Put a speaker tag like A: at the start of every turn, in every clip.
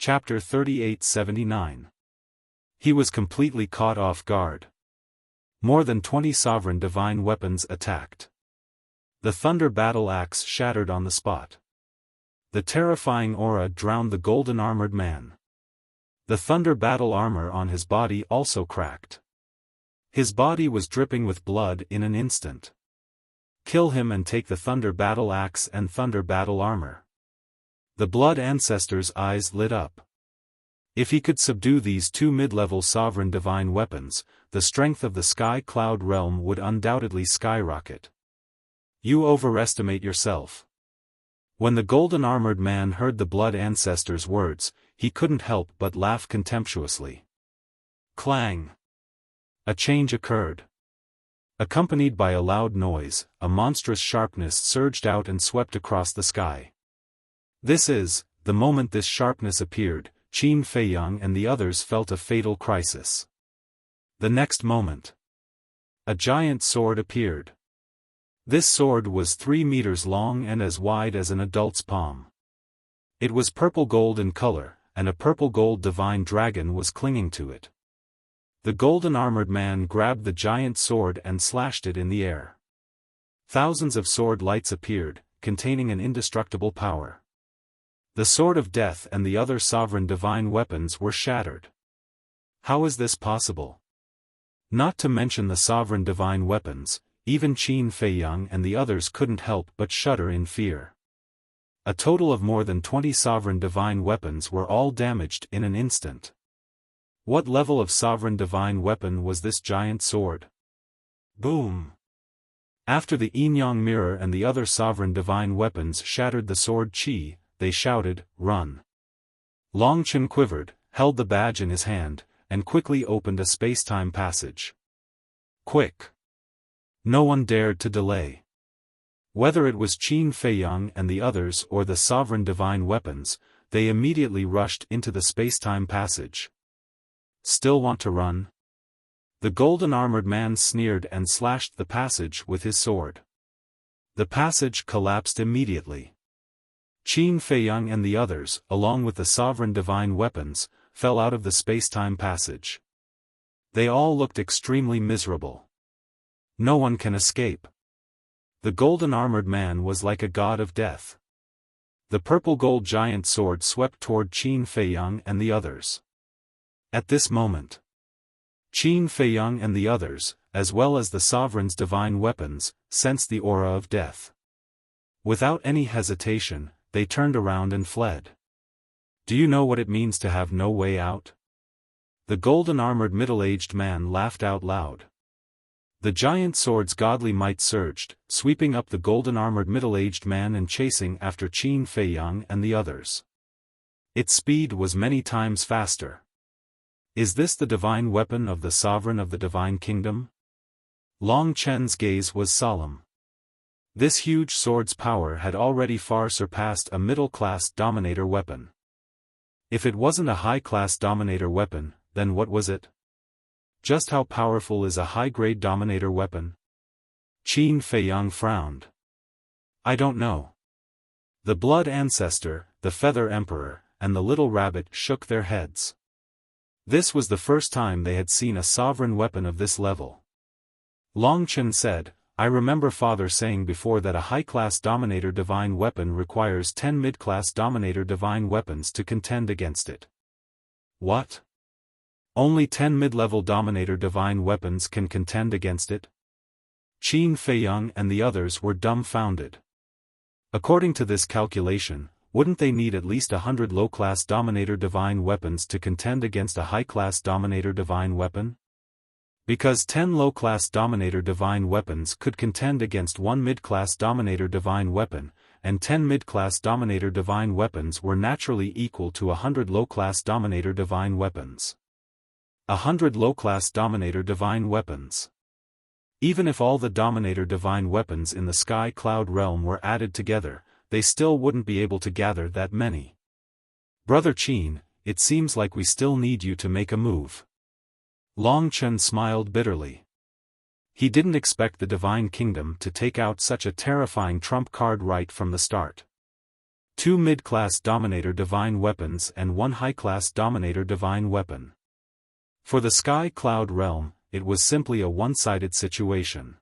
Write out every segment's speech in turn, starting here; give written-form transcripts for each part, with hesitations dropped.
A: Chapter 3879. He was completely caught off guard. More than 20 sovereign divine weapons attacked. The thunder battle axe shattered on the spot. The terrifying aura drowned the golden armored man. The thunder battle armor on his body also cracked. His body was dripping with blood in an instant. Kill him and take the thunder battle axe and thunder battle armor. The blood ancestor's eyes lit up. If he could subdue these two mid-level sovereign divine weapons, the strength of the sky cloud realm would undoubtedly skyrocket. You overestimate yourself. When the golden armored man heard the blood ancestor's words, he couldn't help but laugh contemptuously. Clang! A change occurred. Accompanied by a loud noise, a monstrous sharpness surged out and swept across the sky. The moment this sharpness appeared, Qin Feiyang and the others felt a fatal crisis. The next moment, a giant sword appeared. This sword was 3 meters long and as wide as an adult's palm. It was purple-gold in color, and a purple-gold divine dragon was clinging to it. The golden armored man grabbed the giant sword and slashed it in the air. Thousands of sword lights appeared, containing an indestructible power. The sword of death and the other sovereign divine weapons were shattered. How is this possible? Not to mention the sovereign divine weapons, even Qin Feiyang and the others couldn't help but shudder in fear. A total of more than 20 sovereign divine weapons were all damaged in an instant. What level of sovereign divine weapon was this giant sword? Boom! After the Yin-Yang mirror and the other sovereign divine weapons shattered the sword Qi, they shouted, "Run!" Long Chen quivered, held the badge in his hand, and quickly opened a space-time passage. Quick! No one dared to delay. Whether it was Qin Feiyang and the others or the sovereign divine weapons, they immediately rushed into the space-time passage. Still want to run? The golden armored man sneered and slashed the passage with his sword. The passage collapsed immediately. Qin Feiyang and the others, along with the sovereign divine weapons, fell out of the space-time passage. They all looked extremely miserable. No one can escape. The golden armored man was like a god of death. The purple-gold giant sword swept toward Qin Feiyang and the others. At this moment, Qin Feiyang and the others, as well as the sovereign's divine weapons, sensed the aura of death. Without any hesitation, they turned around and fled. Do you know what it means to have no way out? The golden-armored middle-aged man laughed out loud. The giant sword's godly might surged, sweeping up the golden-armored middle-aged man and chasing after Qin Feiyang and the others. Its speed was many times faster. Is this the divine weapon of the sovereign of the divine kingdom? Long Chen's gaze was solemn. This huge sword's power had already far surpassed a middle-class dominator weapon. If it wasn't a high-class dominator weapon, then what was it? Just how powerful is a high-grade dominator weapon? Qin Feiyang frowned. I don't know. The blood ancestor, the feather emperor, and the little rabbit shook their heads. This was the first time they had seen a sovereign weapon of this level. Long Chen said, I remember Father saying before that a high-class dominator divine weapon requires 10 mid-class dominator divine weapons to contend against it. What? Only 10 mid-level dominator divine weapons can contend against it? Qin Feiyang and the others were dumbfounded. According to this calculation, wouldn't they need at least 100 low-class dominator divine weapons to contend against a high-class dominator divine weapon? Because 10 low-class dominator divine weapons could contend against 1 mid-class dominator divine weapon, and 10 mid-class dominator divine weapons were naturally equal to 100 low-class dominator divine weapons. 100 low-class dominator divine weapons. Even if all the dominator divine weapons in the sky cloud realm were added together, they still wouldn't be able to gather that many. Brother Qin, it seems like we still need you to make a move. Long Chen smiled bitterly. He didn't expect the divine kingdom to take out such a terrifying trump card right from the start. 2 mid-class Dominator divine weapons and 1 high-class Dominator divine weapon. For the Sky Cloud realm, it was simply a one-sided situation.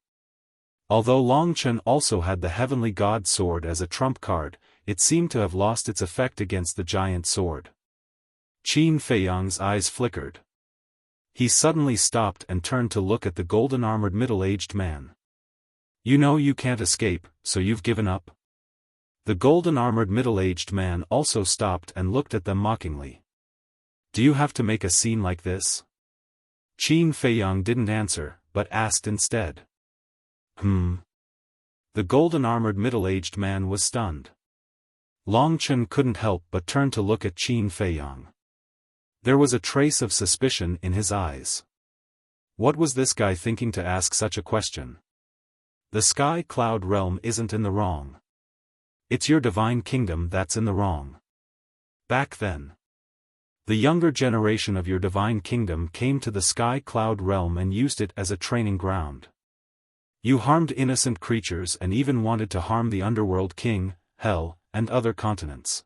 A: Although Long Chen also had the Heavenly God sword as a trump card, it seemed to have lost its effect against the giant sword. Qin Feiyang's eyes flickered. He suddenly stopped and turned to look at the golden-armored middle-aged man. You know you can't escape, so you've given up? The golden-armored middle-aged man also stopped and looked at them mockingly. Do you have to make a scene like this? Qin Feiyang didn't answer, but asked instead. The golden-armored middle-aged man was stunned. Long Chen couldn't help but turn to look at Qin Feiyang. There was a trace of suspicion in his eyes. What was this guy thinking to ask such a question? The Sky Cloud realm isn't in the wrong. It's your divine kingdom that's in the wrong. Back then, the younger generation of your divine kingdom came to the Sky Cloud realm and used it as a training ground. You harmed innocent creatures and even wanted to harm the underworld king, hell, and other continents.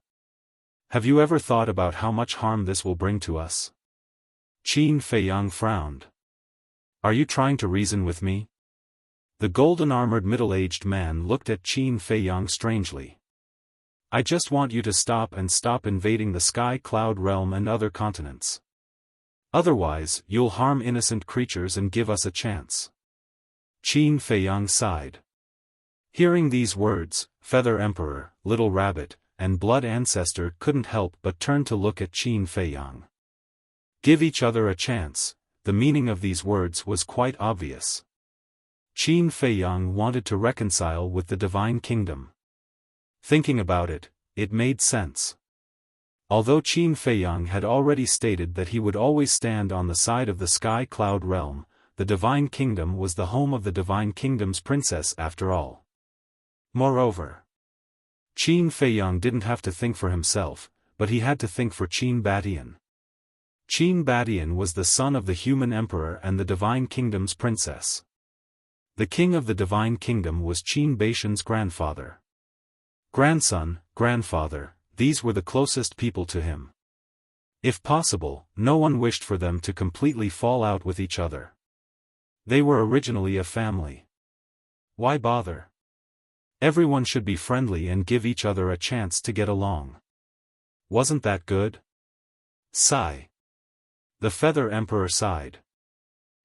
A: Have you ever thought about how much harm this will bring to us? Qin Feiyang frowned. Are you trying to reason with me? The golden-armored middle-aged man looked at Qin Feiyang strangely. I just want you to stop invading the Sky Cloud realm and other continents. Otherwise, you'll harm innocent creatures and give us a chance. Qin Feiyang sighed. Hearing these words, Feather Emperor, Little Rabbit, and Blood Ancestor couldn't help but turn to look at Qin Feiyang. Give each other a chance. The meaning of these words was quite obvious. Qin Feiyang wanted to reconcile with the divine kingdom. Thinking about it, it made sense. Although Qin Feiyang had already stated that he would always stand on the side of the Sky Cloud realm, the divine kingdom was the home of the divine kingdom's princess after all. Moreover, Qin Feiyang didn't have to think for himself, but he had to think for Qin Badian. Qin Badian was the son of the human emperor and the divine kingdom's princess. The king of the divine kingdom was Qin Baishan's grandfather. Grandson, grandfather, these were the closest people to him. If possible, no one wished for them to completely fall out with each other. They were originally a family. Why bother? Everyone should be friendly and give each other a chance to get along. Wasn't that good? Sigh. The Feather Emperor sighed.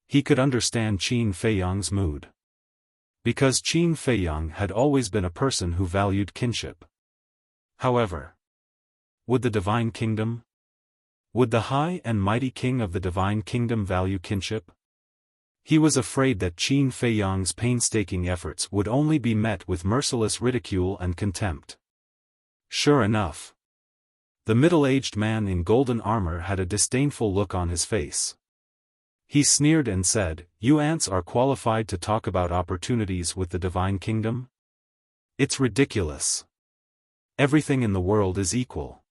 A: He could understand Qin Feiyang's mood. Because Qin Feiyang had always been a person who valued kinship. However, would the divine kingdom? Would the high and mighty king of the divine kingdom value kinship? He was afraid that Qin Feiyang's painstaking efforts would only be met with merciless ridicule and contempt. Sure enough, the middle-aged man in golden armor had a disdainful look on his face. He sneered and said, "You ants are qualified to talk about opportunities with the divine kingdom? It's ridiculous. Everything in the world is equal.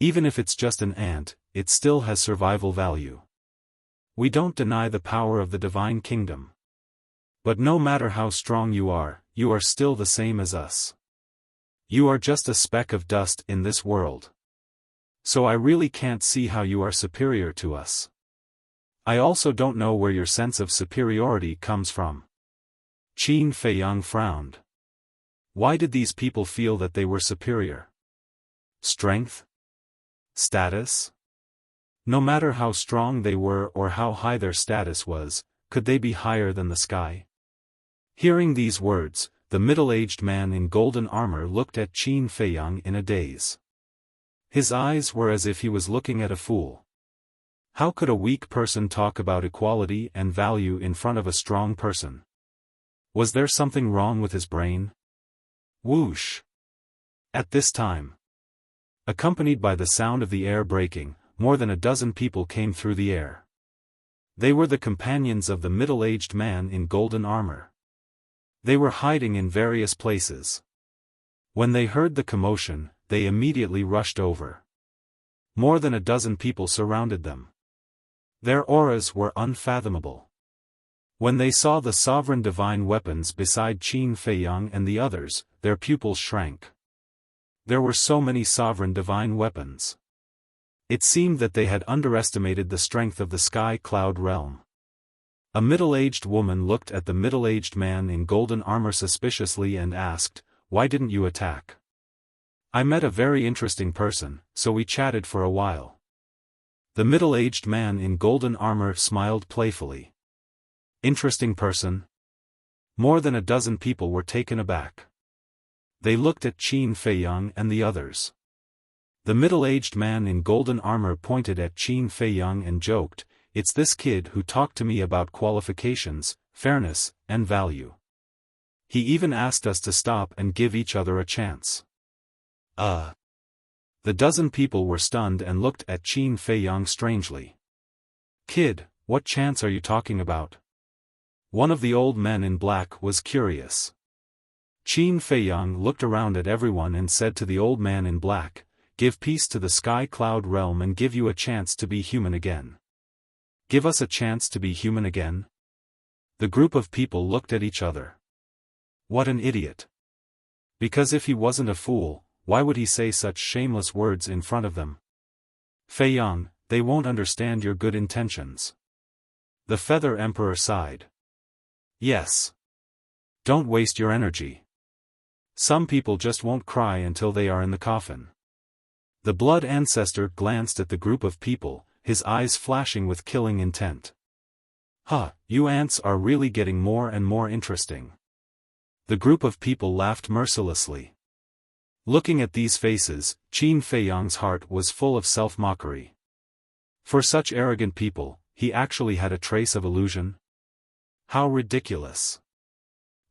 A: Even if it's just an ant, it still has survival value. We don't deny the power of the divine kingdom. But no matter how strong you are still the same as us. You are just a speck of dust in this world. So I really can't see how you are superior to us. I also don't know where your sense of superiority comes from." Qin Feiyang frowned. Why did these people feel that they were superior? Strength? Status? No matter how strong they were or how high their status was, could they be higher than the sky? Hearing these words, the middle-aged man in golden armor looked at Qin Feiyang in a daze. His eyes were as if he was looking at a fool. How could a weak person talk about equality and value in front of a strong person? Was there something wrong with his brain? Whoosh! At this time, accompanied by the sound of the air breaking, more than a dozen people came through the air. They were the companions of the middle-aged man in golden armor. They were hiding in various places. When they heard the commotion, they immediately rushed over. More than a dozen people surrounded them. Their auras were unfathomable. When they saw the sovereign divine weapons beside Qin Feiyang and the others, their pupils shrank. There were so many sovereign divine weapons. It seemed that they had underestimated the strength of the sky cloud realm. A middle-aged woman looked at the middle-aged man in golden armor suspiciously and asked, "Why didn't you attack?" "I met a very interesting person, so we chatted for a while." The middle-aged man in golden armor smiled playfully. Interesting person? More than a dozen people were taken aback. They looked at Qin Feiyang and the others. The middle-aged man in golden armor pointed at Qin Feiyang and joked, "It's this kid who talked to me about qualifications, fairness, and value. He even asked us to stop and give each other a chance." The dozen people were stunned and looked at Qin Feiyang strangely. "Kid, what chance are you talking about?" One of the old men in black was curious. Qin Feiyang looked around at everyone and said to the old man in black, "Give peace to the sky cloud realm and give you a chance to be human again." "Give us a chance to be human again?" The group of people looked at each other. What an idiot. Because if he wasn't a fool, why would he say such shameless words in front of them? "Feiyang, they won't understand your good intentions." The Feather Emperor sighed. "Yes. Don't waste your energy. Some people just won't cry until they are in the coffin." The Blood Ancestor glanced at the group of people, his eyes flashing with killing intent. "Huh, you ants are really getting more and more interesting." The group of people laughed mercilessly. Looking at these faces, Qin Feiyang's heart was full of self-mockery. For such arrogant people, he actually had a trace of illusion? How ridiculous.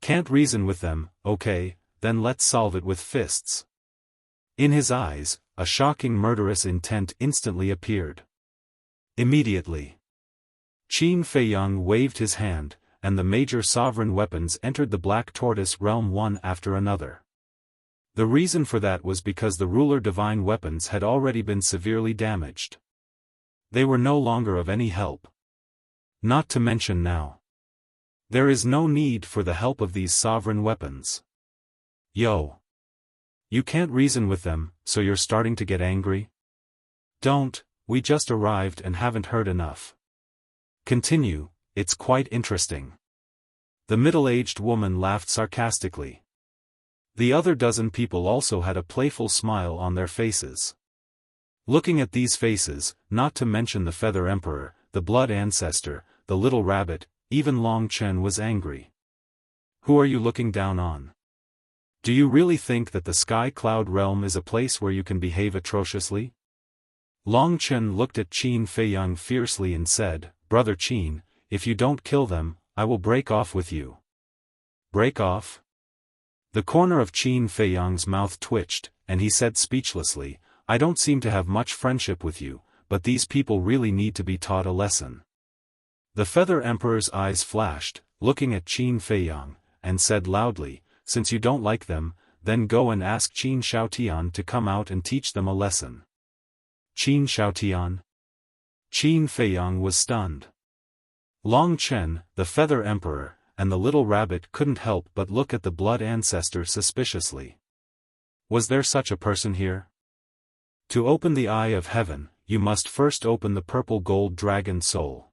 A: Can't reason with them, okay, then let's solve it with fists. In his eyes, a shocking murderous intent instantly appeared. Immediately, Qin Feiyang waved his hand, and the major sovereign weapons entered the Black Tortoise realm one after another. The reason for that was because the ruler divine weapons had already been severely damaged. They were no longer of any help. Not to mention now. There is no need for the help of these sovereign weapons. Yo. You can't reason with them, so you're starting to get angry? Don't, we just arrived and haven't heard enough. Continue, it's quite interesting. The middle-aged woman laughed sarcastically. The other dozen people also had a playful smile on their faces. Looking at these faces, not to mention the Feather Emperor, the Blood Ancestor, the Little Rabbit, even Long Chen was angry. Who are you looking down on? Do you really think that the Sky Cloud Realm is a place where you can behave atrociously? Long Chen looked at Qin Feiyang fiercely and said, "Brother Qin, if you don't kill them, I will break off with you." Break off? The corner of Qin Feiyang's mouth twitched, and he said speechlessly, "I don't seem to have much friendship with you, but these people really need to be taught a lesson." The Feather Emperor's eyes flashed, looking at Qin Feiyang, and said loudly, "Since you don't like them, then go and ask Qin Xiaotian to come out and teach them a lesson." Qin Xiaotian? Qin Feiyang was stunned. Long Chen, the Feather Emperor, and the Little Rabbit couldn't help but look at the Blood Ancestor suspiciously. Was there such a person here? To open the Eye of Heaven, you must first open the Purple Gold Dragon Soul.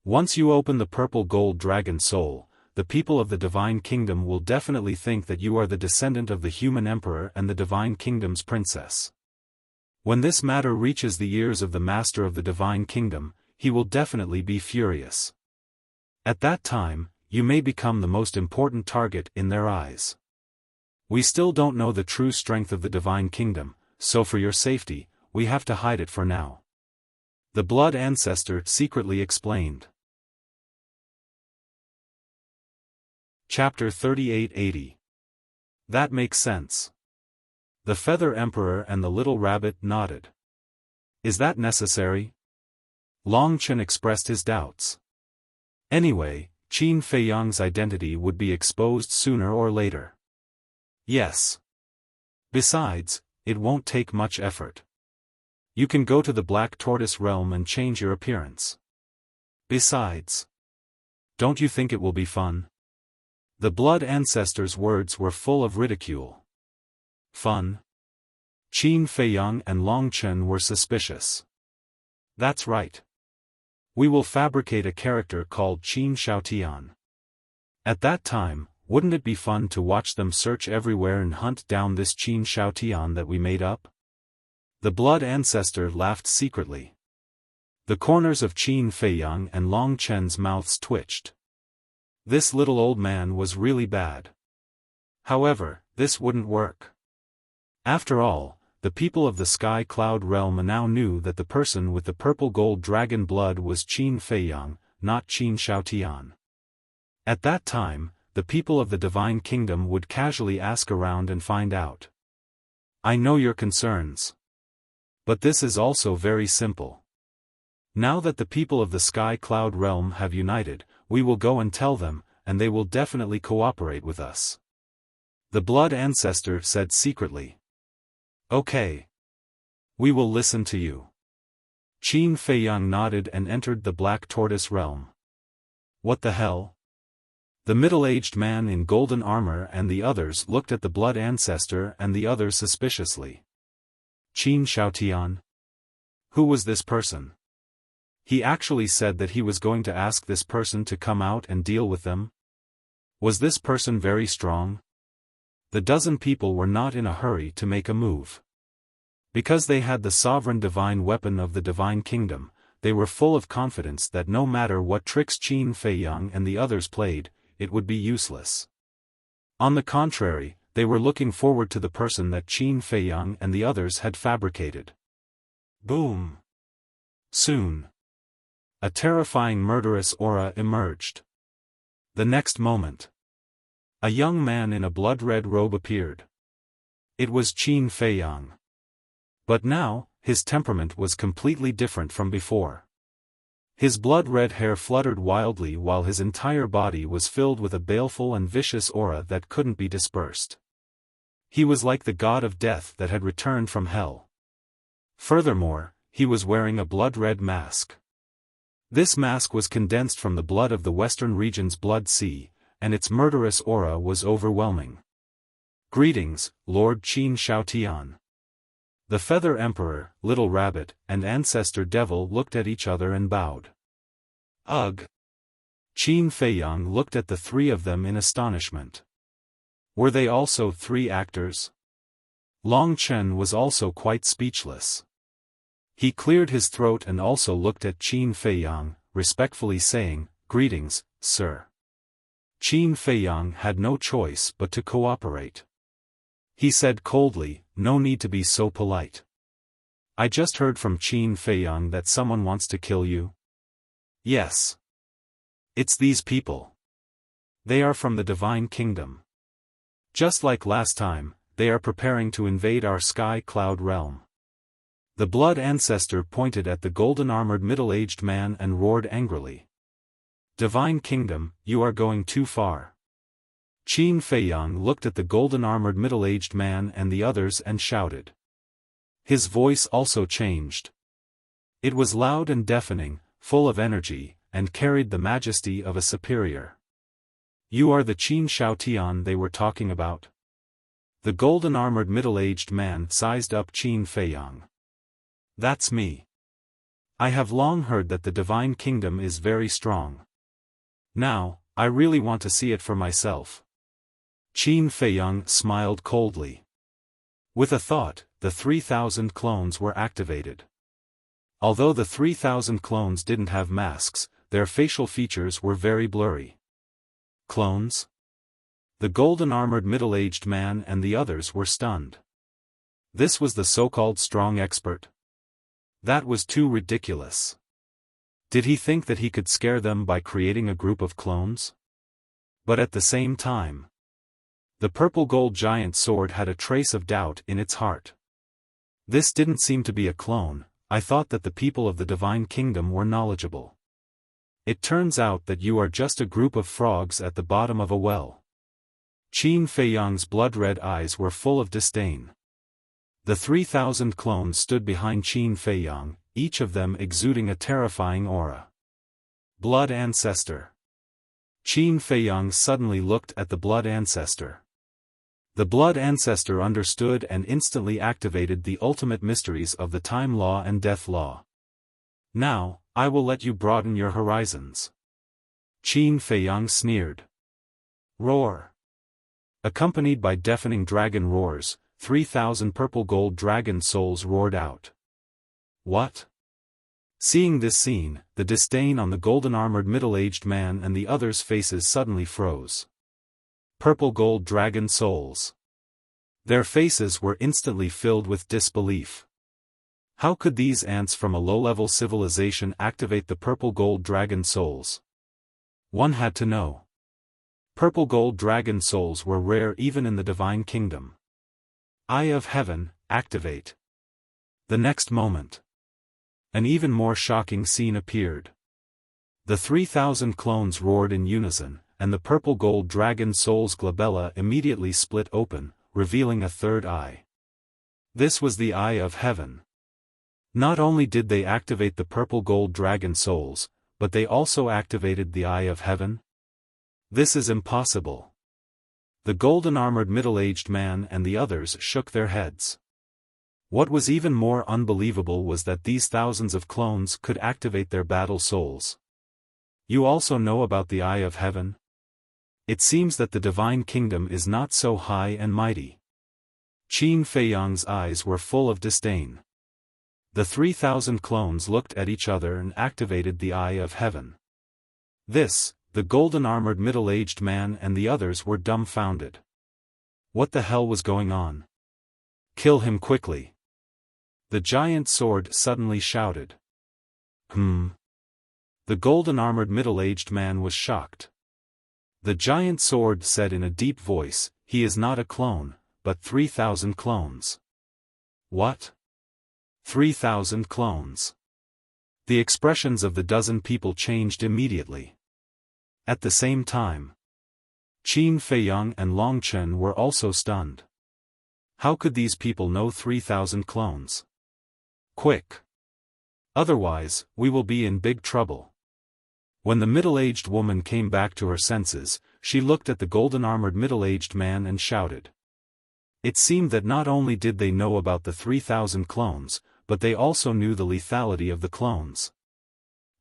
A: Once you open the Purple Gold Dragon Soul, the people of the Divine Kingdom will definitely think that you are the descendant of the human emperor and the Divine Kingdom's princess. When this matter reaches the ears of the Master of the Divine Kingdom, he will definitely be furious. At that time, you may become the most important target in their eyes. We still don't know the true strength of the Divine Kingdom, so for your safety, we have to hide it for now. The Blood Ancestor secretly explained. Chapter 3880. That makes sense. The Feather Emperor and the Little Rabbit nodded. Is that necessary? Long Chen expressed his doubts. Anyway, Qin Feiyang's identity would be exposed sooner or later. Yes. Besides, it won't take much effort. You can go to the Black Tortoise realm and change your appearance. Besides, don't you think it will be fun? The Blood Ancestor's words were full of ridicule. Fun? Qin Feiyang and Long Chen were suspicious. That's right. We will fabricate a character called Qin Xiaotian. At that time, wouldn't it be fun to watch them search everywhere and hunt down this Qin Xiaotian that we made up? The blood ancestor laughed secretly. The corners of Qin Feiyang and Long Chen's mouths twitched. This little old man was really bad. However, this wouldn't work. After all, the people of the Sky Cloud realm now knew that the person with the purple gold dragon blood was Qin Feiyang, not Qin Xiaotian. At that time, the people of the Divine Kingdom would casually ask around and find out. I know your concerns. But this is also very simple. Now that the people of the Sky Cloud realm have united, we will go and tell them, and they will definitely cooperate with us. The blood ancestor said secretly. Okay. We will listen to you. Qin Feiyang nodded and entered the Black Tortoise realm. What the hell? The middle-aged man in golden armor and the others looked at the blood ancestor and the others suspiciously. Qin Xiaotian? Who was this person? He actually said that he was going to ask this person to come out and deal with them? Was this person very strong? The dozen people were not in a hurry to make a move. Because they had the sovereign divine weapon of the Divine Kingdom, they were full of confidence that no matter what tricks Qin Feiyang and the others played, it would be useless. On the contrary, they were looking forward to the person that Qin Feiyang and the others had fabricated. Boom! Soon. A terrifying murderous aura emerged. The next moment, a young man in a blood-red robe appeared. It was Qin Feiyang. But now, his temperament was completely different from before. His blood-red hair fluttered wildly while his entire body was filled with a baleful and vicious aura that couldn't be dispersed. He was like the god of death that had returned from hell. Furthermore, he was wearing a blood-red mask. This mask was condensed from the blood of the Western region's blood sea, and its murderous aura was overwhelming. Greetings, Lord Qin Xiaotian. The Feather Emperor, Little Rabbit, and Ancestor Devil looked at each other and bowed. Ugh! Qin Feiyang looked at the three of them in astonishment. Were they also three actors? Long Chen was also quite speechless. He cleared his throat and also looked at Qin Feiyang, respectfully saying, "Greetings, sir." Qin Feiyang had no choice but to cooperate. He said coldly, "No need to be so polite. I just heard from Qin Feiyang that someone wants to kill you." "Yes. It's these people. They are from the Divine Kingdom. Just like last time, they are preparing to invade our Sky Cloud realm." The blood ancestor pointed at the golden-armored middle-aged man and roared angrily. "Divine Kingdom, you are going too far." Qin Feiyang looked at the golden-armored middle-aged man and the others and shouted. His voice also changed. It was loud and deafening, full of energy, and carried the majesty of a superior. "You are the Qin Xiaotian they were talking about?" The golden-armored middle-aged man sized up Qin Feiyang. "That's me. I have long heard that the Divine Kingdom is very strong. Now, I really want to see it for myself." Qin Feiyang smiled coldly. With a thought, the 3,000 clones were activated. Although the 3,000 clones didn't have masks, their facial features were very blurry. Clones? The golden-armored middle-aged man and the others were stunned. This was the so-called strong expert. That was too ridiculous. Did he think that he could scare them by creating a group of clones? But at the same time, the purple gold giant sword had a trace of doubt in its heart. This didn't seem to be a clone. I thought that the people of the Divine Kingdom were knowledgeable. It turns out that you are just a group of frogs at the bottom of a well. Qin Feiyang's blood-red eyes were full of disdain. The 3,000 clones stood behind Qin Feiyang, each of them exuding a terrifying aura. Blood Ancestor. Qin Feiyang suddenly looked at the Blood Ancestor. The blood ancestor understood and instantly activated the ultimate mysteries of the time law and death law. Now, I will let you broaden your horizons. Qin Feiyang sneered. Roar. Accompanied by deafening dragon roars, 3,000 purple gold dragon souls roared out. What? Seeing this scene, the disdain on the golden-armored middle-aged man and the others' faces suddenly froze. Purple gold dragon souls. Their faces were instantly filled with disbelief. How could these ants from a low-level civilization activate the purple gold dragon souls? One had to know. Purple gold dragon souls were rare even in the divine kingdom. Eye of Heaven, activate. The next moment, an even more shocking scene appeared. The 3,000 clones roared in unison, and the purple gold dragon soul's glabella immediately split open, revealing a third eye. This was the Eye of Heaven. Not only did they activate the purple gold dragon souls, but they also activated the Eye of Heaven? This is impossible. The golden-armored middle-aged man and the others shook their heads. What was even more unbelievable was that these thousands of clones could activate their battle souls. You also know about the Eye of Heaven? It seems that the divine kingdom is not so high and mighty. Qin Feiyang's eyes were full of disdain. The 3,000 clones looked at each other and activated the Eye of Heaven. This, the golden-armored middle-aged man and the others were dumbfounded. What the hell was going on? Kill him quickly. The giant sword suddenly shouted. The golden-armored middle-aged man was shocked. The giant sword said in a deep voice, he is not a clone, but 3,000 clones. What? 3,000 clones. The expressions of the dozen people changed immediately. At the same time, Qin Feiyang and Long Chen were also stunned. How could these people know 3,000 clones? Quick! Otherwise, we will be in big trouble. When the middle-aged woman came back to her senses, she looked at the golden-armored middle-aged man and shouted. It seemed that not only did they know about the 3,000 clones, but they also knew the lethality of the clones.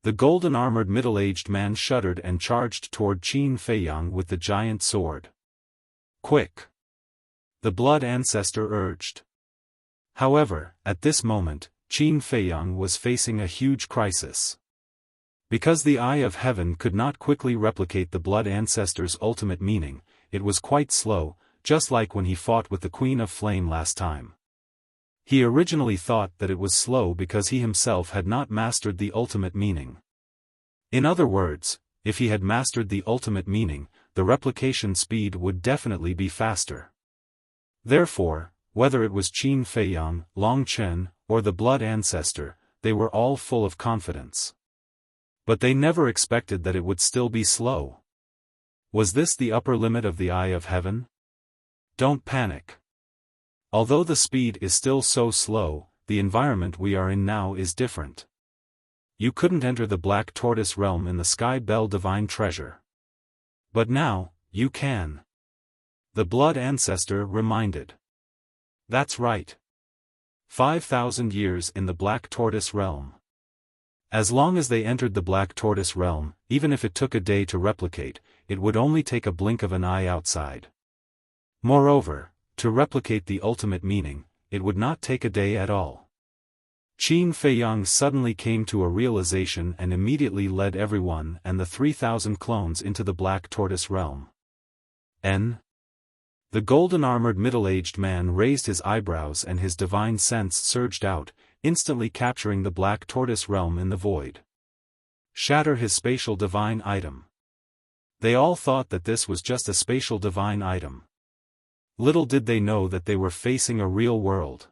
A: The golden-armored middle-aged man shuddered and charged toward Qin Feiyang with the giant sword. Quick! The blood ancestor urged. However, at this moment, Qin Feiyang was facing a huge crisis. Because the Eye of Heaven could not quickly replicate the blood ancestor's ultimate meaning, it was quite slow, just like when he fought with the Queen of Flame last time. He originally thought that it was slow because he himself had not mastered the ultimate meaning. In other words, if he had mastered the ultimate meaning, the replication speed would definitely be faster. Therefore, whether it was Qin Feiyang, Long Chen, or the blood ancestor, they were all full of confidence. But they never expected that it would still be slow. Was this the upper limit of the Eye of Heaven? Don't panic. Although the speed is still so slow, the environment we are in now is different. You couldn't enter the Black Tortoise realm in the Sky Bell Divine Treasure. But now, you can. The blood ancestor reminded. That's right. 5,000 years in the Black Tortoise realm. As long as they entered the Black Tortoise realm, even if it took a day to replicate, it would only take a blink of an eye outside. Moreover, to replicate the ultimate meaning, it would not take a day at all. Qin Feiyang suddenly came to a realization and immediately led everyone and the 3,000 clones into the Black Tortoise realm. The golden-armored middle-aged man raised his eyebrows and his divine sense surged out, instantly capturing the Black Tortoise realm in the void. Shatter his spatial divine item. They all thought that this was just a spatial divine item. Little did they know that they were facing a real world.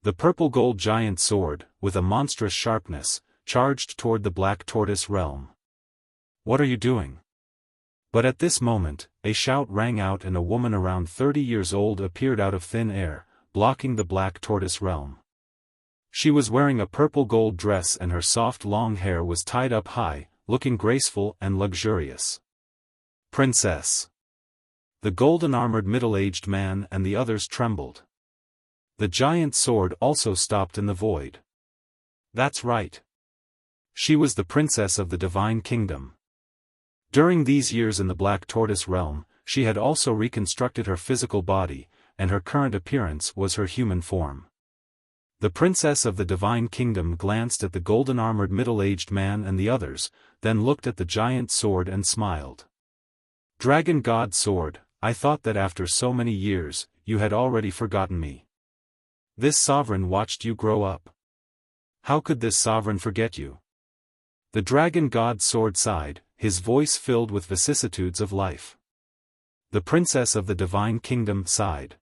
A: The purple gold giant sword, with a monstrous sharpness, charged toward the Black Tortoise realm. What are you doing? But at this moment, a shout rang out and a woman around 30 years old appeared out of thin air, blocking the Black Tortoise realm. She was wearing a purple gold dress and her soft long hair was tied up high, looking graceful and luxurious. Princess. The golden-armored middle-aged man and the others trembled. The giant sword also stopped in the void. That's right. She was the princess of the divine kingdom. During these years in the Black Tortoise realm, she had also reconstructed her physical body, and her current appearance was her human form. The princess of the divine kingdom glanced at the golden-armored middle-aged man and the others, then looked at the giant sword and smiled. Dragon God Sword, I thought that after so many years, you had already forgotten me. This sovereign watched you grow up. How could this sovereign forget you? The Dragon God Sword sighed, his voice filled with vicissitudes of life. The princess of the divine kingdom sighed.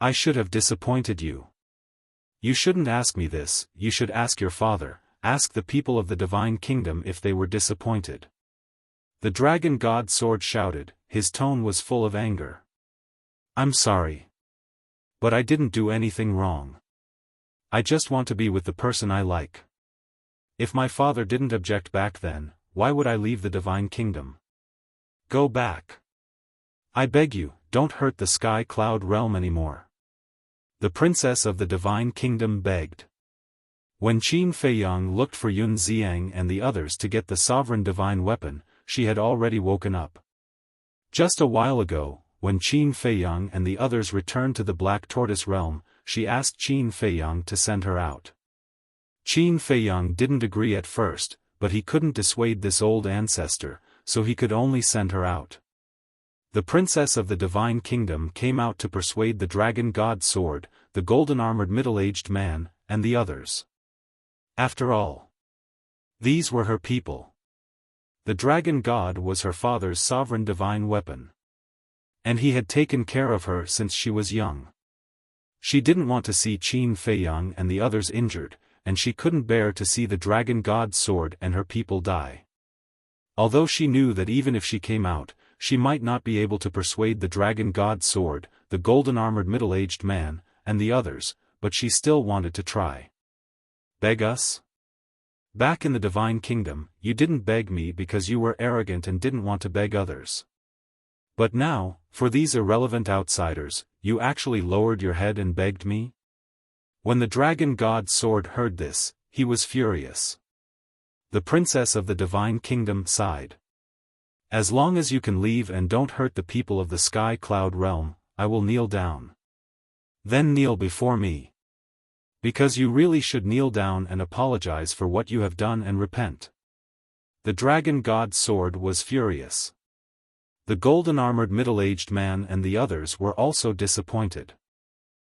A: I should have disappointed you. You shouldn't ask me this, you should ask your father, ask the people of the divine kingdom if they were disappointed. The Dragon God Sword shouted, his tone was full of anger. I'm sorry. But I didn't do anything wrong. I just want to be with the person I like. If my father didn't object back then, why would I leave the divine kingdom? Go back. I beg you, don't hurt the sky cloud realm anymore. The princess of the divine kingdom begged. When Qin Feiyang looked for Yun Xiang and the others to get the sovereign divine weapon, she had already woken up. Just a while ago, when Qin Feiyang and the others returned to the Black Tortoise realm, she asked Qin Feiyang to send her out. Qin Feiyang didn't agree at first, but he couldn't dissuade this old ancestor, so he could only send her out. The princess of the divine kingdom came out to persuade the Dragon God Sword, the golden-armored middle-aged man, and the others. After all, these were her people. The Dragon God was her father's sovereign divine weapon. And he had taken care of her since she was young. She didn't want to see Qin Feiyang and the others injured, and she couldn't bear to see the Dragon God Sword and her people die. Although she knew that even if she came out, she might not be able to persuade the Dragon God Sword, the golden-armored middle-aged man, and the others, but she still wanted to try. Beg us? Back in the divine kingdom, you didn't beg me because you were arrogant and didn't want to beg others. But now, for these irrelevant outsiders, you actually lowered your head and begged me? When the Dragon God Sword heard this, he was furious. The princess of the divine kingdom sighed. As long as you can leave and don't hurt the people of the sky cloud realm, I will kneel down. Then kneel before me. Because you really should kneel down and apologize for what you have done and repent. The Dragon God Sword was furious. The golden-armored middle-aged man and the others were also disappointed.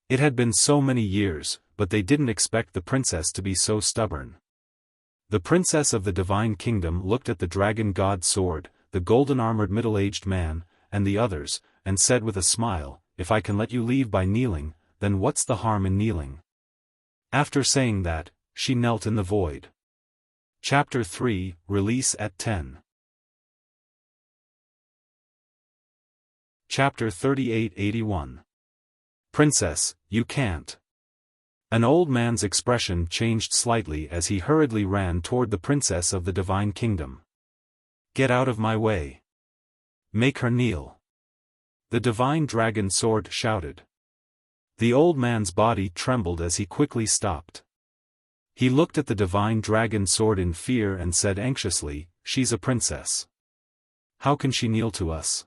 A: It had been so many years, but they didn't expect the princess to be so stubborn. The princess of the divine kingdom looked at the Dragon God Sword, the golden-armored middle-aged man, and the others, and said with a smile, if I can let you leave by kneeling, then what's the harm in kneeling? After saying that, she knelt in the void. Chapter 3, Release at 10. Chapter 38-81. Princess, you can't. An old man's expression changed slightly as he hurriedly ran toward the princess of the divine kingdom. Get out of my way. Make her kneel. The divine dragon sword shouted. The old man's body trembled as he quickly stopped. He looked at the divine dragon sword in fear and said anxiously, she's a princess. How can she kneel to us?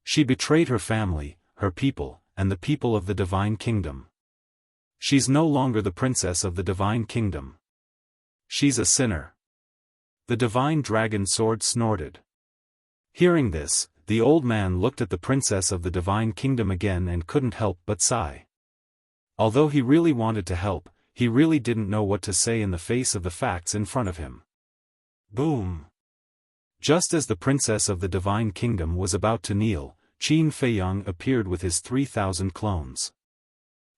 A: She betrayed her family, her people, and the people of the divine kingdom. She's no longer the princess of the divine kingdom. She's a sinner. The divine dragon sword snorted. Hearing this, the old man looked at the princess of the divine kingdom again and couldn't help but sigh. Although he really wanted to help, he really didn't know what to say in the face of the facts in front of him. Boom! Just as the princess of the divine kingdom was about to kneel, Qin Feiyang appeared with his 3,000 clones.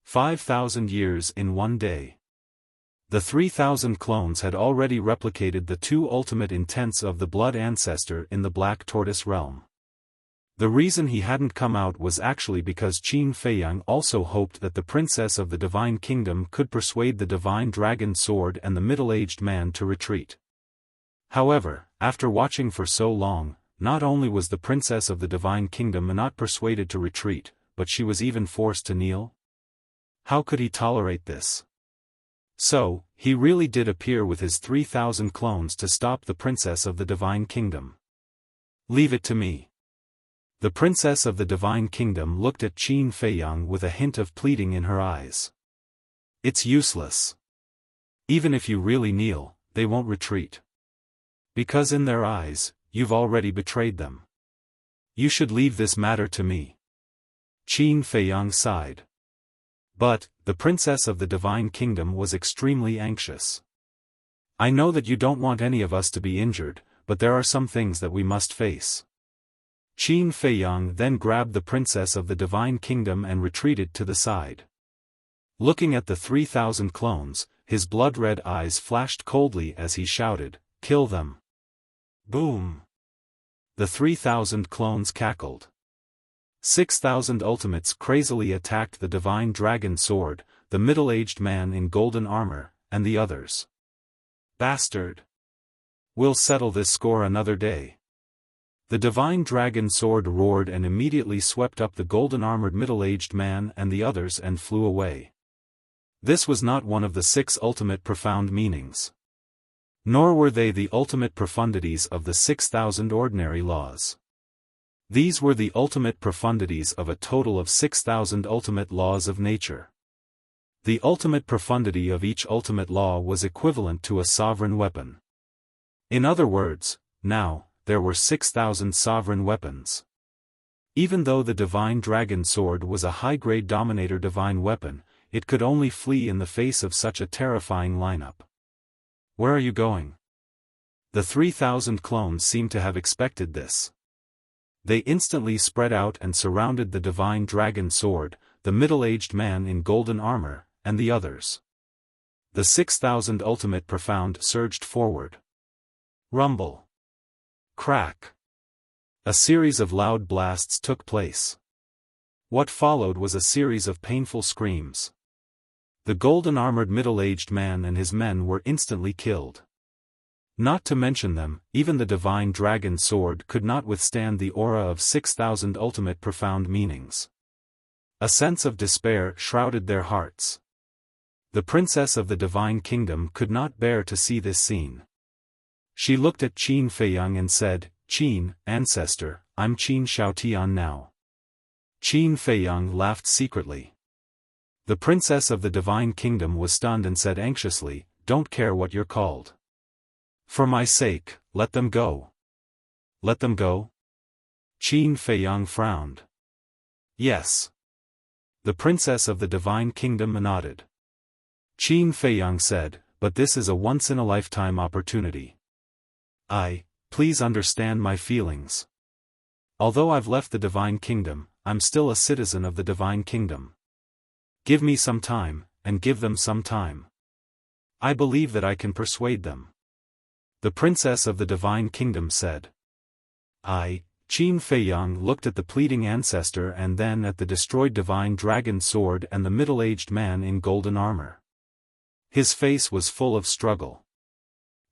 A: 5,000 years in one day. The 3,000 clones had already replicated the two ultimate intents of the blood ancestor in the Black Tortoise realm. The reason he hadn't come out was actually because Qin Feiyang also hoped that the princess of the divine kingdom could persuade the divine dragon sword and the middle-aged man to retreat. However, after watching for so long, not only was the princess of the Divine Kingdom not persuaded to retreat, but she was even forced to kneel? How could he tolerate this? So, he really did appear with his 3,000 clones to stop the princess of the Divine Kingdom. Leave it to me. The princess of the Divine Kingdom looked at Qin Feiyang with a hint of pleading in her eyes. It's useless. Even if you really kneel, they won't retreat. Because in their eyes, you've already betrayed them. You should leave this matter to me. Qin Feiyang sighed. But, the princess of the Divine Kingdom was extremely anxious. I know that you don't want any of us to be injured, but there are some things that we must face. Qin Feiyang then grabbed the princess of the Divine Kingdom and retreated to the side. Looking at the 3,000 clones, his blood-red eyes flashed coldly as he shouted, "Kill them!" Boom! The 3,000 clones cackled. 6,000 ultimates crazily attacked the Divine Dragon Sword, the middle-aged man in golden armor, and the others. Bastard! We'll settle this score another day. The Divine Dragon Sword roared and immediately swept up the golden-armored middle-aged man and the others and flew away. This was not one of the 6 ultimate profound meanings. Nor were they the ultimate profundities of the 6,000 ordinary laws. These were the ultimate profundities of a total of 6,000 ultimate laws of nature. The ultimate profundity of each ultimate law was equivalent to a sovereign weapon. In other words, now, there were 6,000 sovereign weapons. Even though the Divine Dragon Sword was a high-grade Dominator divine weapon, it could only flee in the face of such a terrifying lineup. Where are you going? The 3,000 clones seemed to have expected this. They instantly spread out and surrounded the Divine Dragon Sword, the middle-aged man in golden armor, and the others. The 6,000 ultimate profound surged forward. Rumble. Crack. A series of loud blasts took place. What followed was a series of painful screams. The golden-armored middle-aged man and his men were instantly killed. Not to mention them, even the Divine Dragon Sword could not withstand the aura of 6,000 ultimate profound meanings. A sense of despair shrouded their hearts. The princess of the Divine Kingdom could not bear to see this scene. She looked at Qin Feiyang and said, "Qin, ancestor, I'm Qin Xiaotian now." Qin Feiyang laughed secretly. The princess of the Divine Kingdom was stunned and said anxiously, "Don't care what you're called. For my sake, let them go." Let them go? Qin Feiyang frowned. Yes. The princess of the Divine Kingdom nodded. Qin Feiyang said, "But this is a once-in-a-lifetime opportunity. Please understand my feelings. Although I've left the Divine Kingdom, I'm still a citizen of the Divine Kingdom. Give me some time, and give them some time. I believe that I can persuade them." The princess of the Divine Kingdom said. Qin Feiyang looked at the pleading ancestor and then at the destroyed Divine Dragon Sword and the middle-aged man in golden armor. His face was full of struggle.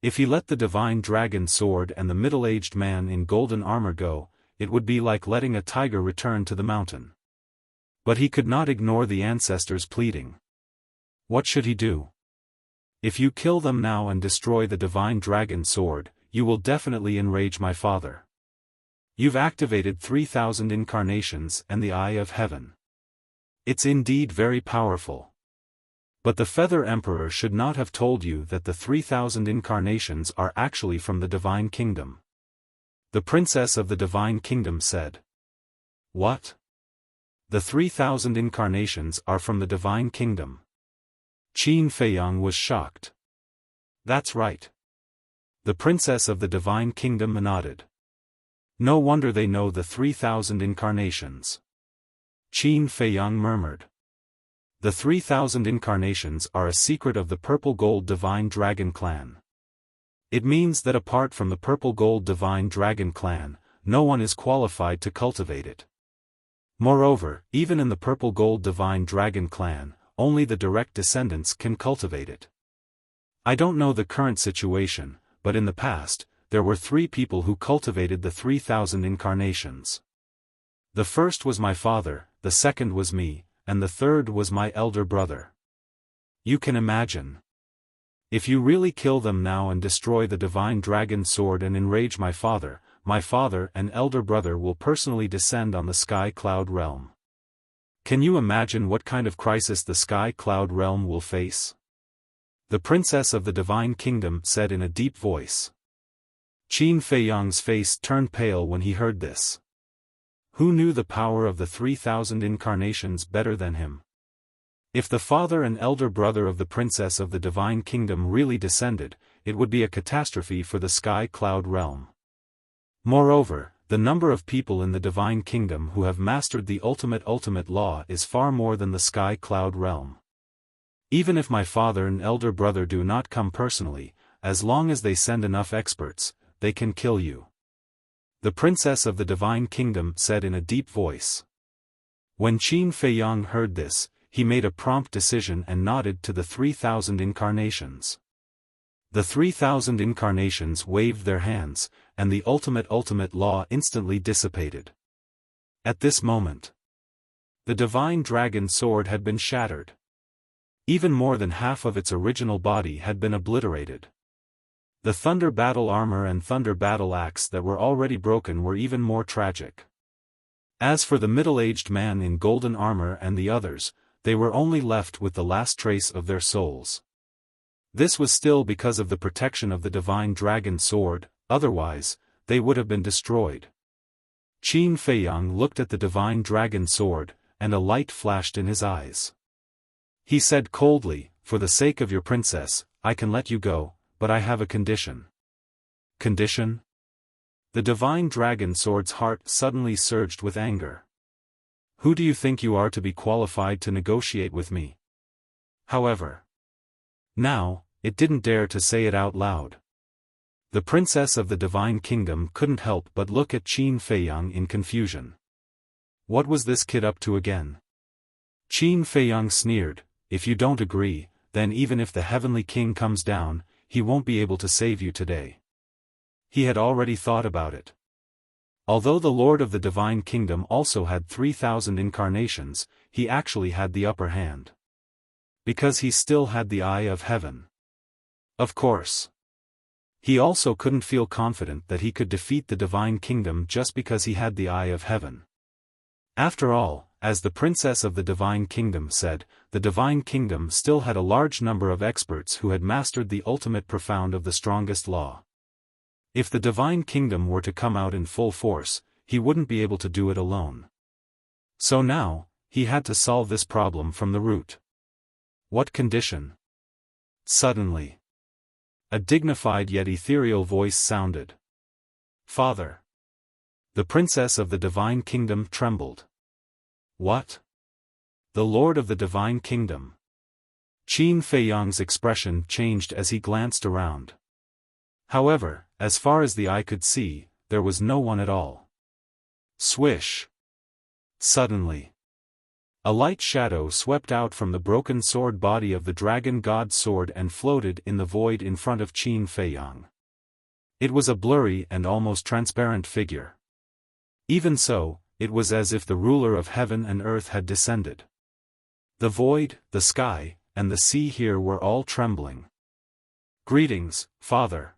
A: If he let the Divine Dragon Sword and the middle-aged man in golden armor go, it would be like letting a tiger return to the mountain. But he could not ignore the ancestor's pleading. What should he do? If you kill them now and destroy the Divine Dragon Sword, you will definitely enrage my father. You've activated 3,000 incarnations and the Eye of Heaven. It's indeed very powerful. But the Feather Emperor should not have told you that the 3,000 incarnations are actually from the Divine Kingdom. The princess of the Divine Kingdom said. What? The 3,000 incarnations are from the Divine Kingdom. Qin Feiyang was shocked. That's right. The princess of the Divine Kingdom nodded. No wonder they know the 3,000 incarnations. Qin Feiyang murmured. The 3,000 incarnations are a secret of the Purple Gold Divine Dragon Clan. It means that apart from the Purple Gold Divine Dragon Clan, no one is qualified to cultivate it. Moreover, even in the Purple Gold Divine Dragon Clan, only the direct descendants can cultivate it. I don't know the current situation, but in the past, there were 3 people who cultivated the 3,000 incarnations. The first was my father, the second was me, and the third was my elder brother. You can imagine. If you really kill them now and destroy the divine dragon sword and enrage my father and elder brother will personally descend on the Sky Cloud realm. Can you imagine what kind of crisis the Sky Cloud realm will face? The princess of the divine kingdom said in a deep voice. Qin Feiyang's face turned pale when he heard this. Who knew the power of the 3,000 incarnations better than him? If the father and elder brother of the princess of the divine kingdom really descended, it would be a catastrophe for the Sky Cloud realm. Moreover, the number of people in the divine kingdom who have mastered the ultimate law is far more than the Sky Cloud realm. Even if my father and elder brother do not come personally, as long as they send enough experts, they can kill you. The princess of the divine kingdom said in a deep voice. When Qin Feiyang heard this, he made a prompt decision and nodded to the 3,000 incarnations. The 3,000 incarnations waved their hands, and the ultimate law instantly dissipated. At this moment, the divine dragon sword had been shattered. Even more than half of its original body had been obliterated. The thunder battle armor and thunder battle axe that were already broken were even more tragic. As for the middle-aged man in golden armor and the others, they were only left with the last trace of their souls. This was still because of the protection of the divine dragon sword, otherwise, they would have been destroyed. Qin Feiyang looked at the divine dragon sword, and a light flashed in his eyes. He said coldly, "For the sake of your princess, I can let you go, but I have a condition." Condition? The divine dragon sword's heart suddenly surged with anger. Who do you think you are to be qualified to negotiate with me? However, now, it didn't dare to say it out loud. The princess of the divine kingdom couldn't help but look at Qin Feiyang in confusion. What was this kid up to again? Qin Feiyang sneered, "If you don't agree, then even if the heavenly king comes down, he won't be able to save you today." He had already thought about it. Although the Lord of the Divine Kingdom also had 3,000 incarnations, he actually had the upper hand. Because he still had the Eye of Heaven. Of course. He also couldn't feel confident that he could defeat the Divine Kingdom just because he had the Eye of Heaven. After all, as the Princess of the Divine Kingdom said, the Divine Kingdom still had a large number of experts who had mastered the ultimate profound of the strongest law. If the Divine Kingdom were to come out in full force, he wouldn't be able to do it alone. So now, he had to solve this problem from the root. What condition? Suddenly, a dignified yet ethereal voice sounded. "Father." The Princess of the Divine Kingdom trembled. What? The Lord of the Divine Kingdom. Qin Feiyang's expression changed as he glanced around. However, as far as the eye could see, there was no one at all. Swish! Suddenly, a light shadow swept out from the broken sword body of the dragon god sword and floated in the void in front of Qin Feiyang. It was a blurry and almost transparent figure. Even so, it was as if the ruler of heaven and earth had descended. The void, the sky, and the sea here were all trembling. "Greetings, Father."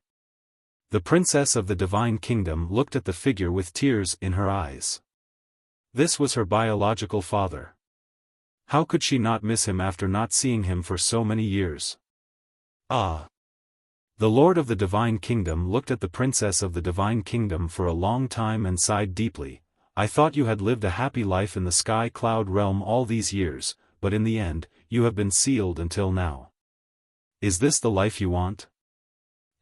A: The Princess of the Divine Kingdom looked at the figure with tears in her eyes. This was her biological father. How could she not miss him after not seeing him for so many years? Ah! The Lord of the Divine Kingdom looked at the Princess of the Divine Kingdom for a long time and sighed deeply. "I thought you had lived a happy life in the Sky Cloud realm all these years, but in the end, you have been sealed until now. Is this the life you want?"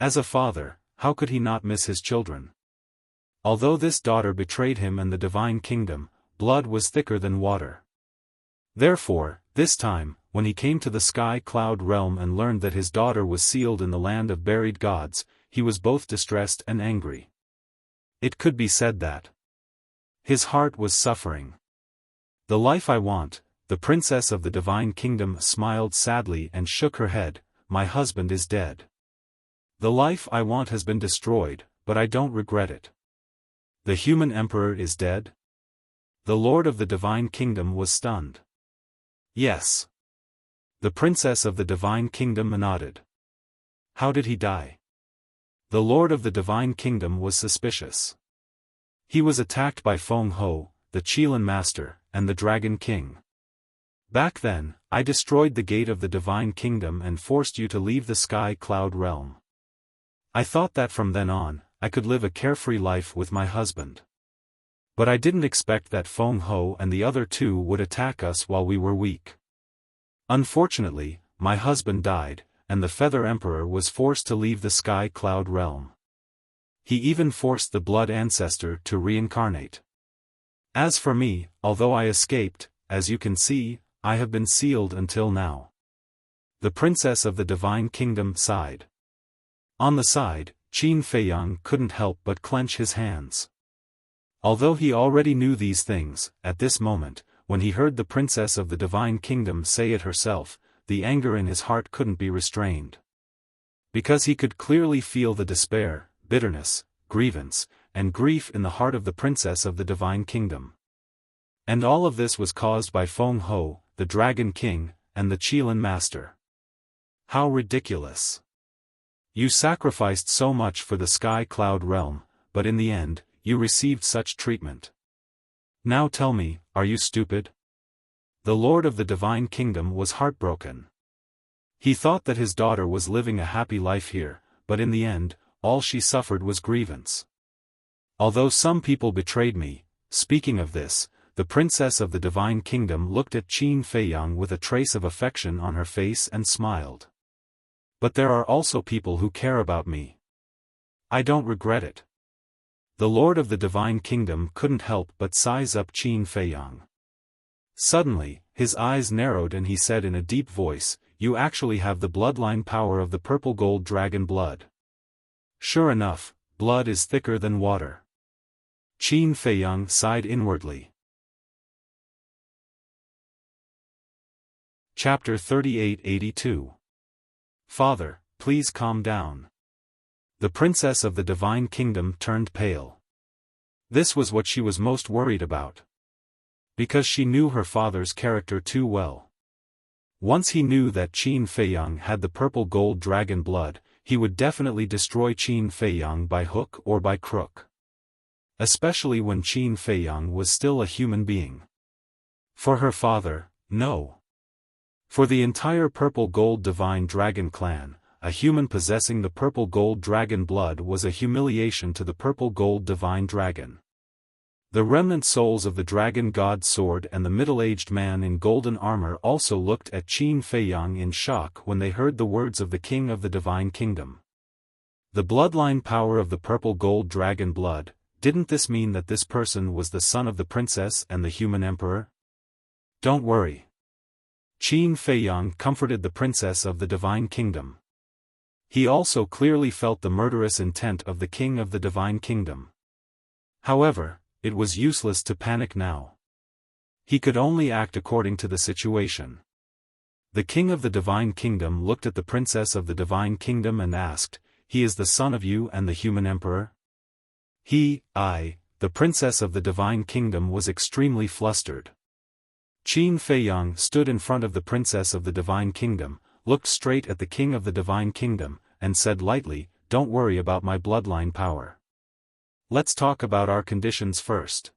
A: As a father, how could he not miss his children? Although this daughter betrayed him and the Divine Kingdom, blood was thicker than water. Therefore, this time, when he came to the Sky Cloud realm and learned that his daughter was sealed in the land of buried gods, he was both distressed and angry. It could be said that his heart was suffering. "The life I want," the Princess of the Divine Kingdom smiled sadly and shook her head, "my husband is dead. The life I want has been destroyed, but I don't regret it. The human emperor is dead? The lord of the divine kingdom was stunned. Yes. The princess of the divine kingdom nodded. How did he die? The lord of the divine kingdom was suspicious. He was attacked by Feng Ho, the Qilin master, and the dragon king. Back then, I destroyed the gate of the divine kingdom and forced you to leave the sky cloud realm. I thought that from then on, I could live a carefree life with my husband. But I didn't expect that Feng Ho and the other two would attack us while we were weak. Unfortunately, my husband died, and the Feather Emperor was forced to leave the sky cloud realm. He even forced the blood ancestor to reincarnate. As for me, although I escaped, as you can see, I have been sealed until now. The princess of the divine kingdom sighed. On the side, Qin Feiyang couldn't help but clench his hands. Although he already knew these things, at this moment, when he heard the princess of the divine kingdom say it herself, the anger in his heart couldn't be restrained. Because he could clearly feel the despair, bitterness, grievance, and grief in the heart of the princess of the divine kingdom. And all of this was caused by Feng Ho, the dragon king, and the Qilin master. How ridiculous! You sacrificed so much for the sky cloud realm, but in the end, you received such treatment. Now tell me, are you stupid? The lord of the divine kingdom was heartbroken. He thought that his daughter was living a happy life here, but in the end, all she suffered was grievance. Although some people betrayed me, speaking of this, the princess of the divine kingdom looked at Qin Feiyang with a trace of affection on her face and smiled. But there are also people who care about me. I don't regret it. The lord of the divine kingdom couldn't help but size up Qin Feiyang. Suddenly, his eyes narrowed and he said in a deep voice, "You actually have the bloodline power of the purple gold dragon blood." Sure enough, blood is thicker than water. Qin Feiyang sighed inwardly. Chapter 3882. Father, please calm down. The princess of the divine kingdom turned pale. This was what she was most worried about. Because she knew her father's character too well. Once he knew that Qin Feiyang had the purple gold dragon blood, he would definitely destroy Qin Feiyang by hook or by crook. Especially when Qin Feiyang was still a human being. For her father, no. For the entire purple gold divine dragon clan, a human possessing the purple gold dragon blood was a humiliation to the purple gold divine dragon. The remnant souls of the dragon god sword and the middle-aged man in golden armor also looked at Qin Feiyang in shock when they heard the words of the king of the divine kingdom. The bloodline power of the purple gold dragon blood, didn't this mean that this person was the son of the princess and the human emperor? Don't worry. Qin Feiyang comforted the princess of the divine kingdom. He also clearly felt the murderous intent of the king of the divine kingdom. However, it was useless to panic now. He could only act according to the situation. The king of the divine kingdom looked at the princess of the divine kingdom and asked, "He is the son of you and the human emperor?" The princess of the divine kingdom was extremely flustered. Qin Feiyang stood in front of the princess of the divine kingdom, looked straight at the king of the divine kingdom, and said lightly, "Don't worry about my bloodline power. Let's talk about our conditions first.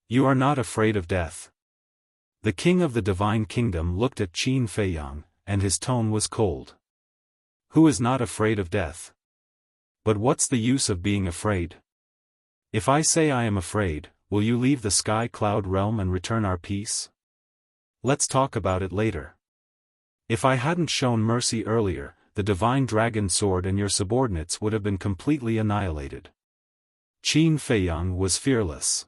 A: You are not afraid of death." The king of the divine kingdom looked at Qin Feiyang, and his tone was cold. Who is not afraid of death? But what's the use of being afraid? If I say I am afraid, will you leave the sky cloud realm and return our peace? Let's talk about it later. If I hadn't shown mercy earlier, the divine dragon sword and your subordinates would have been completely annihilated. Qin Feiyang was fearless.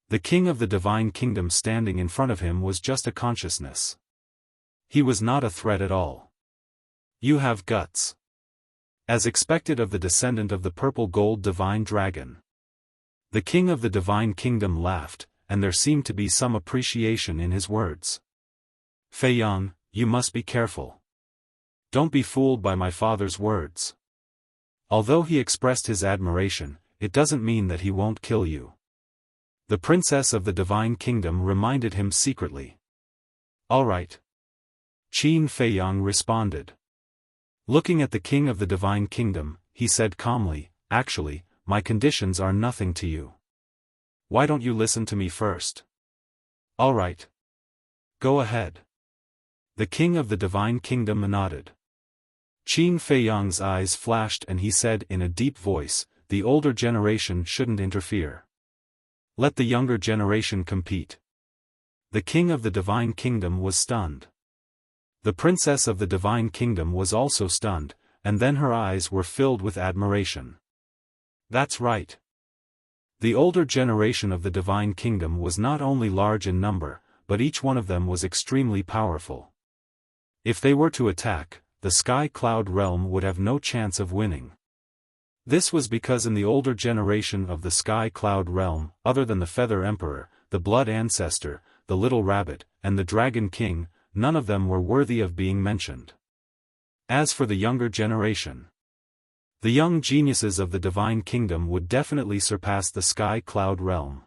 A: The king of the divine kingdom standing in front of him was just a consciousness. He was not a threat at all. You have guts. As expected of the descendant of the purple gold divine dragon. The king of the divine kingdom laughed, and there seemed to be some appreciation in his words. Feiyang, you must be careful. Don't be fooled by my father's words. Although he expressed his admiration, it doesn't mean that he won't kill you. The princess of the Divine Kingdom reminded him secretly. All right. Qin Feiyang responded. Looking at the king of the Divine Kingdom, he said calmly, actually, my conditions are nothing to you. Why don't you listen to me first? All right. Go ahead. The king of the Divine Kingdom nodded. Qin Feiyang's eyes flashed and he said in a deep voice, the older generation shouldn't interfere. Let the younger generation compete. The king of the Divine Kingdom was stunned. The princess of the Divine Kingdom was also stunned, and then her eyes were filled with admiration. That's right. The older generation of the Divine Kingdom was not only large in number, but each one of them was extremely powerful. If they were to attack, the Sky Cloud Realm would have no chance of winning. This was because in the older generation of the Sky Cloud Realm, other than the Feather Emperor, the Blood Ancestor, the Little Rabbit, and the Dragon King, none of them were worthy of being mentioned. As for the younger generation, the young geniuses of the Divine Kingdom would definitely surpass the Sky Cloud Realm.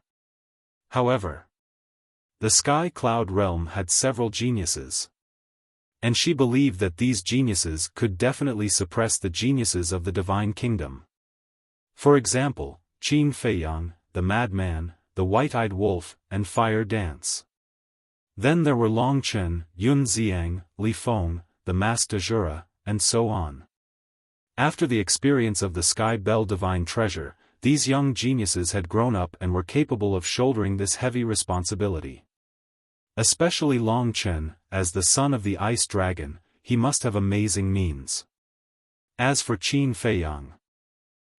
A: However, the Sky Cloud Realm had several geniuses. And she believed that these geniuses could definitely suppress the geniuses of the Divine Kingdom. For example, Qin Feiyang, the Madman, the White-Eyed Wolf, and Fire Dance. Then there were Long Chen, Yun Xiang, Li Feng, the Master Jura, and so on. After the experience of the Sky Bell Divine Treasure, these young geniuses had grown up and were capable of shouldering this heavy responsibility. Especially Long Chen, as the son of the Ice Dragon, he must have amazing means. As for Qin Feiyang,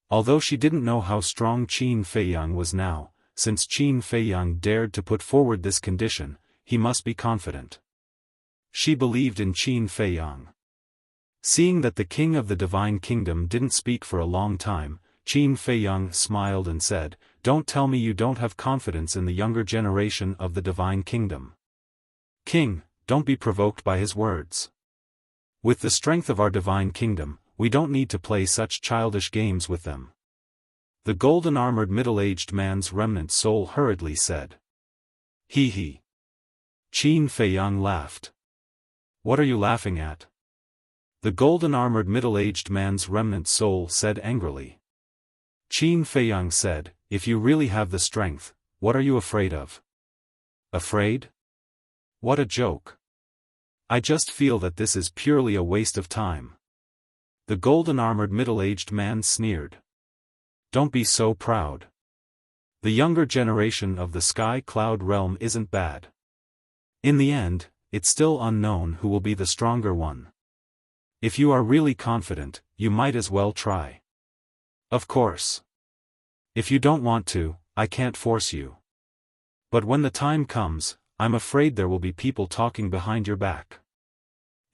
A: although she didn't know how strong Qin Feiyang was now, since Qin Feiyang dared to put forward this condition, he must be confident. She believed in Qin Feiyang. Seeing that the king of the Divine Kingdom didn't speak for a long time, Qin Feiyang smiled and said, "Don't tell me you don't have confidence in the younger generation of the Divine Kingdom. King, don't be provoked by his words. With the strength of our Divine Kingdom, we don't need to play such childish games with them." The golden-armored middle-aged man's remnant soul hurriedly said. Hee hee. Qin Feiyang laughed. What are you laughing at? The golden-armored middle-aged man's remnant soul said angrily. Qin Feiyang said, if you really have the strength, what are you afraid of? Afraid? What a joke. I just feel that this is purely a waste of time. The golden-armored middle-aged man sneered. Don't be so proud. The younger generation of the Sky Cloud Realm isn't bad. In the end, it's still unknown who will be the stronger one. If you are really confident, you might as well try. Of course. If you don't want to, I can't force you. But when the time comes, I'm afraid there will be people talking behind your back.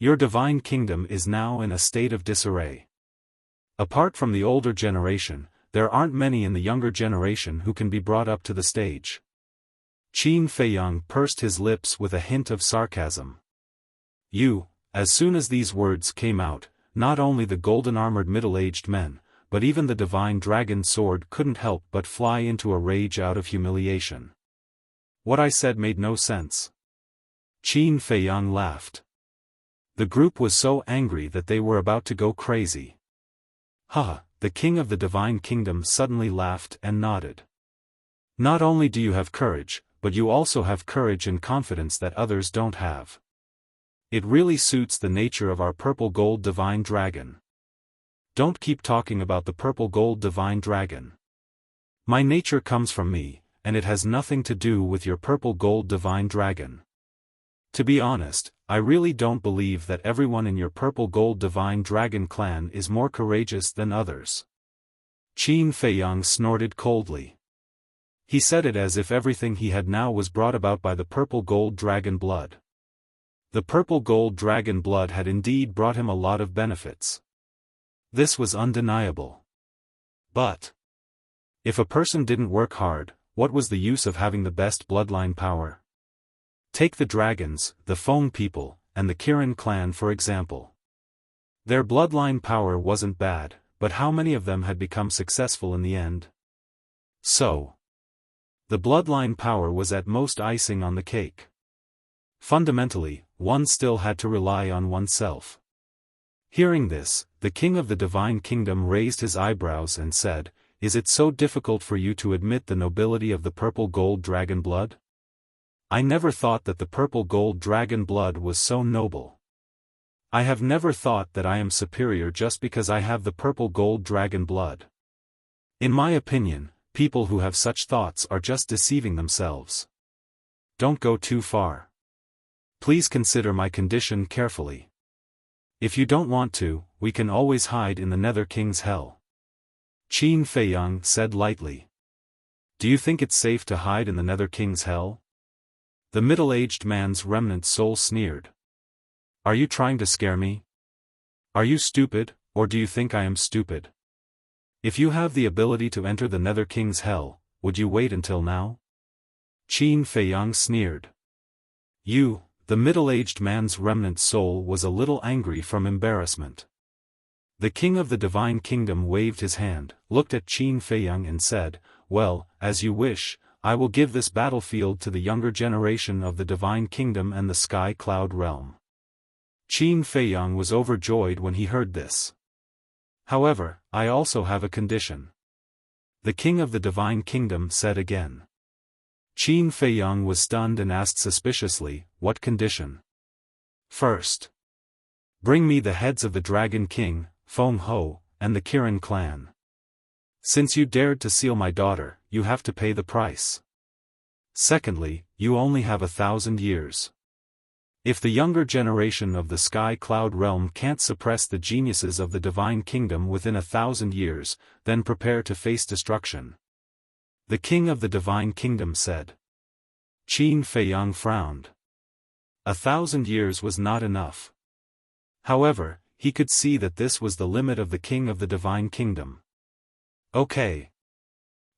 A: Your Divine Kingdom is now in a state of disarray. Apart from the older generation, there aren't many in the younger generation who can be brought up to the stage. Qin Feiyang pursed his lips with a hint of sarcasm. As soon as these words came out, not only the golden-armored middle-aged men, but even the divine dragon sword couldn't help but fly into a rage out of humiliation. What I said made no sense. Qin Feiyang laughed. The group was so angry that they were about to go crazy. Haha, the king of the Divine Kingdom suddenly laughed and nodded. Not only do you have courage, but you also have courage and confidence that others don't have. It really suits the nature of our purple gold divine dragon. Don't keep talking about the purple gold divine dragon. My nature comes from me, and it has nothing to do with your purple gold divine dragon. To be honest, I really don't believe that everyone in your purple gold divine dragon clan is more courageous than others. Qin Feiyang snorted coldly. He said it as if everything he had now was brought about by the purple gold dragon blood. The purple gold dragon blood had indeed brought him a lot of benefits. This was undeniable. But if a person didn't work hard, what was the use of having the best bloodline power? Take the dragons, the Feng people, and the Kirin clan for example. Their bloodline power wasn't bad, but how many of them had become successful in the end? So, the bloodline power was at most icing on the cake. Fundamentally, one still had to rely on oneself. Hearing this, the king of the divine kingdom raised his eyebrows and said, "Is it so difficult for you to admit the nobility of the purple gold dragon blood? I never thought that the purple gold dragon blood was so noble. I have never thought that I am superior just because I have the purple gold dragon blood. In my opinion, people who have such thoughts are just deceiving themselves. Don't go too far. Please consider my condition carefully. If you don't want to, we can always hide in the Nether King's hell." Qin Feiyang said lightly. "Do you think it's safe to hide in the Nether King's hell?" The middle-aged man's remnant soul sneered. "Are you trying to scare me? Are you stupid, or do you think I am stupid? If you have the ability to enter the Nether King's hell, would you wait until now?" Qin Feiyang sneered. The middle-aged man's remnant soul was a little angry from embarrassment. The king of the divine kingdom waved his hand, looked at Qin Feiyang and said, "Well, as you wish, I will give this battlefield to the younger generation of the divine kingdom and the sky cloud realm." Qin Feiyang was overjoyed when he heard this. "However, I also have a condition," the king of the divine kingdom said again. Qin Feiyang was stunned and asked suspiciously, "What condition?" "First, bring me the heads of the Dragon King, Feng Ho, and the Kirin clan. Since you dared to seal my daughter, you have to pay the price. Secondly, you only have 1,000 years. If the younger generation of the Sky Cloud realm can't suppress the geniuses of the Divine Kingdom within 1,000 years, then prepare to face destruction," the king of the Divine Kingdom said. Qin Feiyang frowned. 1,000 years was not enough. However, he could see that this was the limit of the king of the Divine Kingdom. "Okay."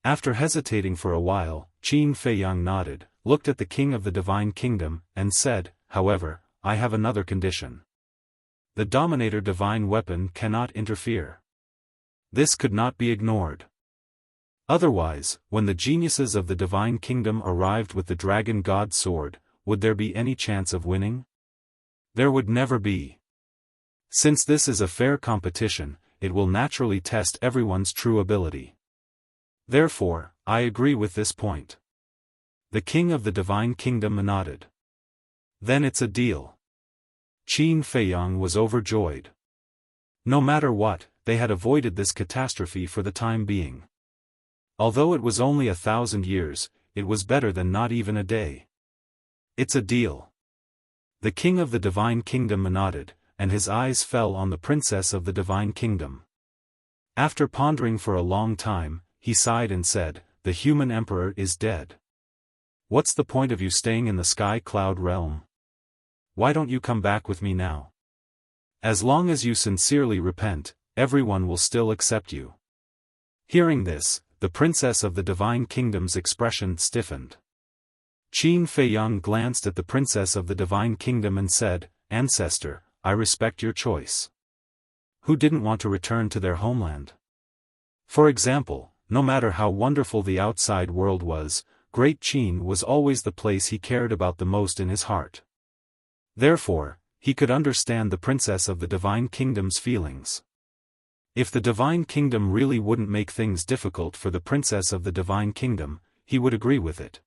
A: After hesitating for a while, Qin Feiyang nodded, looked at the king of the Divine Kingdom, and said, "However, I have another condition. The Dominator divine weapon cannot interfere. This could not be ignored. Otherwise, when the geniuses of the Divine Kingdom arrived with the Dragon God sword, would there be any chance of winning? There would never be. Since this is a fair competition, it will naturally test everyone's true ability. Therefore, I agree with this point." The king of the Divine Kingdom nodded. "Then it's a deal." Qin Feiyang was overjoyed. No matter what, they had avoided this catastrophe for the time being. Although it was only 1,000 years, it was better than not even a day. "It's a deal." The king of the Divine Kingdom nodded, and his eyes fell on the princess of the Divine Kingdom. After pondering for a long time, he sighed and said, "The human emperor is dead. What's the point of you staying in the Sky Cloud realm? Why don't you come back with me now? As long as you sincerely repent, everyone will still accept you." Hearing this, the princess of the Divine Kingdom's expression stiffened. Qin Feiyang glanced at the princess of the Divine Kingdom and said, "Ancestor, I respect your choice. Who didn't want to return to their homeland? For example, no matter how wonderful the outside world was, Great Qin was always the place he cared about the most in his heart. Therefore, he could understand the princess of the Divine Kingdom's feelings. If the Divine Kingdom really wouldn't make things difficult for the princess of the Divine Kingdom, he would agree with it.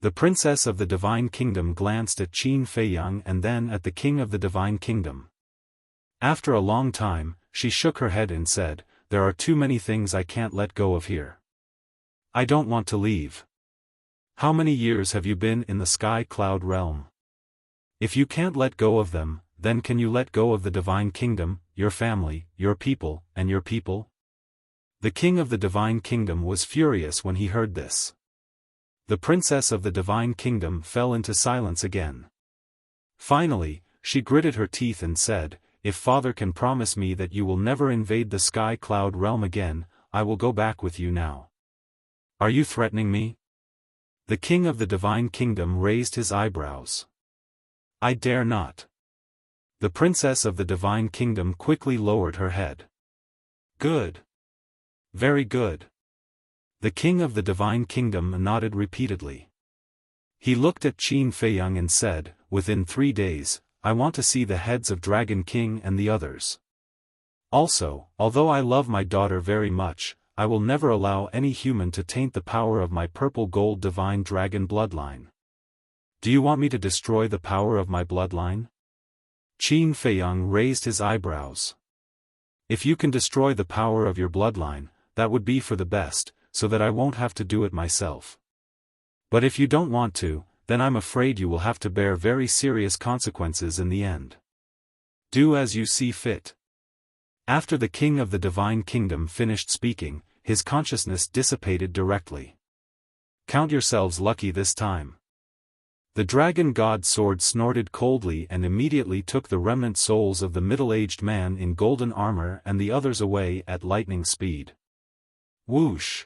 A: The princess of the Divine Kingdom glanced at Qin Feiyang and then at the king of the Divine Kingdom. After a long time, she shook her head and said, "There are too many things I can't let go of here. I don't want to leave." "How many years have you been in the Sky Cloud realm? If you can't let go of them, then can you let go of the Divine Kingdom, your family, your people, and your people?" The king of the Divine Kingdom was furious when he heard this. The princess of the Divine Kingdom fell into silence again. Finally, she gritted her teeth and said, "If Father can promise me that you will never invade the Sky Cloud realm again, I will go back with you now." "Are you threatening me?" The king of the Divine Kingdom raised his eyebrows. "I dare not." The princess of the Divine Kingdom quickly lowered her head. Good. Very good. The king of the divine kingdom nodded repeatedly. He looked at Qin Feiyang and said, "Within 3 days, I want to see the heads of Dragon King and the others. Also, although I love my daughter very much, I will never allow any human to taint the power of my purple gold divine dragon bloodline. Do you want me to destroy the power of my bloodline?" Qin Feiyang raised his eyebrows. "If you can destroy the power of your bloodline, that would be for the best, so that I won't have to do it myself. But if you don't want to, then I'm afraid you will have to bear very serious consequences in the end. Do as you see fit." After the king of the divine kingdom finished speaking, his consciousness dissipated directly. "Count yourselves lucky this time." The dragon god sword snorted coldly and immediately took the remnant souls of the middle-aged man in golden armor and the others away at lightning speed. Whoosh!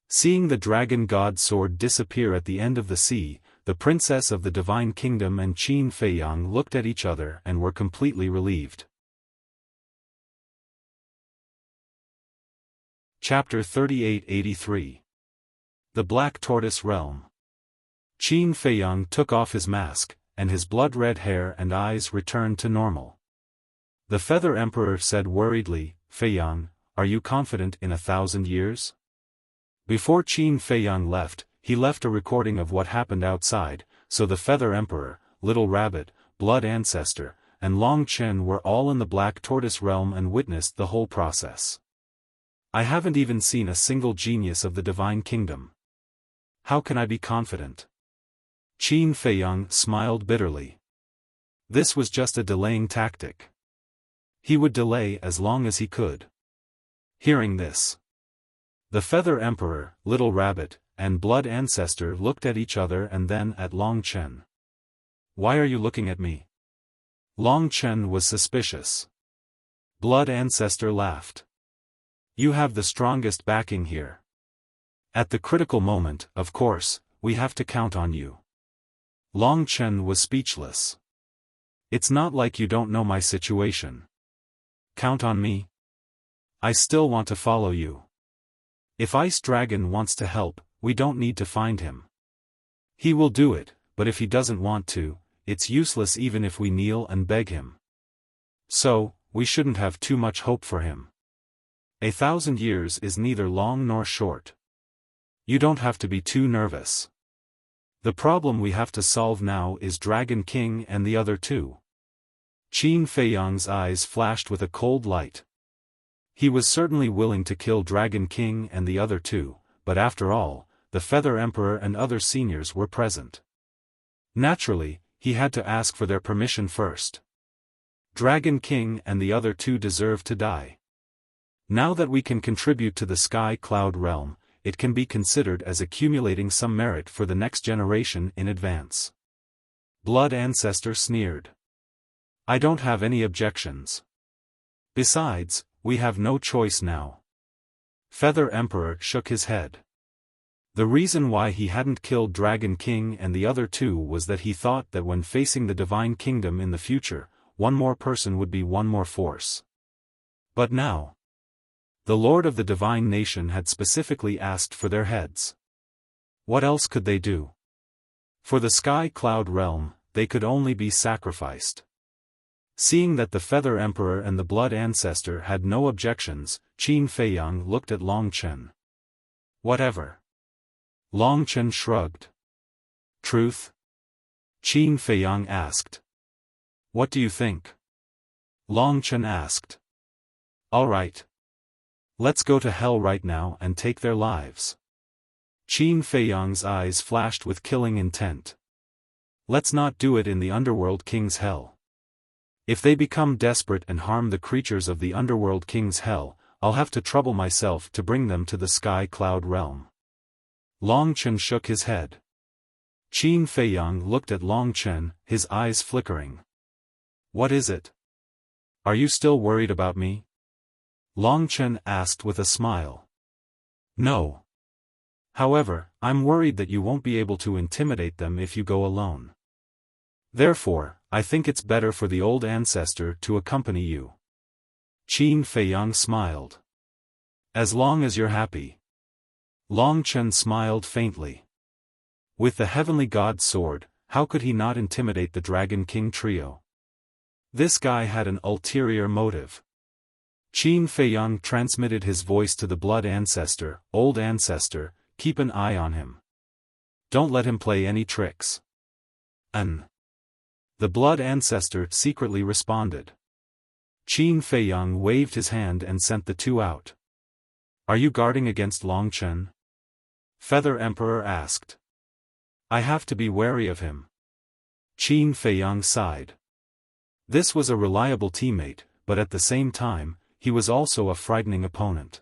A: Seeing the dragon god sword disappear at the end of the sea, the princess of the divine kingdom and Qin Feiyang looked at each other and were completely relieved. Chapter 3883. The Black Tortoise Realm. Qin Feiyang took off his mask, and his blood-red hair and eyes returned to normal. The Feather Emperor said worriedly, "Feiyang, are you confident in 1,000 years?" Before Qin Feiyang left, he left a recording of what happened outside, so the Feather Emperor, Little Rabbit, Blood Ancestor, and Long Chen were all in the Black Tortoise Realm and witnessed the whole process. "I haven't even seen a single genius of the Divine Kingdom. How can I be confident?" Qin Feiyang smiled bitterly. This was just a delaying tactic. He would delay as long as he could. Hearing this, the Feather Emperor, Little Rabbit, and Blood Ancestor looked at each other and then at Long Chen. "Why are you looking at me?" Long Chen was suspicious. Blood Ancestor laughed. "You have the strongest backing here. At the critical moment, of course, we have to count on you." Long Chen was speechless. "It's not like you don't know my situation. Count on me? I still want to follow you. If Ice Dragon wants to help, we don't need to find him. He will do it, but if he doesn't want to, it's useless even if we kneel and beg him. So, we shouldn't have too much hope for him. 1,000 years is neither long nor short. You don't have to be too nervous. The problem we have to solve now is Dragon King and the other two." Qin Feiyang's eyes flashed with a cold light. He was certainly willing to kill Dragon King and the other two, but after all, the Feather Emperor and other seniors were present. Naturally, he had to ask for their permission first. Dragon King and the other two deserve to die. Now that we can contribute to the Sky Cloud Realm, it can be considered as accumulating some merit for the next generation in advance. Blood Ancestor sneered. "I don't have any objections. Besides, we have no choice now." Feather Emperor shook his head. The reason why he hadn't killed Dragon King and the other two was that he thought that when facing the Divine Kingdom in the future, one more person would be one more force. But now, the Lord of the Divine Nation had specifically asked for their heads. What else could they do? For the Sky Cloud Realm, they could only be sacrificed. Seeing that the Feather Emperor and the Blood Ancestor had no objections, Qin Feiyang looked at Long Chen. "Whatever." Long Chen shrugged. "Truth?" Qin Feiyang asked. "What do you think?" Long Chen asked. "All right. Let's go to hell right now and take their lives." Qin Feiyang's eyes flashed with killing intent. "Let's not do it in the Underworld King's hell. If they become desperate and harm the creatures of the Underworld King's hell, I'll have to trouble myself to bring them to the Sky Cloud Realm." Long Chen shook his head. Qin Feiyang looked at Long Chen, his eyes flickering. "What is it? Are you still worried about me?" Long Chen asked with a smile. "No. However, I'm worried that you won't be able to intimidate them if you go alone. Therefore, I think it's better for the old ancestor to accompany you." Qin Feiyang smiled. As long as you're happy. Long Chen smiled faintly. With the heavenly god's sword, how could he not intimidate the Dragon King trio? This guy had an ulterior motive. Qin Feiyang transmitted his voice to the blood ancestor. Old ancestor, keep an eye on him. Don't let him play any tricks. The blood ancestor secretly responded. Qin Feiyang waved his hand and sent the two out. Are you guarding against Long Chen? Feather Emperor asked. I have to be wary of him. Qin Feiyang sighed. This was a reliable teammate, but at the same time, he was also a frightening opponent.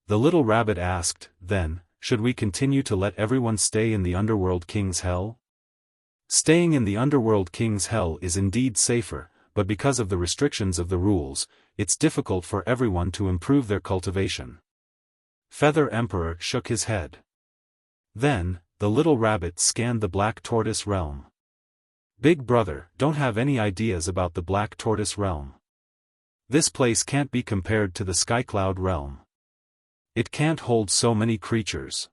A: The little rabbit asked, then, should we continue to let everyone stay in the Underworld King's Hell? Staying in the Underworld King's Hell is indeed safer, but because of the restrictions of the rules, it's difficult for everyone to improve their cultivation. Feather Emperor shook his head. Then, the little rabbit scanned the Black Tortoise realm. Big brother, don't have any ideas about the Black Tortoise realm. This place can't be compared to the Skycloud realm. It can't hold so many creatures.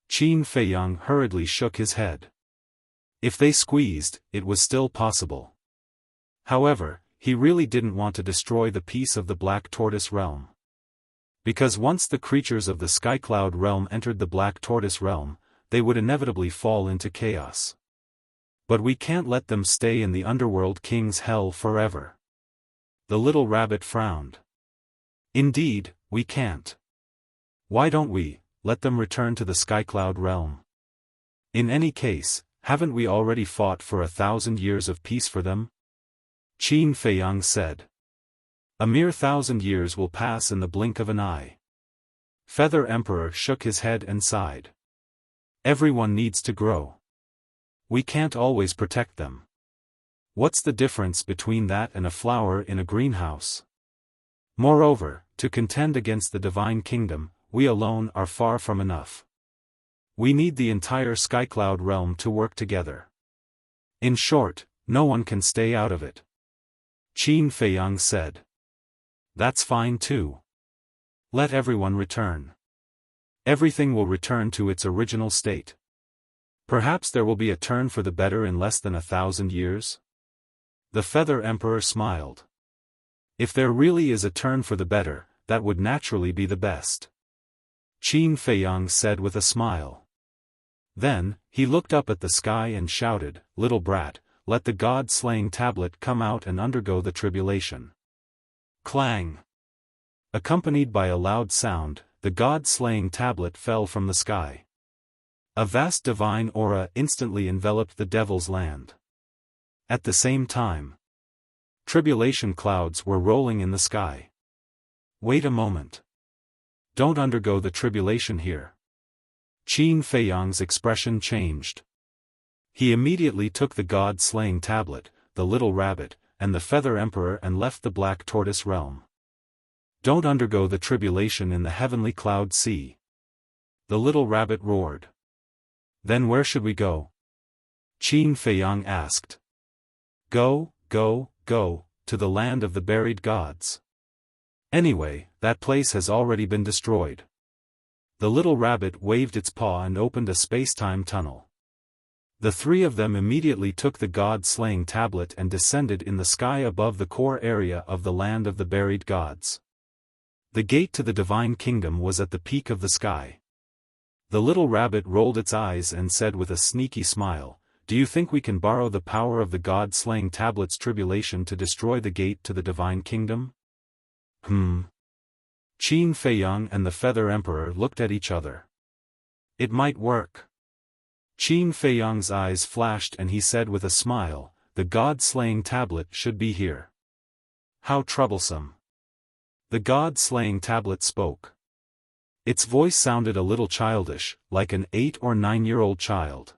A: Qin Feiyang hurriedly shook his head. If they squeezed, it was still possible. However, he really didn't want to destroy the peace of the Black Tortoise realm. Because once the creatures of the Skycloud realm entered the Black Tortoise realm, they would inevitably fall into chaos. But we can't let them stay in the Underworld King's Hell forever. The little rabbit frowned. Indeed, we can't. Why don't we let them return to the Skycloud realm? In any case, haven't we already fought for 1,000 years of peace for them? Qin Feiyang said. A mere 1,000 years will pass in the blink of an eye. Feather Emperor shook his head and sighed. Everyone needs to grow. We can't always protect them. What's the difference between that and a flower in a greenhouse? Moreover, to contend against the Divine Kingdom, we alone are far from enough. We need the entire Skycloud realm to work together. In short, no one can stay out of it. Qin Feiyang said. That's fine too. Let everyone return. Everything will return to its original state. Perhaps there will be a turn for the better in less than 1,000 years? The Feather Emperor smiled. If there really is a turn for the better, that would naturally be the best. Qin Feiyang said with a smile. Then, he looked up at the sky and shouted, Little brat, let the god-slaying tablet come out and undergo the tribulation. Clang! Accompanied by a loud sound, the god-slaying tablet fell from the sky. A vast divine aura instantly enveloped the Devil's Land. At the same time, tribulation clouds were rolling in the sky. Wait a moment. Don't undergo the tribulation here. Qin Feiyang's expression changed. He immediately took the god-slaying tablet, the little rabbit, and the Feather Emperor and left the Black Tortoise realm. Don't undergo the tribulation in the heavenly cloud sea. The little rabbit roared. Then where should we go? Qin Feiyang asked. Go, to the land of the buried gods. Anyway, that place has already been destroyed. The little rabbit waved its paw and opened a space-time tunnel. The three of them immediately took the god-slaying tablet and descended in the sky above the core area of the land of the buried gods. The gate to the Divine Kingdom was at the peak of the sky. The little rabbit rolled its eyes and said with a sneaky smile, Do you think we can borrow the power of the god-slaying tablet's tribulation to destroy the gate to the Divine Kingdom? Qin Feiyang and the Feather Emperor looked at each other. It might work. Qin Feiyang's eyes flashed and he said with a smile, The god-slaying tablet should be here. How troublesome. The god-slaying tablet spoke. Its voice sounded a little childish, like an 8 or 9-year-old child.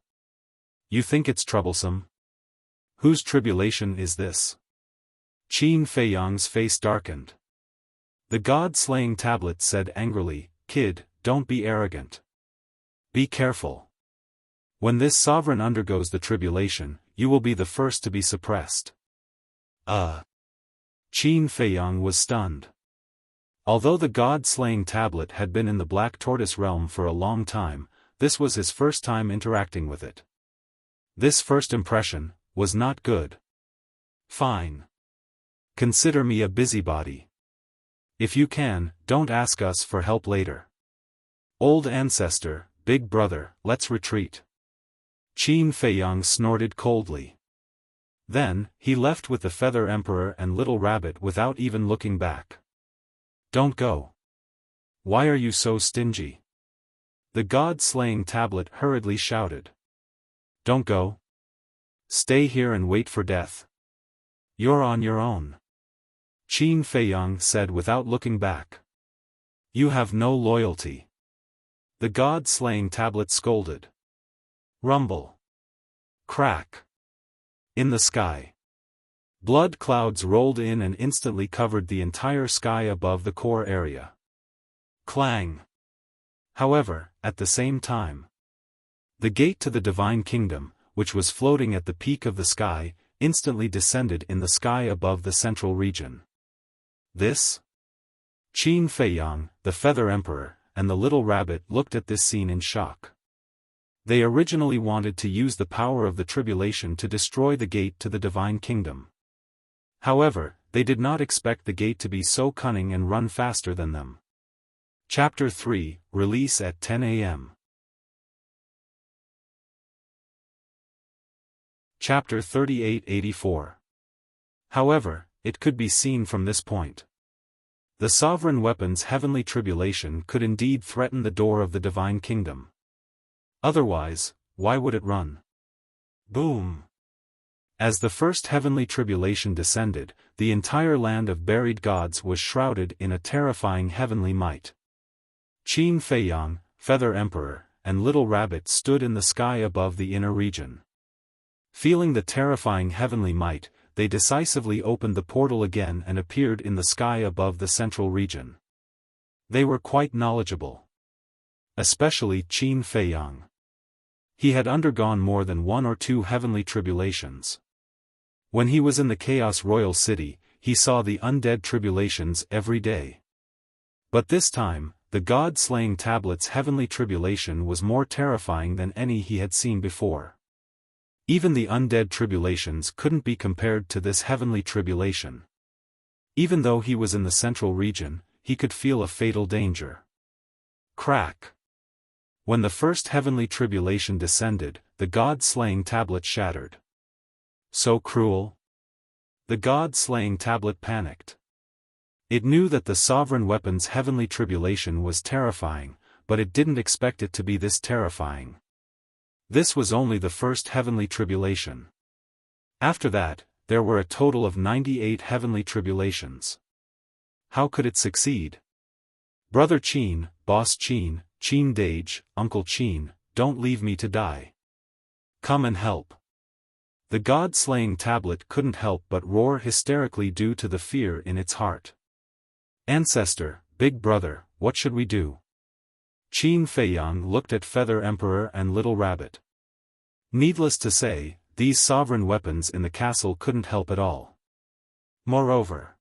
A: You think it's troublesome? Whose tribulation is this? Qin Feiyang's face darkened. The god-slaying tablet said angrily, Kid, don't be arrogant. Be careful. When this sovereign undergoes the tribulation, you will be the first to be suppressed. Qin Feiyang was stunned. Although the god-slaying tablet had been in the Black Tortoise realm for a long time, this was his first time interacting with it. This first impression was not good. Fine. Consider me a busybody. If you can, don't ask us for help later. Old ancestor, big brother, let's retreat. Qin Feiyang snorted coldly. Then, he left with the Feather Emperor and Little Rabbit without even looking back. Don't go. Why are you so stingy? The god-slaying tablet hurriedly shouted. Don't go. Stay here and wait for death. You're on your own. Qin Feiyang said without looking back. You have no loyalty. The god-slaying tablet scolded. Rumble. Crack. In the sky. Blood clouds rolled in and instantly covered the entire sky above the core area. Clang. However, at the same time, the gate to the Divine Kingdom, which was floating at the peak of the sky, instantly descended in the sky above the central region. This? Qin Feiyang, the Feather Emperor, and the Little Rabbit looked at this scene in shock. They originally wanted to use the power of the tribulation to destroy the gate to the Divine Kingdom. However, they did not expect the gate to be so cunning and run faster than them. Chapter 3, Release at 10 a.m. Chapter 38-84. However, it could be seen from this point. The Sovereign Weapon's heavenly tribulation could indeed threaten the door of the Divine Kingdom. Otherwise, why would it run? Boom! As the first heavenly tribulation descended, the entire land of buried gods was shrouded in a terrifying heavenly might. Qin Feiyang, Feather Emperor, and Little Rabbit stood in the sky above the inner region. Feeling the terrifying heavenly might, they decisively opened the portal again and appeared in the sky above the central region. They were quite knowledgeable. Especially Qin Feiyang. He had undergone more than one or two heavenly tribulations. When he was in the Chaos Royal City, he saw the undead tribulations every day. But this time, the god-slaying tablet's heavenly tribulation was more terrifying than any he had seen before. Even the undead tribulations couldn't be compared to this heavenly tribulation. Even though he was in the central region, he could feel a fatal danger. Crack. When the first heavenly tribulation descended, the god-slaying tablet shattered. So cruel? The god-slaying tablet panicked. It knew that the Sovereign Weapon's heavenly tribulation was terrifying, but it didn't expect it to be this terrifying. This was only the first heavenly tribulation. After that, there were a total of 98 heavenly tribulations. How could it succeed? Brother Qin, Boss Qin, Qin Dage, Uncle Qin, don't leave me to die. Come and help. The god-slaying tablet couldn't help but roar hysterically due to the fear in its heart. Ancestor, big brother, what should we do? Qin Feiyang looked at Feather Emperor and Little Rabbit. Needless to say, these sovereign weapons in the castle couldn't help at all. Moreover,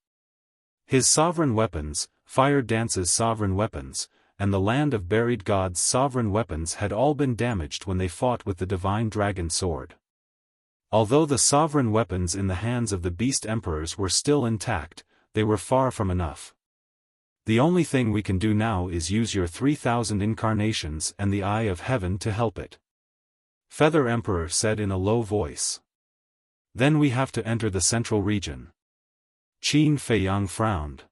A: his sovereign weapons, Fire Dance's sovereign weapons, and the Land of Buried Gods' sovereign weapons had all been damaged when they fought with the Divine Dragon Sword. Although the sovereign weapons in the hands of the Beast Emperors were still intact, they were far from enough. The only thing we can do now is use your 3,000 incarnations and the Eye of Heaven to help it. Feather Emperor said in a low voice. Then we have to enter the central region. Qin Feiyang frowned.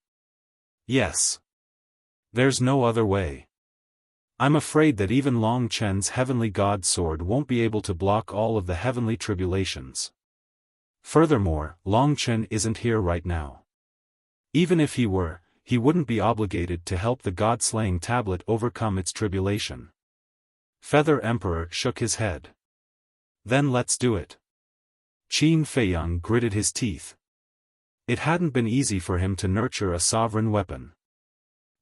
A: Yes. There's no other way. I'm afraid that even Long Chen's heavenly god sword won't be able to block all of the heavenly tribulations. Furthermore, Long Chen isn't here right now. Even if he were, he wouldn't be obligated to help the god-slaying tablet overcome its tribulation. Feather Emperor shook his head. Then let's do it. Qin Feiyang gritted his teeth. It hadn't been easy for him to nurture a sovereign weapon.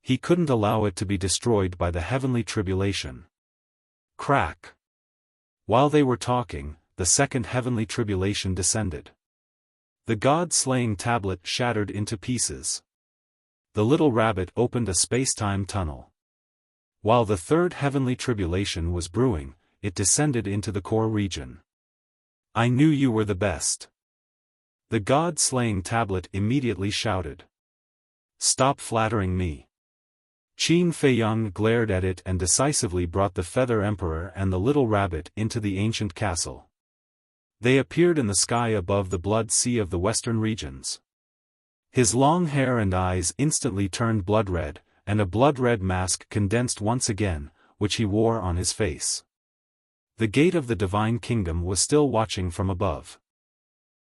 A: He couldn't allow it to be destroyed by the heavenly tribulation. Crack. While they were talking, the second heavenly tribulation descended. The god-slaying tablet shattered into pieces. The little rabbit opened a space-time tunnel. While the third heavenly tribulation was brewing, it descended into the core region. I knew you were the best. The god-slaying tablet immediately shouted. Stop flattering me. Qin Feiyang glared at it and decisively brought the Feather Emperor and the little rabbit into the ancient castle. They appeared in the sky above the blood sea of the western regions. His long hair and eyes instantly turned blood-red, and a blood-red mask condensed once again, which he wore on his face. The gate of the divine kingdom was still watching from above.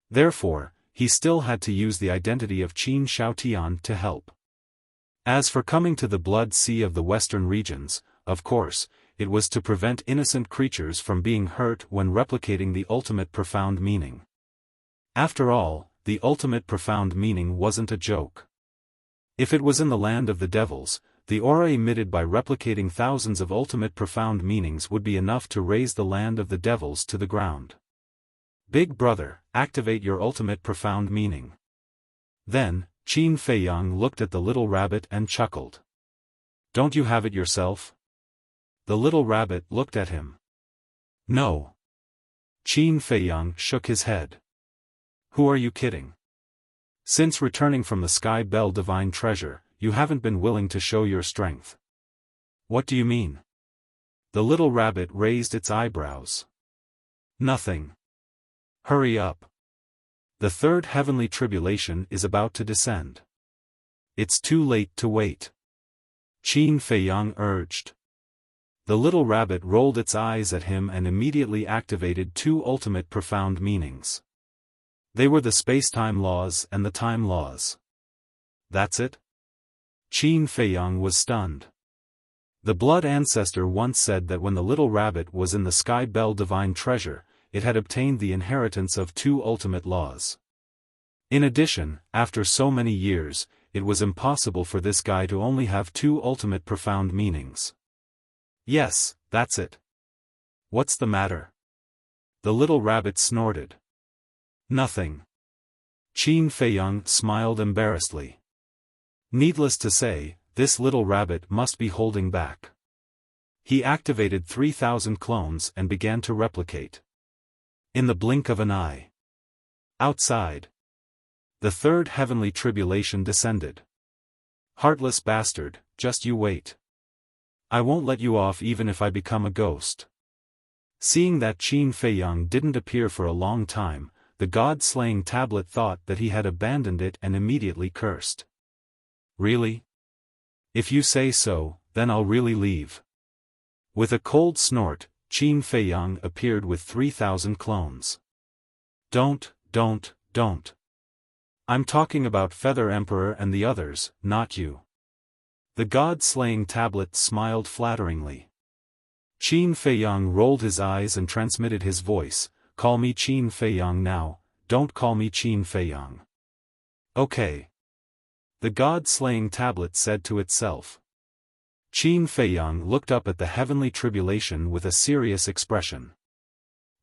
A: Therefore, he still had to use the identity of Qin Shaotian to help. As for coming to the blood sea of the western regions, of course, it was to prevent innocent creatures from being hurt when replicating the ultimate profound meaning. After all, the ultimate profound meaning wasn't a joke. If it was in the land of the devils, the aura emitted by replicating thousands of ultimate profound meanings would be enough to raise the land of the devils to the ground. Big brother, activate your ultimate profound meaning. Then, Qin Feiyang looked at the little rabbit and chuckled. Don't you have it yourself? The little rabbit looked at him. No. Qin Feiyang shook his head. Who are you kidding? Since returning from the Sky Bell Divine Treasure, you haven't been willing to show your strength. What do you mean? The little rabbit raised its eyebrows. Nothing. Hurry up. The third heavenly tribulation is about to descend. It's too late to wait. Qin Feiyang urged. The little rabbit rolled its eyes at him and immediately activated two ultimate profound meanings. They were the space-time laws and the time laws. That's it? Qin Feiyang was stunned. The blood ancestor once said that when the little rabbit was in the Sky Bell Divine Treasure, it had obtained the inheritance of two ultimate laws. In addition, after so many years, it was impossible for this guy to only have two ultimate profound meanings. Yes, that's it. What's the matter? The little rabbit snorted. Nothing. Qin Feiyang smiled embarrassedly. Needless to say, this little rabbit must be holding back. He activated 3,000 clones and began to replicate. In the blink of an eye. Outside. The third heavenly tribulation descended. Heartless bastard, just you wait. I won't let you off even if I become a ghost. Seeing that Qin Feiyang didn't appear for a long time, the god-slaying tablet thought that he had abandoned it and immediately cursed. Really? If you say so, then I'll really leave. With a cold snort, Qin Feiyang appeared with 3,000 clones. Don't. I'm talking about Feather Emperor and the others, not you. The god-slaying tablet smiled flatteringly. Qin Feiyang rolled his eyes and transmitted his voice, call me Qin Feiyang now, don't call me Qin Feiyang. Okay. The god-slaying tablet said to itself. Qin Feiyang looked up at the heavenly tribulation with a serious expression.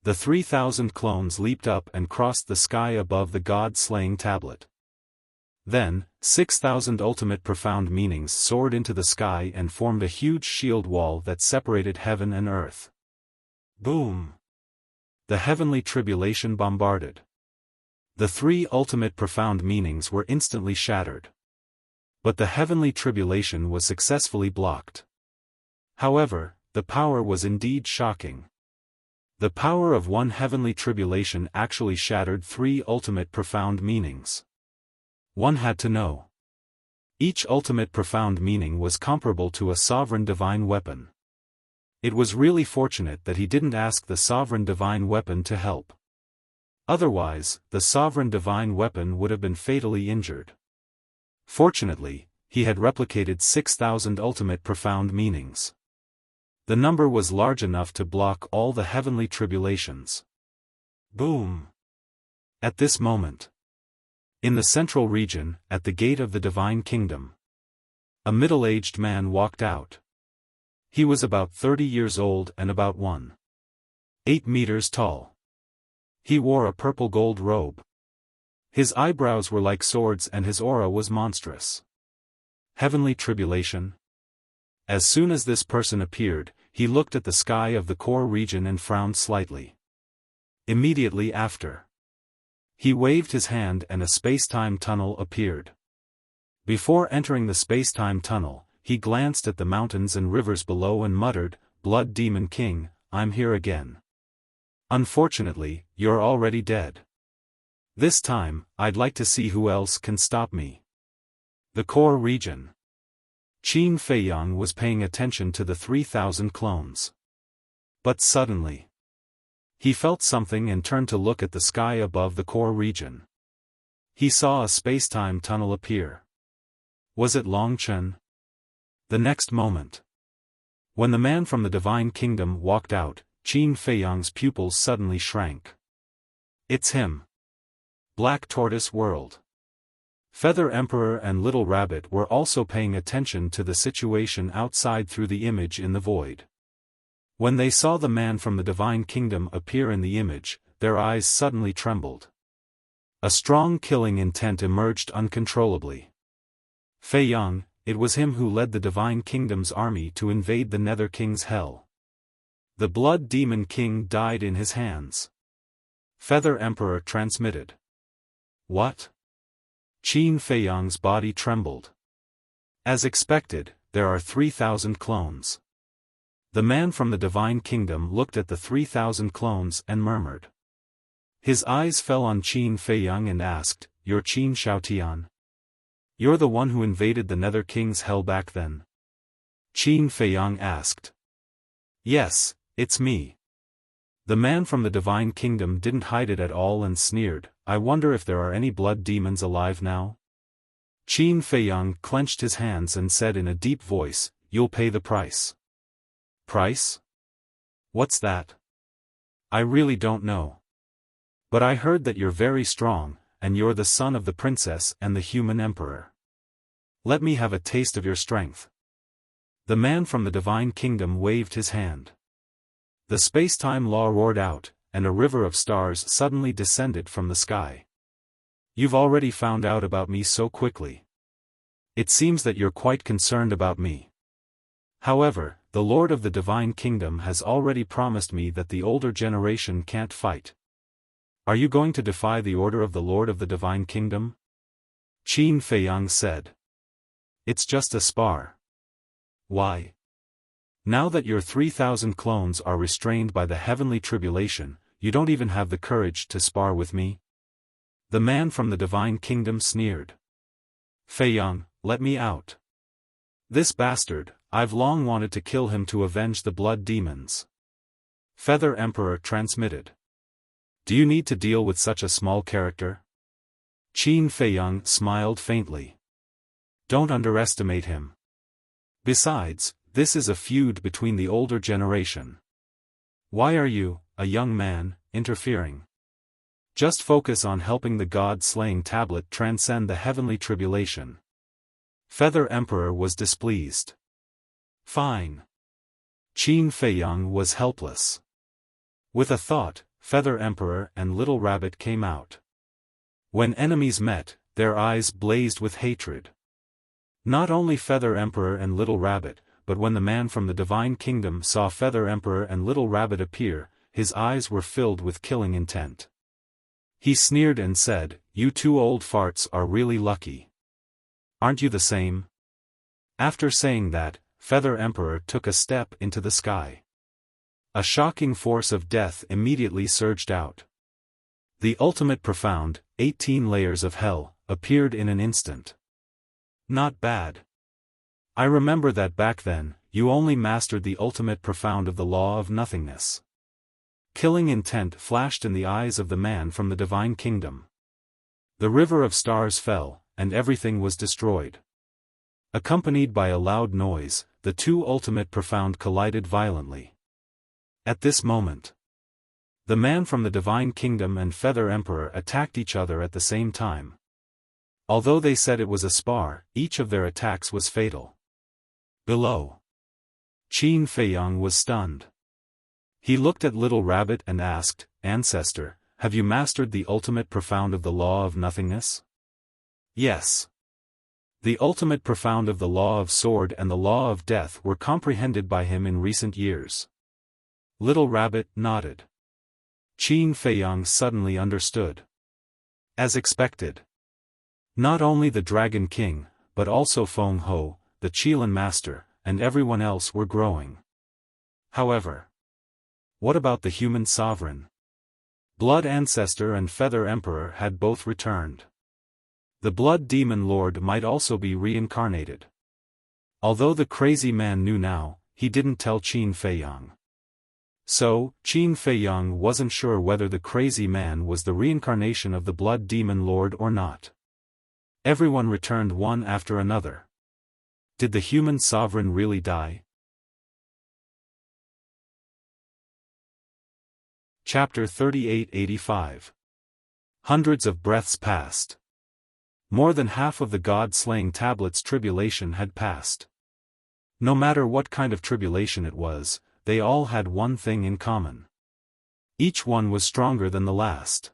A: The 3,000 clones leaped up and crossed the sky above the god-slaying tablet. Then, 6,000 ultimate profound meanings soared into the sky and formed a huge shield wall that separated heaven and earth. Boom! The heavenly tribulation bombarded. The three ultimate profound meanings were instantly shattered. But the heavenly tribulation was successfully blocked. However, the power was indeed shocking. The power of one heavenly tribulation actually shattered three ultimate profound meanings. One had to know. Each ultimate profound meaning was comparable to a sovereign divine weapon. It was really fortunate that he didn't ask the sovereign divine weapon to help. Otherwise, the sovereign divine weapon would have been fatally injured. Fortunately, he had replicated 6,000 ultimate profound meanings. The number was large enough to block all the heavenly tribulations. Boom! At this moment, in the central region, at the gate of the divine kingdom, a middle-aged man walked out. He was about 30 years old and about 1.8 meters tall. He wore a purple gold robe. His eyebrows were like swords and his aura was monstrous. Heavenly tribulation? As soon as this person appeared, he looked at the sky of the core region and frowned slightly. Immediately after, he waved his hand and a space-time tunnel appeared. Before entering the space-time tunnel, he glanced at the mountains and rivers below and muttered, "Blood Demon King, I'm here again. Unfortunately, you're already dead. This time, I'd like to see who else can stop me." The core region. Qin Feiyang was paying attention to the 3,000 clones. But suddenly, he felt something and turned to look at the sky above the core region. He saw a space-time tunnel appear. Was it Long Chen? The next moment, when the man from the Divine Kingdom walked out, Qin Feiyang's pupils suddenly shrank. It's him. Black Tortoise World. Feather Emperor and Little Rabbit were also paying attention to the situation outside through the image in the void. When they saw the man from the Divine Kingdom appear in the image, their eyes suddenly trembled. A strong killing intent emerged uncontrollably. Feiyang, it was him who led the Divine Kingdom's army to invade the Nether King's hell. The Blood Demon King died in his hands. Feather Emperor transmitted. What? Qin Feiyang's body trembled. As expected, there are 3,000 clones. The man from the Divine Kingdom looked at the 3,000 clones and murmured. His eyes fell on Qin Feiyang and asked, "You're Qin Xiaotian? You're the one who invaded the Nether King's hell back then?" Qin Feiyang asked. "Yes, it's me." The man from the Divine Kingdom didn't hide it at all and sneered, "I wonder if there are any blood demons alive now?" Qin Feiyang clenched his hands and said in a deep voice, "You'll pay the price." "Price? What's that?" "I really don't know. But I heard that you're very strong, and you're the son of the princess and the human emperor. Let me have a taste of your strength." The man from the Divine Kingdom waved his hand. The space-time law roared out, and a river of stars suddenly descended from the sky. "You've already found out about me so quickly. It seems that you're quite concerned about me. However, the Lord of the Divine Kingdom has already promised me that the older generation can't fight. Are you going to defy the order of the Lord of the Divine Kingdom?" Qin Feiyang said. "It's just a spar." "Why? Now that your 3,000 clones are restrained by the heavenly tribulation, you don't even have the courage to spar with me?" The man from the Divine Kingdom sneered. "Feiyang, let me out. This bastard, I've long wanted to kill him to avenge the blood demons." Feather Emperor transmitted. "Do you need to deal with such a small character?" Qin Feiyang smiled faintly. "Don't underestimate him. Besides, this is a feud between the older generation. Why are you, a young man, interfering? Just focus on helping the god-slaying tablet transcend the heavenly tribulation." Feather Emperor was displeased. "Fine." Qin Feiyang was helpless. With a thought, Feather Emperor and Little Rabbit came out. When enemies met, their eyes blazed with hatred. Not only Feather Emperor and Little Rabbit, but when the man from the Divine Kingdom saw Feather Emperor and Little Rabbit appear, his eyes were filled with killing intent. He sneered and said, "You two old farts are really lucky. Aren't you the same?" After saying that, Feather Emperor took a step into the sky. A shocking force of death immediately surged out. The ultimate profound, 18 layers of hell, appeared in an instant. Not bad. I remember that back then, you only mastered the ultimate profound of the law of nothingness. Killing intent flashed in the eyes of the man from the Divine Kingdom. The river of stars fell, and everything was destroyed. Accompanied by a loud noise, the two ultimate profound collided violently. At this moment, the man from the Divine Kingdom and Feather Emperor attacked each other at the same time. Although they said it was a spar, each of their attacks was fatal. Below, Qin Feiyang was stunned. He looked at Little Rabbit and asked, "Ancestor, have you mastered the ultimate profound of the law of nothingness? Yes. The ultimate profound of the law of sword and the law of death were comprehended by him in recent years. Little Rabbit nodded. Qin Feiyang suddenly understood. As expected. Not only the Dragon King, but also Feng Ho, the Qilin Master, and everyone else were growing. However, what about the human sovereign? Blood Ancestor and Feather Emperor had both returned. The Blood Demon Lord might also be reincarnated. Although the crazy man knew now, he didn't tell Qin Feiyang. So, Qin Feiyang wasn't sure whether the crazy man was the reincarnation of the Blood Demon Lord or not. Everyone returned one after another. Did the human sovereign really die? Chapter 3885. Hundreds of breaths passed. More than half of the God-slaying tablets' tribulation had passed. No matter what kind of tribulation it was, they all had one thing in common. Each one was stronger than the last.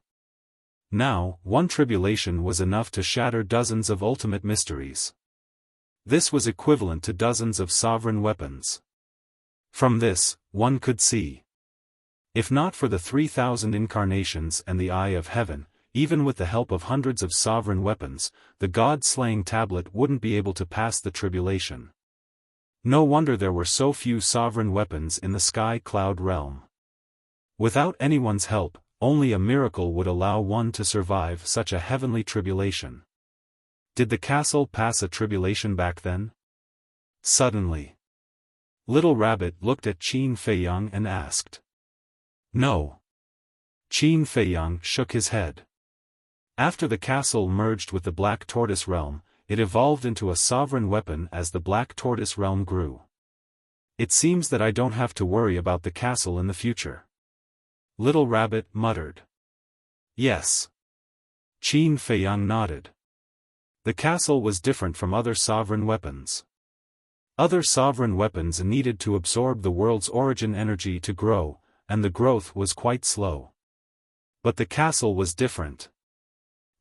A: Now, one tribulation was enough to shatter dozens of ultimate mysteries. This was equivalent to dozens of sovereign weapons. From this, one could see. If not for the 3,000 incarnations and the Eye of Heaven, even with the help of hundreds of sovereign weapons, the God-slaying tablet wouldn't be able to pass the tribulation. No wonder there were so few sovereign weapons in the Sky Cloud realm. Without anyone's help, only a miracle would allow one to survive such a heavenly tribulation. Did the castle pass a tribulation back then? Suddenly, Little Rabbit looked at Qin Feiyang and asked. No. Qin Feiyang shook his head. After the castle merged with the Black Tortoise realm, it evolved into a sovereign weapon as the Black Tortoise realm grew. It seems that I don't have to worry about the castle in the future. Little Rabbit muttered. Yes. Qin Feiyang nodded. The castle was different from other sovereign weapons. Other sovereign weapons needed to absorb the world's origin energy to grow, and the growth was quite slow. But the castle was different.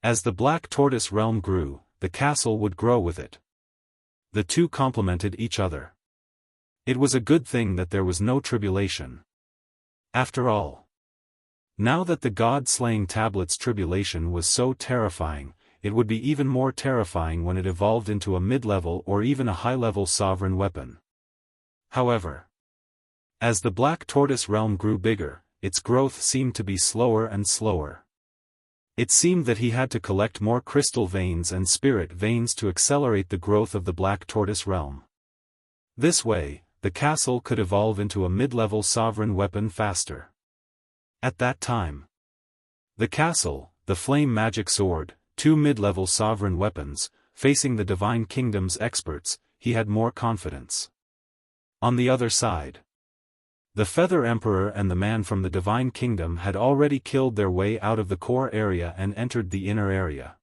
A: As the Black Tortoise realm grew, the castle would grow with it. The two complemented each other. It was a good thing that there was no tribulation. After all, now that the God-slaying tablet's tribulation was so terrifying, it would be even more terrifying when it evolved into a mid-level or even a high-level sovereign weapon. However, as the Black Tortoise realm grew bigger, its growth seemed to be slower and slower. It seemed that he had to collect more crystal veins and spirit veins to accelerate the growth of the Black Tortoise realm. This way, the castle could evolve into a mid-level sovereign weapon faster. At that time, the castle, the flame magic sword, two mid-level sovereign weapons, facing the Divine Kingdom's experts, he had more confidence. On the other side, the Feather Emperor and the man from the Divine Kingdom had already killed their way out of the core area and entered the inner area.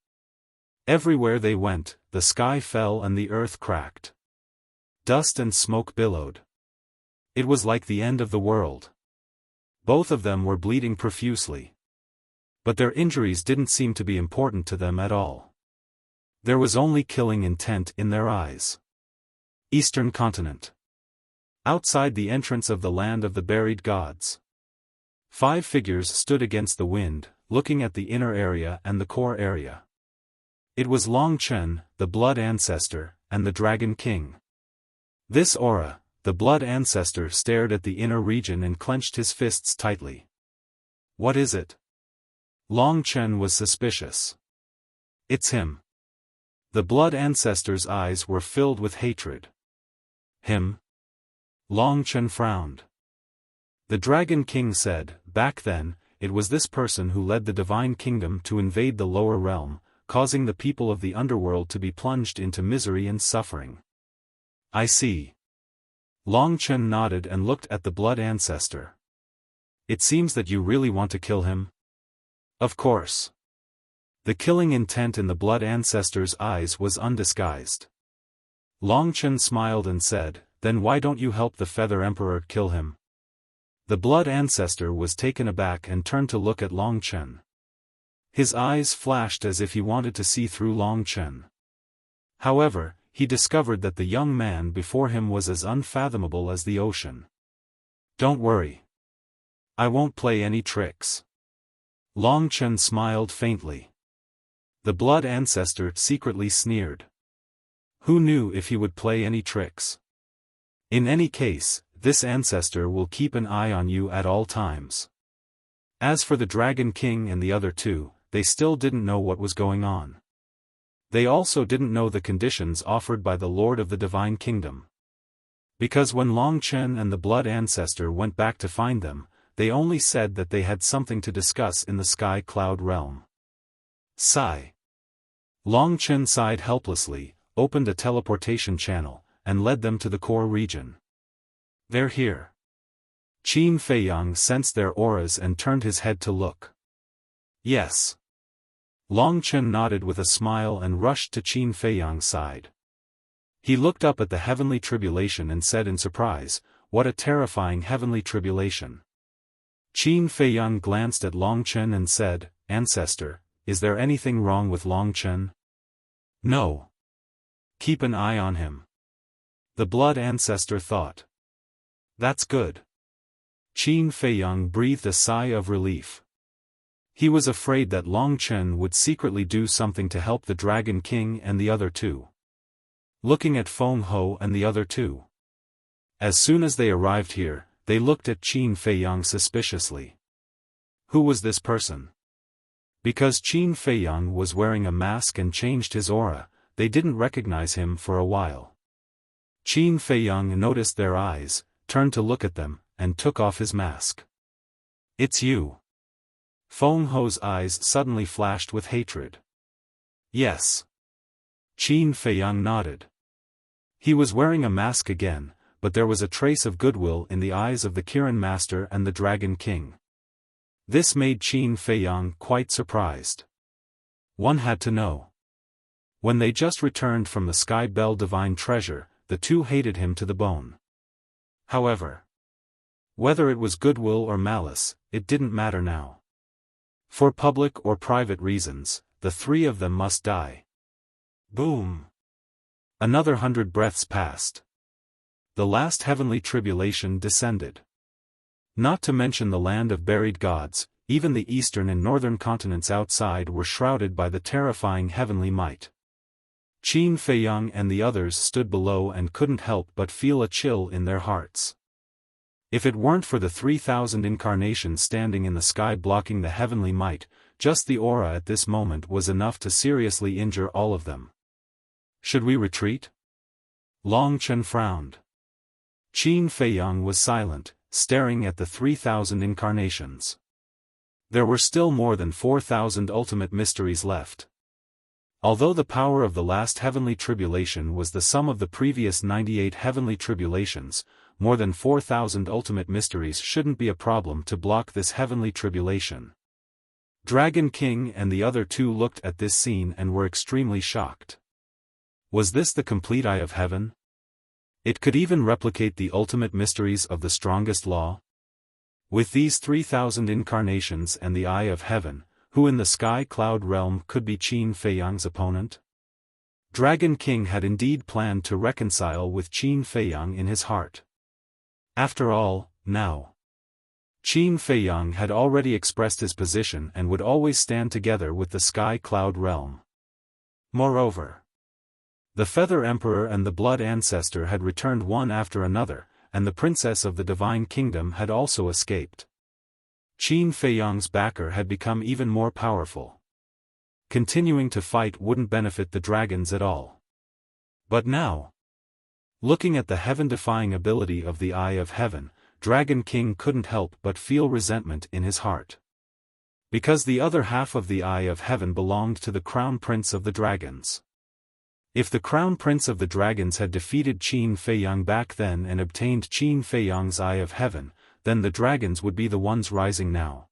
A: Everywhere they went, the sky fell and the earth cracked. Dust and smoke billowed. It was like the end of the world. Both of them were bleeding profusely. But their injuries didn't seem to be important to them at all. There was only killing intent in their eyes. Eastern Continent. Outside the entrance of the land of the buried gods, 5 figures stood against the wind, looking at the inner area and the core area. It was Long Chen, the Blood Ancestor, and the Dragon King. This aura, the Blood Ancestor stared at the inner region and clenched his fists tightly. What is it? Long Chen was suspicious. It's him. The Blood Ancestor's eyes were filled with hatred. Him? Long Chen frowned. The Dragon King said, back then, it was this person who led the Divine Kingdom to invade the lower realm, causing the people of the underworld to be plunged into misery and suffering. I see. Long Chen nodded and looked at the Blood Ancestor. It seems that you really want to kill him? Of course. The killing intent in the Blood Ancestor's eyes was undisguised. Long Chen smiled and said, then why don't you help the Feather Emperor kill him? The blood ancestor was taken aback and turned to look at Long Chen. His eyes flashed as if he wanted to see through Long Chen. However, he discovered that the young man before him was as unfathomable as the ocean. "Don't worry. I won't play any tricks." Long Chen smiled faintly. The blood ancestor secretly sneered. Who knew if he would play any tricks? In any case, this ancestor will keep an eye on you at all times. As for the Dragon King and the other two, they still didn't know what was going on. They also didn't know the conditions offered by the Lord of the Divine Kingdom. Because when Long Chen and the blood ancestor went back to find them, they only said that they had something to discuss in the Sky Cloud realm. Sigh. Long Chen sighed helplessly, opened a teleportation channel, and led them to the core region. "They're here." Qin Feiyang sensed their auras and turned his head to look. "Yes." Long Chen nodded with a smile and rushed to Qin Feiyang's side. He looked up at the heavenly tribulation and said in surprise, "What a terrifying heavenly tribulation." Qin Feiyang glanced at Long Chen and said, "Ancestor, is there anything wrong with Long Chen?" "No. Keep an eye on him." The blood ancestor thought. "That's good." Qin Feiyang breathed a sigh of relief. He was afraid that Long Chen would secretly do something to help the Dragon King and the other two. Looking at Feng Ho and the other two. As soon as they arrived here, they looked at Qin Feiyang suspiciously. Who was this person? Because Qin Feiyang was wearing a mask and changed his aura, they didn't recognize him for a while. Qin Feiyang noticed their eyes, turned to look at them, and took off his mask. "It's you." Feng Ho's eyes suddenly flashed with hatred. "Yes." Qin Feiyang nodded. He was wearing a mask again, but there was a trace of goodwill in the eyes of the Kirin Master and the Dragon King. This made Qin Feiyang quite surprised. One had to know. When they just returned from the Sky Bell Divine Treasure, the two hated him to the bone. However, whether it was goodwill or malice, it didn't matter now. For public or private reasons, the three of them must die. Boom! Another 100 breaths passed. The last heavenly tribulation descended. Not to mention the land of buried gods, even the eastern and northern continents outside were shrouded by the terrifying heavenly might. Qin Feiyang and the others stood below and couldn't help but feel a chill in their hearts. If it weren't for the 3,000 incarnations standing in the sky blocking the heavenly might, just the aura at this moment was enough to seriously injure all of them. "Should we retreat?" Long Chen frowned. Qin Feiyang was silent, staring at the 3,000 incarnations. There were still more than 4,000 ultimate mysteries left. Although the power of the last heavenly tribulation was the sum of the previous 98 heavenly tribulations, more than 4,000 ultimate mysteries shouldn't be a problem to block this heavenly tribulation. Dragon King and the other two looked at this scene and were extremely shocked. Was this the complete Eye of Heaven? It could even replicate the ultimate mysteries of the strongest law? With these 3,000 incarnations and the Eye of Heaven, who in the Sky Cloud realm could be Qin Feiyang's opponent? Dragon King had indeed planned to reconcile with Qin Feiyang in his heart. After all, now, Qin Feiyang had already expressed his position and would always stand together with the Sky Cloud realm. Moreover, the Feather Emperor and the Blood Ancestor had returned one after another, and the Princess of the Divine Kingdom had also escaped. Qin Feiyang's backer had become even more powerful. Continuing to fight wouldn't benefit the dragons at all. But now, looking at the heaven-defying ability of the Eye of Heaven, Dragon King couldn't help but feel resentment in his heart. Because the other half of the Eye of Heaven belonged to the Crown Prince of the Dragons. If the Crown Prince of the Dragons had defeated Qin Feiyang back then and obtained Qin Feiyang's Eye of Heaven, then the dragons would be the ones rising now.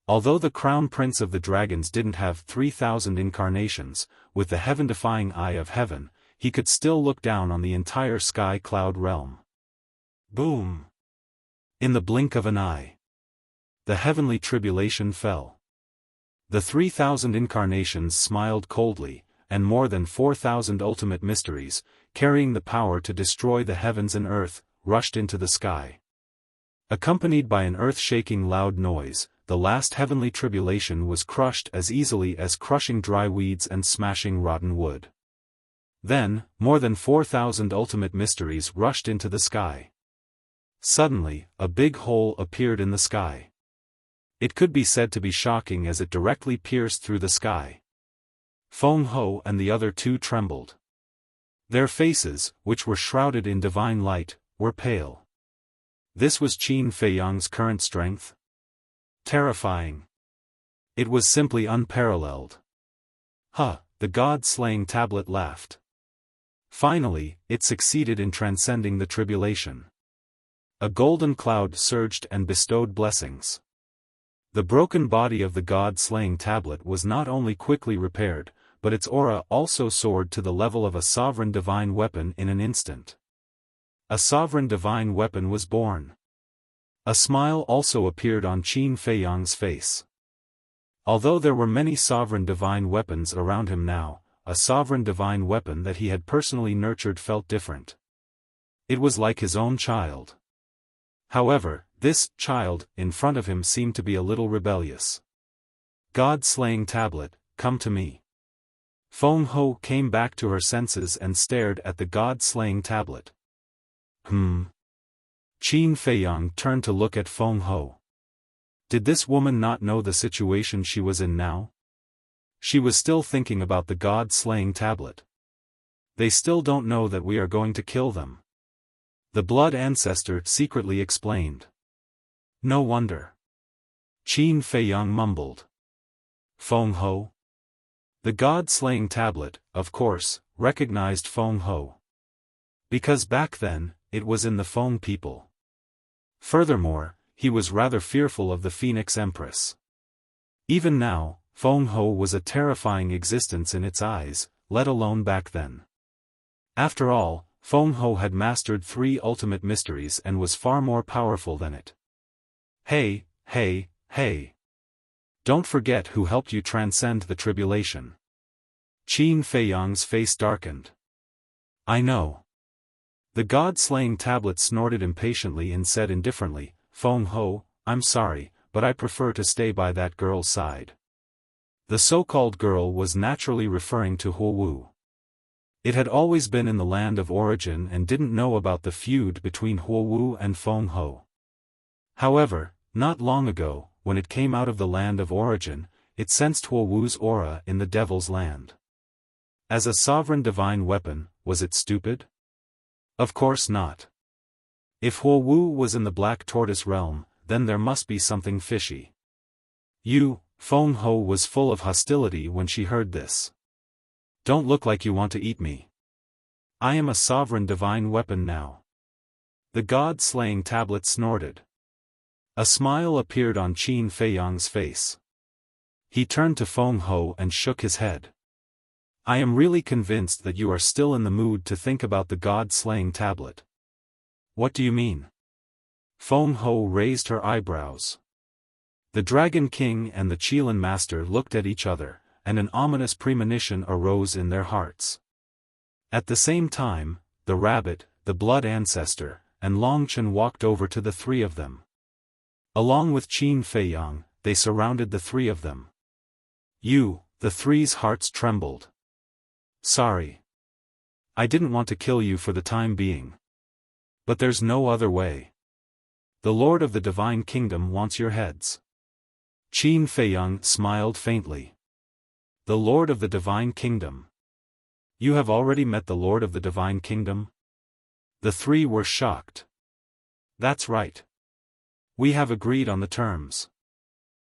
A: Although the Crown Prince of the Dragons didn't have 3,000 incarnations, with the heaven-defying Eye of Heaven, he could still look down on the entire Sky Cloud realm. Boom! In the blink of an eye, the heavenly tribulation fell. The 3,000 incarnations smiled coldly, and more than 4,000 ultimate mysteries, carrying the power to destroy the heavens and earth, rushed into the sky. Accompanied by an earth-shaking loud noise, the last heavenly tribulation was crushed as easily as crushing dry weeds and smashing rotten wood. Then, more than 4,000 ultimate mysteries rushed into the sky. Suddenly, a big hole appeared in the sky. It could be said to be shocking as it directly pierced through the sky. Feng Ho and the other two trembled. Their faces, which were shrouded in divine light, were pale. This was Qin Feiyang's current strength? Terrifying. It was simply unparalleled. Huh, the god-slaying tablet laughed. Finally, it succeeded in transcending the tribulation. A golden cloud surged and bestowed blessings. The broken body of the god-slaying tablet was not only quickly repaired, but its aura also soared to the level of a sovereign divine weapon in an instant. A sovereign divine weapon was born. A smile also appeared on Qin Feiyang's face. Although there were many sovereign divine weapons around him now, a sovereign divine weapon that he had personally nurtured felt different. It was like his own child. However, this child in front of him seemed to be a little rebellious. God-slaying tablet, come to me. Feng Ho came back to her senses and stared at the god-slaying tablet. Qin Feiyang turned to look at Feng Ho. Did this woman not know the situation she was in now? She was still thinking about the god-slaying tablet. They still don't know that we are going to kill them. The blood ancestor secretly explained. No wonder. Qin Feiyang mumbled. Feng Ho? The god-slaying tablet, of course, recognized Feng Ho. Because back then, it was in the Feng people. Furthermore, he was rather fearful of the Phoenix Empress. Even now, Feng Ho was a terrifying existence in its eyes, let alone back then. After all, Feng Ho had mastered 3 ultimate mysteries and was far more powerful than it. Hey, hey, hey. Don't forget who helped you transcend the tribulation. Qin Feiyang's face darkened. I know. The god-slaying tablet snorted impatiently and said indifferently, Feng Ho, I'm sorry, but I prefer to stay by that girl's side. The so-called girl was naturally referring to Huo Wu. It had always been in the land of origin and didn't know about the feud between Huo Wu and Feng Ho. However, not long ago, when it came out of the land of origin, it sensed Huo Wu's aura in the devil's land. As a sovereign divine weapon, was it stupid? Of course not. If Huo Wu was in the Black Tortoise realm, then there must be something fishy. Feng Ho was full of hostility when she heard this. Don't look like you want to eat me. I am a sovereign divine weapon now. The god-slaying tablet snorted. A smile appeared on Qin Feiyang's face. He turned to Feng Ho and shook his head. I am really convinced that you are still in the mood to think about the god-slaying tablet. What do you mean? Feng Ho raised her eyebrows. The Dragon King and the Qilin Master looked at each other, and an ominous premonition arose in their hearts. At the same time, the rabbit, the blood ancestor, and Long Chen walked over to the 3 of them. Along with Qin Feiyang, they surrounded the 3 of them. The 3's hearts trembled. Sorry. I didn't want to kill you for the time being. But there's no other way. The Lord of the Divine Kingdom wants your heads. Qin Feiyang smiled faintly. The Lord of the Divine Kingdom. You have already met the Lord of the Divine Kingdom? The 3 were shocked. That's right. We have agreed on the terms.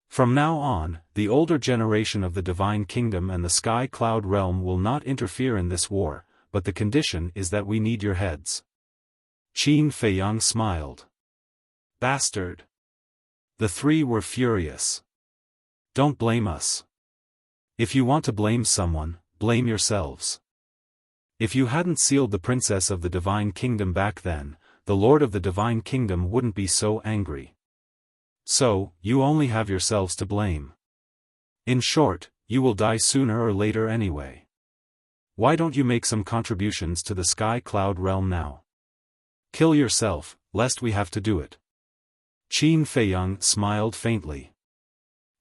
A: From now on, the older generation of the Divine Kingdom and the Sky Cloud Realm will not interfere in this war, but the condition is that we need your heads. Qin Feiyang smiled. Bastard. The 3 were furious. Don't blame us. If you want to blame someone, blame yourselves. If you hadn't sealed the princess of the Divine Kingdom back then, the Lord of the Divine Kingdom wouldn't be so angry. So, you only have yourselves to blame. In short, you will die sooner or later anyway. Why don't you make some contributions to the Sky Cloud realm now? Kill yourself, lest we have to do it. Qin Feiyang smiled faintly.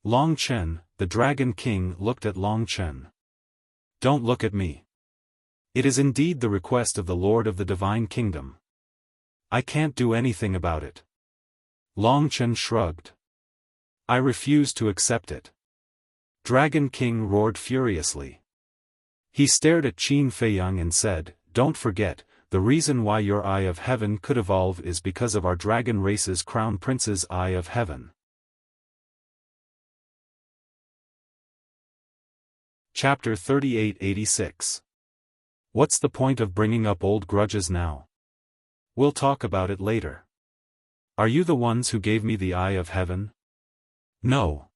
A: Long Chen, the Dragon King, looked at Long Chen. Don't look at me. It is indeed the request of the Lord of the Divine Kingdom. I can't do anything about it. Long Chen shrugged. I refuse to accept it. Dragon King roared furiously. He stared at Qin Feiyang and said, "Don't forget, the reason why your Eye of Heaven could evolve is because of our dragon race's Crown Prince's Eye of Heaven." Chapter 3886. What's the point of bringing up old grudges now? We'll talk about it later. Are you the ones who gave me the Eye of Heaven? No.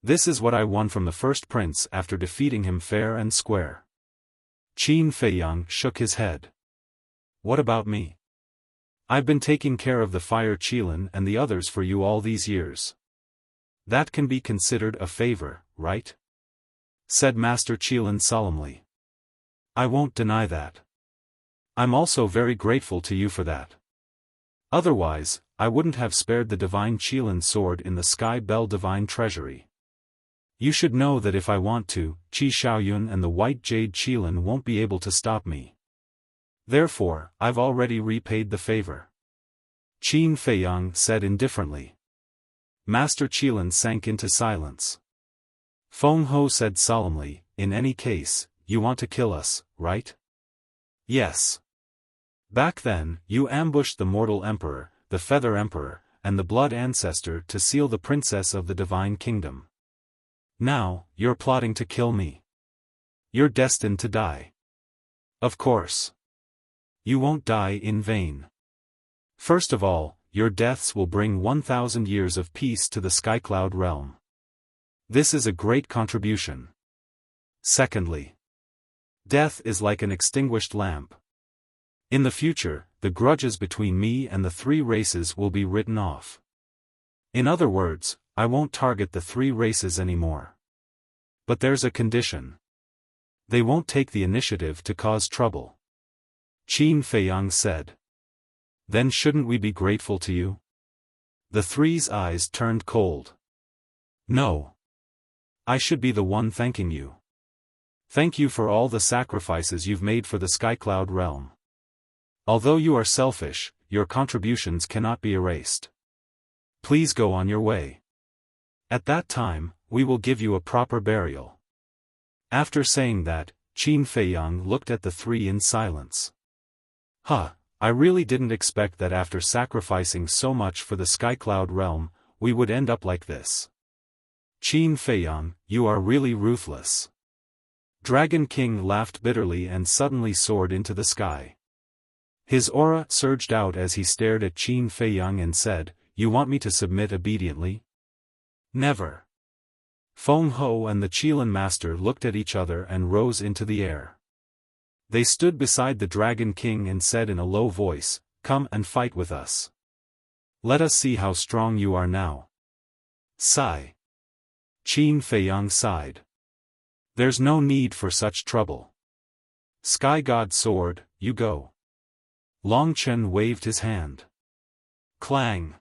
A: This is what I won from the first prince after defeating him fair and square. Qin Feiyang shook his head. What about me? I've been taking care of the Fire Qilin and the others for you all these years. That can be considered a favor, right? Said Master Qilin solemnly. I won't deny that. I'm also very grateful to you for that. Otherwise, I wouldn't have spared the Divine Qilin sword in the Sky Bell Divine Treasury. You should know that if I want to, Qi Xiaoyun and the White Jade Qilin won't be able to stop me. Therefore, I've already repaid the favor. Qin Feiyang said indifferently. Master Qilin sank into silence. Feng Ho said solemnly, in any case, you want to kill us, right? Yes. Back then, you ambushed the Mortal Emperor, the Feather Emperor, and the Blood Ancestor to seal the Princess of the Divine Kingdom. Now, you're plotting to kill me. You're destined to die. Of course. You won't die in vain. First of all, your deaths will bring 1,000 years of peace to the Skycloud realm. This is a great contribution. Secondly, death is like an extinguished lamp. In the future, the grudges between me and the three races will be written off. In other words, I won't target the three races anymore. But there's a condition. They won't take the initiative to cause trouble. Qin Feiyang said. Then shouldn't we be grateful to you? The three's eyes turned cold. No. I should be the one thanking you. Thank you for all the sacrifices you've made for the Skycloud realm. Although you are selfish, your contributions cannot be erased. Please go on your way. At that time, we will give you a proper burial. After saying that, Qin Feiyang looked at the three in silence. I really didn't expect that after sacrificing so much for the Skycloud realm, we would end up like this. Qin Feiyang, you are really ruthless. Dragon King laughed bitterly and suddenly soared into the sky. His aura surged out as he stared at Qin Feiyang and said, You want me to submit obediently? Never. Feng Ho and the Qilin Master looked at each other and rose into the air. They stood beside the Dragon King and said in a low voice, Come and fight with us. Let us see how strong you are now. Sigh. Qin Feiyang sighed. There's no need for such trouble. Sky God Sword, you go. Long Chen waved his hand. Clang.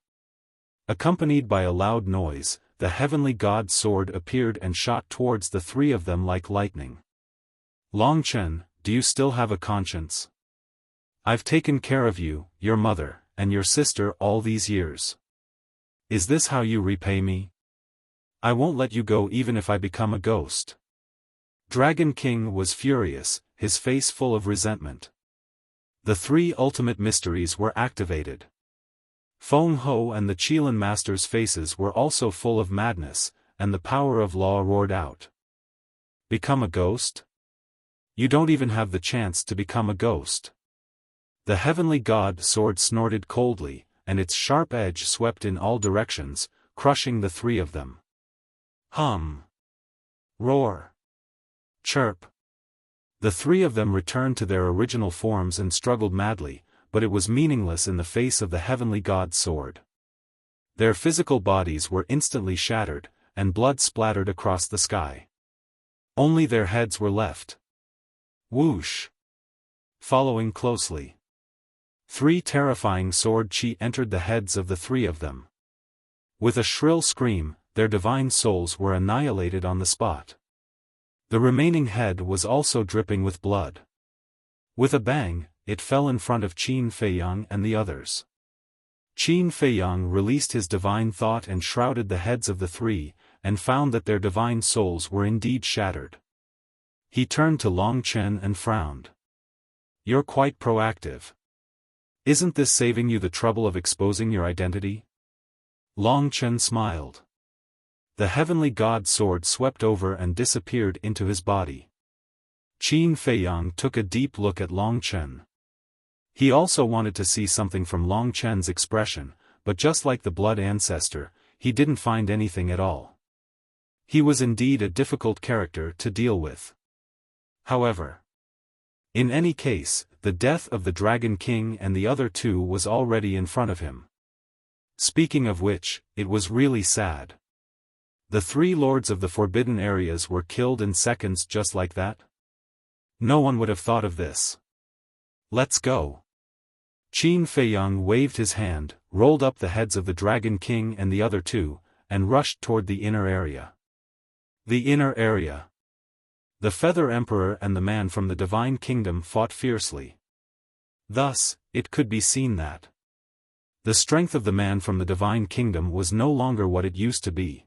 A: Accompanied by a loud noise, the heavenly God Sword appeared and shot towards the three of them like lightning. Long Chen, do you still have a conscience? I've taken care of you, your mother, and your sister all these years. Is this how you repay me? I won't let you go even if I become a ghost. Dragon King was furious, his face full of resentment. The three ultimate mysteries were activated. Feng Ho and the Qilin Master's faces were also full of madness, and the power of law roared out. Become a ghost? You don't even have the chance to become a ghost. The heavenly God Sword snorted coldly, and its sharp edge swept in all directions, crushing the three of them. Hum. Roar. Chirp. The three of them returned to their original forms and struggled madly, but it was meaningless in the face of the heavenly god's sword. Their physical bodies were instantly shattered, and blood splattered across the sky. Only their heads were left. Whoosh! Following closely. 3 terrifying sword chi entered the heads of the 3 of them. With a shrill scream, their divine souls were annihilated on the spot. The remaining head was also dripping with blood. With a bang, it fell in front of Qin Feiyang and the others. Qin Feiyang released his divine thought and shrouded the heads of the 3, and found that their divine souls were indeed shattered. He turned to Long Chen and frowned. "You're quite proactive. Isn't this saving you the trouble of exposing your identity?" Long Chen smiled. The heavenly god sword swept over and disappeared into his body. Qin Feiyang took a deep look at Long Chen. He also wanted to see something from Long Chen's expression, but just like the blood ancestor, he didn't find anything at all. He was indeed a difficult character to deal with. However, in any case, the death of the Dragon King and the other 2 was already in front of him. Speaking of which, it was really sad. The 3 lords of the forbidden areas were killed in seconds just like that. No one would have thought of this. "Let's go." Qin Feiyang waved his hand, rolled up the heads of the Dragon King and the other 2, and rushed toward the inner area. The inner area. The Feather Emperor and the man from the Divine Kingdom fought fiercely. Thus, it could be seen that the strength of the man from the Divine Kingdom was no longer what it used to be.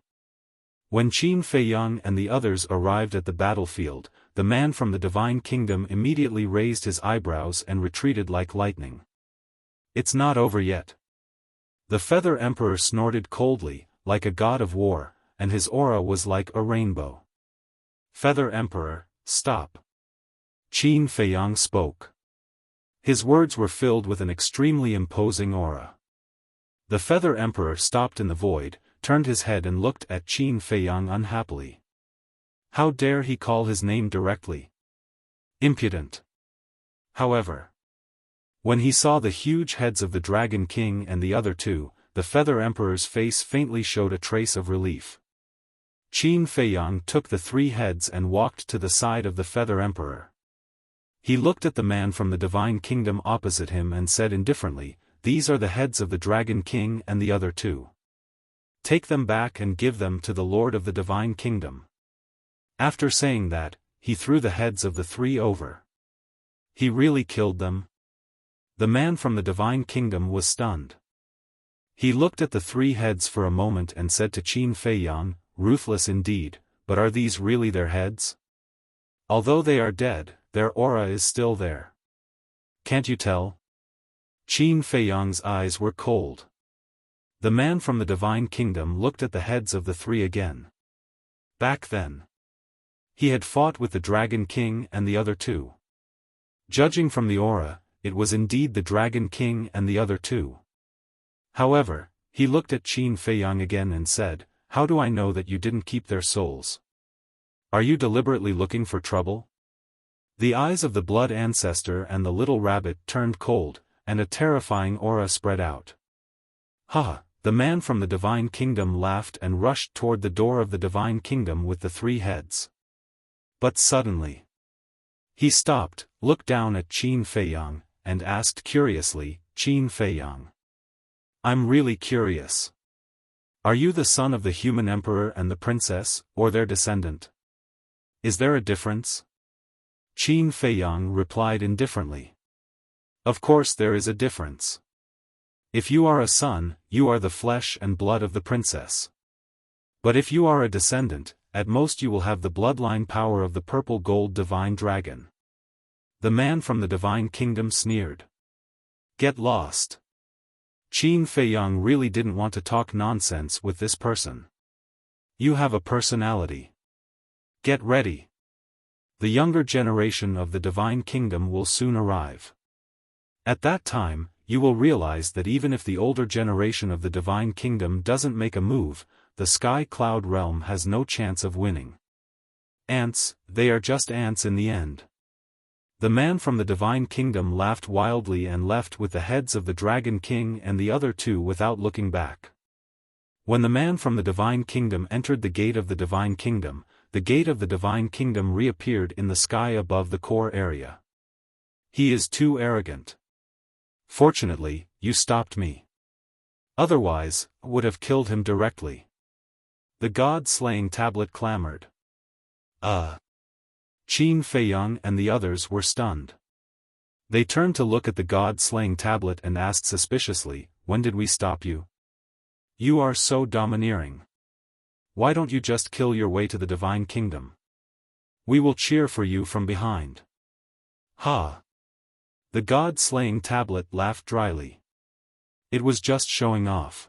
A: When Qin Feiyang and the others arrived at the battlefield, the man from the Divine Kingdom immediately raised his eyebrows and retreated like lightning. "It's not over yet." The Feather Emperor snorted coldly, like a god of war, and his aura was like a rainbow. "Feather Emperor, stop." Qin Feiyang spoke. His words were filled with an extremely imposing aura. The Feather Emperor stopped in the void, turned his head and looked at Qin Feiyang unhappily. How dare he call his name directly? Impudent. However, when he saw the huge heads of the Dragon King and the other 2, the Feather Emperor's face faintly showed a trace of relief. Qin Feiyang took the 3 heads and walked to the side of the Feather Emperor. He looked at the man from the Divine Kingdom opposite him and said indifferently, "These are the heads of the Dragon King and the other 2. Take them back and give them to the Lord of the Divine Kingdom." After saying that, he threw the heads of the 3 over. He really killed them? The man from the Divine Kingdom was stunned. He looked at the 3 heads for a moment and said to Qin Feiyang, "Ruthless indeed, but are these really their heads? Although they are dead, their aura is still there. Can't you tell?" Qin Feiyang's eyes were cold. The man from the Divine Kingdom looked at the heads of the 3 again. Back then, he had fought with the Dragon King and the other 2. Judging from the aura, it was indeed the Dragon King and the other 2. However, he looked at Qin Feiyang again and said, "How do I know that you didn't keep their souls? Are you deliberately looking for trouble?" The eyes of the blood ancestor and the little rabbit turned cold, and a terrifying aura spread out. "Ha!" The man from the Divine Kingdom laughed and rushed toward the door of the Divine Kingdom with the 3 heads. But suddenly, he stopped, looked down at Qin Feiyang, and asked curiously, "Qin Feiyang, I'm really curious. Are you the son of the human emperor and the princess, or their descendant? Is there a difference?" Qin Feiyang replied indifferently. "Of course there is a difference. If you are a son, you are the flesh and blood of the princess. But if you are a descendant, at most you will have the bloodline power of the purple-gold divine dragon." The man from the Divine Kingdom sneered. "Get lost." Qin Feiyang really didn't want to talk nonsense with this person. "You have a personality. Get ready. The younger generation of the Divine Kingdom will soon arrive. At that time, you will realize that even if the older generation of the Divine Kingdom doesn't make a move, the Sky Cloud Realm has no chance of winning. Ants, they are just ants in the end. The man from the Divine Kingdom laughed wildly and left with the heads of the Dragon King and the other two without looking back. When the man from the Divine Kingdom entered the gate of the Divine Kingdom, the gate of the Divine Kingdom reappeared in the sky above the core area. He is too arrogant. Fortunately, you stopped me. Otherwise, I would have killed him directly. The god-slaying tablet clamored. Qin Feiyang and the others were stunned. They turned to look at the god-slaying tablet and asked suspiciously, "When did we stop you? You are so domineering. Why don't you just kill your way to the Divine Kingdom? We will cheer for you from behind." Ha! The god-slaying tablet laughed dryly. It was just showing off.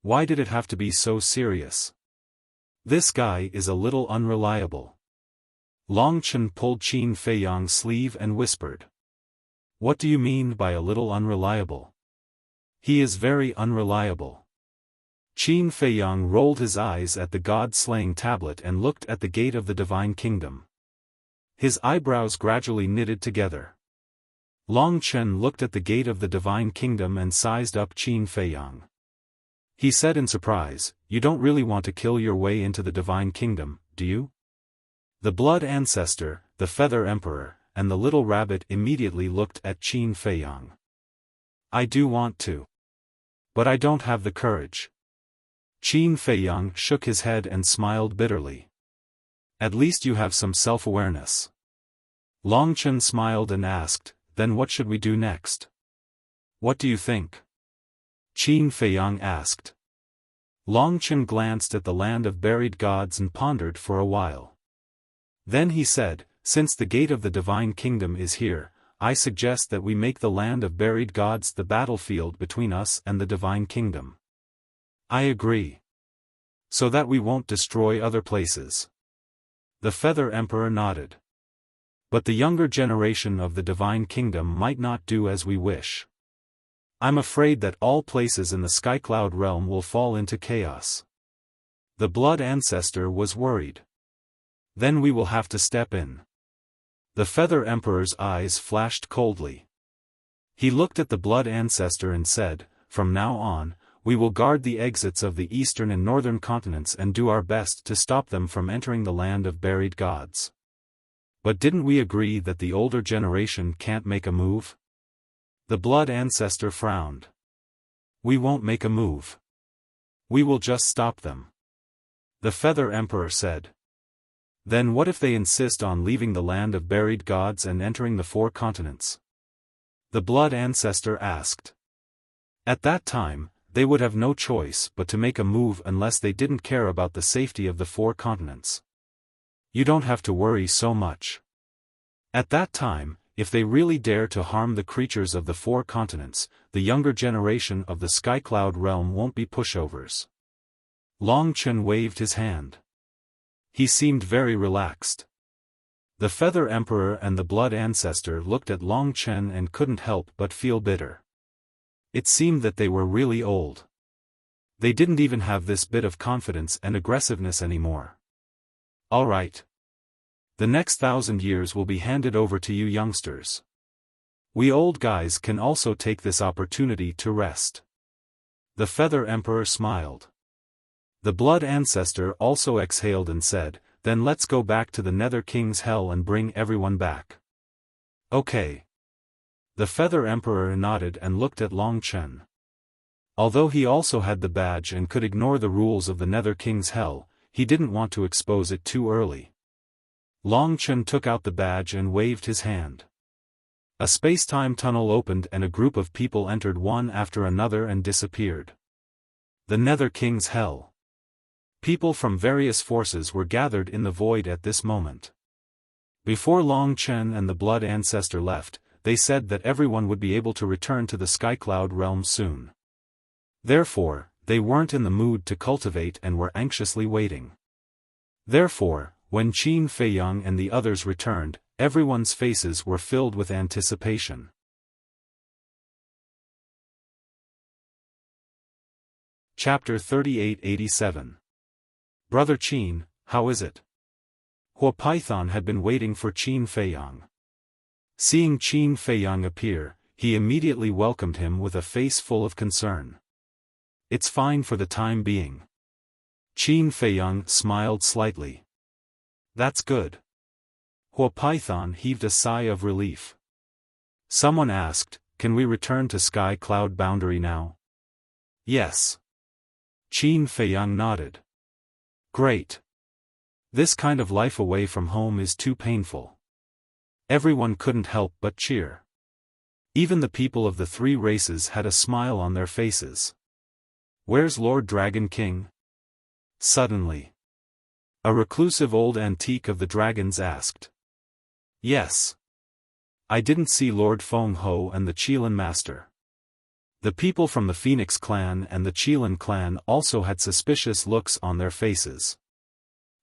A: Why did it have to be so serious? This guy is a little unreliable. Long Chen pulled Qin Feiyang's sleeve and whispered. What do you mean by a little unreliable? He is very unreliable. Qin Feiyang rolled his eyes at the god-slaying tablet and looked at the gate of the Divine Kingdom. His eyebrows gradually knitted together. Long Chen looked at the gate of the Divine Kingdom and sized up Qin Feiyang. He said in surprise, "You don't really want to kill your way into the Divine Kingdom, do you?" The Blood Ancestor, the Feather Emperor, and the little rabbit immediately looked at Qin Feiyang. "I do want to. But I don't have the courage." Qin Feiyang shook his head and smiled bitterly. "At least you have some self-awareness." Long Chen smiled and asked, "Then what should we do next?" "What do you think?" Qin Feiyang asked. Long Chen glanced at the land of buried gods and pondered for a while. Then he said, "Since the gate of the Divine Kingdom is here, I suggest that we make the land of buried gods the battlefield between us and the Divine Kingdom." "I agree. So that we won't destroy other places." The Feather Emperor nodded. "But the younger generation of the Divine Kingdom might not do as we wish. I'm afraid that all places in the Skycloud realm will fall into chaos." The Blood Ancestor was worried. "Then we will have to step in." The Feather Emperor's eyes flashed coldly. He looked at the Blood Ancestor and said, "From now on, we will guard the exits of the eastern and northern continents and do our best to stop them from entering the land of buried gods." "But didn't we agree that the older generation can't make a move?" The Blood Ancestor frowned. "We won't make a move. We will just stop them." The Feather Emperor said. "Then what if they insist on leaving the land of buried gods and entering the 4 continents?" The Blood Ancestor asked. "At that time, they would have no choice but to make a move unless they didn't care about the safety of the 4 continents. You don't have to worry so much. At that time, if they really dare to harm the creatures of the 4 continents, the younger generation of the Skycloud realm won't be pushovers." Long Chen waved his hand. He seemed very relaxed. The Feather Emperor and the Blood Ancestor looked at Long Chen and couldn't help but feel bitter. It seemed that they were really old. They didn't even have this bit of confidence and aggressiveness anymore. "All right. The next 1,000 years will be handed over to you youngsters. We old guys can also take this opportunity to rest." The Feather Emperor smiled. The Blood Ancestor also exhaled and said, "Then let's go back to the Nether King's Hell and bring everyone back." "Okay." The Feather Emperor nodded and looked at Long Chen. Although he also had the badge and could ignore the rules of the Nether King's Hell, he didn't want to expose it too early. Long Chen took out the badge and waved his hand. A space-time tunnel opened and a group of people entered one after another and disappeared. The Nether King's Hell. People from various forces were gathered in the void at this moment. Before Long Chen and the Blood Ancestor left, they said that everyone would be able to return to the Skycloud realm soon. Therefore, they weren't in the mood to cultivate and were anxiously waiting. Therefore, when Qin Feiyang and the others returned, everyone's faces were filled with anticipation. Chapter 3887. "Brother Qin, how is it?" Huo Python had been waiting for Qin Feiyang. Seeing Qin Feiyang appear, he immediately welcomed him with a face full of concern. "It's fine for the time being." Qin Feiyang smiled slightly. "That's good." Huapython heaved a sigh of relief. Someone asked, "Can we return to Sky Cloud Boundary now?" "Yes." Qin Feiyang nodded. "Great. This kind of life away from home is too painful." Everyone couldn't help but cheer. Even the people of the three races had a smile on their faces. "Where's Lord Dragon King?" Suddenly, a reclusive old antique of the dragons asked. "Yes. I didn't see Lord Feng Ho and the Qilin Master." The people from the Phoenix clan and the Qilin clan also had suspicious looks on their faces.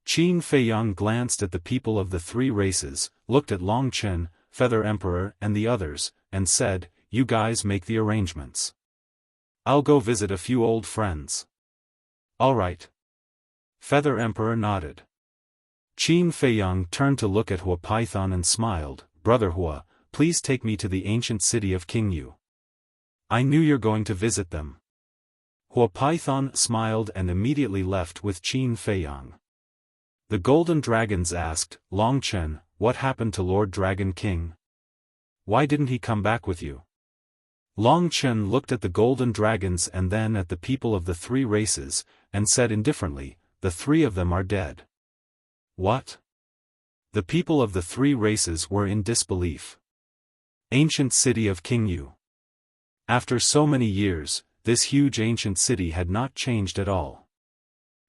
A: Qin Feiyang glanced at the people of the three races, looked at Long Chen, Feather Emperor and the others, and said, "You guys make the arrangements. I'll go visit a few old friends." "All right." Feather Emperor nodded. Qin Feiyang turned to look at Huapython and smiled, "Brother Hua, please take me to the ancient city of Qingyu. I knew you're going to visit them." Huapython smiled and immediately left with Qin Feiyang. The Golden Dragons asked, "Long Chen, what happened to Lord Dragon King? Why didn't he come back with you?" Long Chen looked at the Golden Dragons and then at the people of the three races, and said indifferently, "The three of them are dead." "What?" The people of the three races were in disbelief. Ancient city of Qingyu. After so many years, this huge ancient city had not changed at all.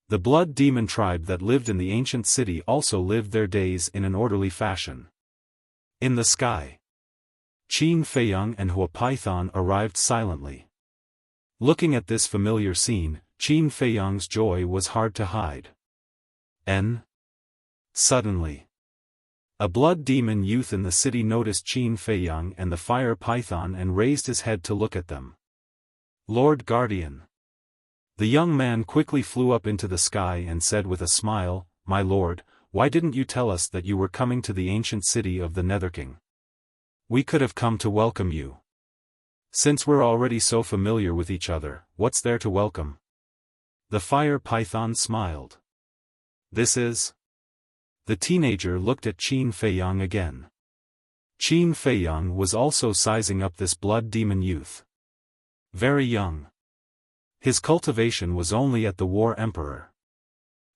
A: The blood demon tribe that lived in the ancient city also lived their days in an orderly fashion. In the sky, Qin Feiyang and Huapython arrived silently. Looking at this familiar scene, Qin Feiyang's joy was hard to hide. Suddenly, a blood demon youth in the city noticed Qin Feiyang and the fire python and raised his head to look at them. "Lord Guardian." The young man quickly flew up into the sky and said with a smile, "My lord, why didn't you tell us that you were coming to the ancient city of the Netherking? We could have come to welcome you. Since we're already so familiar with each other, what's there to welcome?" The fire python smiled. "This is..." The teenager looked at Qin Feiyang again. Qin Feiyang was also sizing up this blood demon youth. Very young. His cultivation was only at the War Emperor.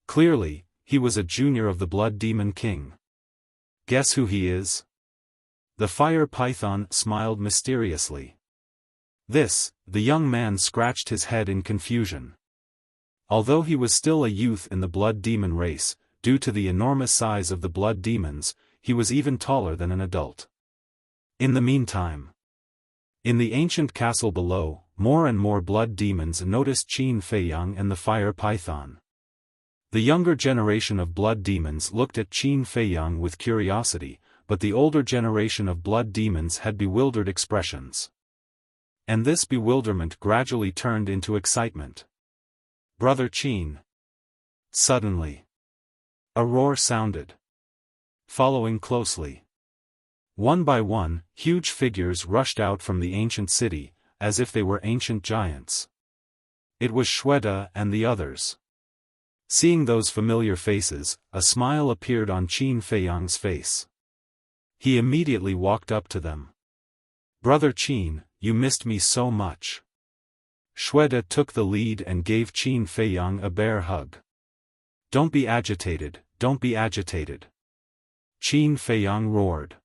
A: Clearly, he was a junior of the Blood Demon King. "Guess who he is?" The fire python smiled mysteriously. The young man scratched his head in confusion. Although he was still a youth in the Blood Demon race, due to the enormous size of the Blood Demons, he was even taller than an adult. In the meantime, in the ancient castle below, more and more blood demons noticed Qin Feiyang and the fire python. The younger generation of blood demons looked at Qin Feiyang with curiosity, but the older generation of blood demons had bewildered expressions. And this bewilderment gradually turned into excitement. "Brother Qin." Suddenly, a roar sounded. Following closely, one by one, huge figures rushed out from the ancient city, as if they were ancient giants. It was Shweta and the others. Seeing those familiar faces, a smile appeared on Qin Feiyang's face. He immediately walked up to them. "Brother Qin, you missed me so much." Shweta took the lead and gave Qin Feiyang a bear hug. "Don't be agitated, don't be agitated." Qin Feiyang roared.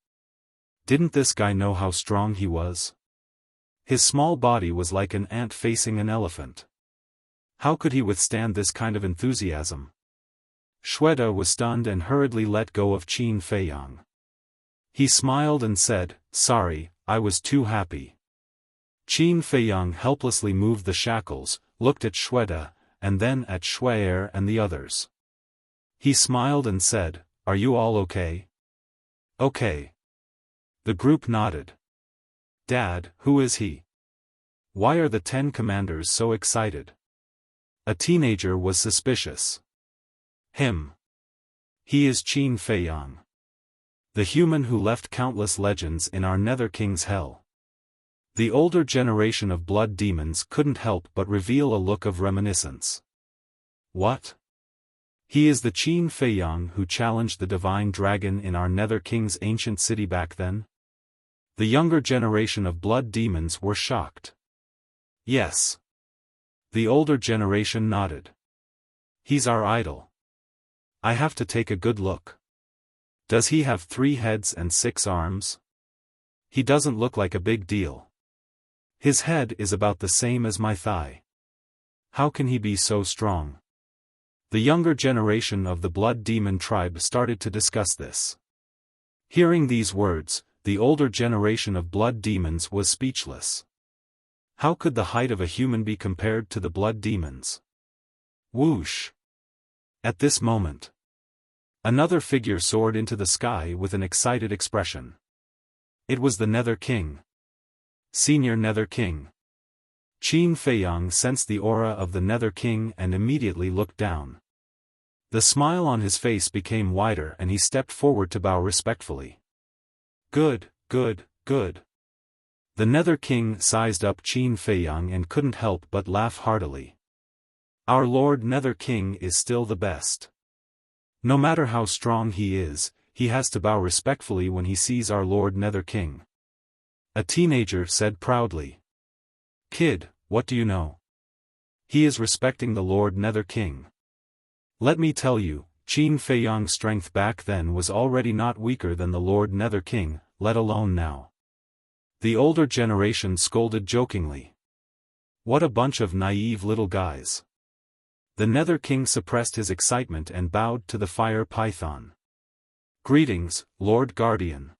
A: Didn't this guy know how strong he was? His small body was like an ant facing an elephant. How could he withstand this kind of enthusiasm? Shweta was stunned and hurriedly let go of Qin Feiyang. He smiled and said, "Sorry, I was too happy." Qin Feiyang helplessly moved the shackles, looked at Shweta, and then at Shweta and the others. He smiled and said, "Are you all okay?" "Okay." The group nodded. "Dad, who is he? Why are the 10 commanders so excited?" A teenager was suspicious. "Him. He is Qin Feiyang." The human who left countless legends in our Nether King's hell. The older generation of blood demons couldn't help but reveal a look of reminiscence. What? He is the Qin Feiyang who challenged the divine dragon in our Nether King's ancient city back then? The younger generation of blood demons were shocked. Yes. The older generation nodded. He's our idol. I have to take a good look. Does he have 3 heads and 6 arms? He doesn't look like a big deal. His head is about the same as my thigh. How can he be so strong? The younger generation of the blood demon tribe started to discuss this. Hearing these words, the older generation of blood demons was speechless. How could the height of a human be compared to the blood demons? Whoosh! At this moment, another figure soared into the sky with an excited expression. It was the Nether King. Senior Nether King. Qin Feiyang sensed the aura of the Nether King and immediately looked down. The smile on his face became wider and he stepped forward to bow respectfully. Good, good, good. The Nether King sized up Qin Feiyang and couldn't help but laugh heartily. Our Lord Nether King is still the best. No matter how strong he is, he has to bow respectfully when he sees our Lord Nether King. A teenager said proudly. Kid, what do you know? He is respecting the Lord Nether King. Let me tell you, Qin Feiyang's strength back then was already not weaker than the Lord Nether King, let alone now. The older generation scolded jokingly. What a bunch of naive little guys. The Nether King suppressed his excitement and bowed to the fire python. Greetings, Lord Guardian.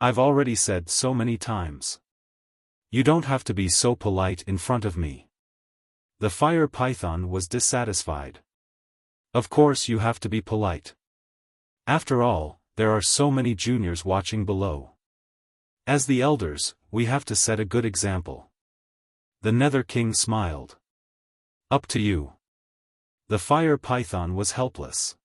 A: I've already said so many times. You don't have to be so polite in front of me. The fire python was dissatisfied. Of course you have to be polite. After all, there are so many juniors watching below. As the elders, we have to set a good example. The Nether King smiled. Up to you. The fire python was helpless.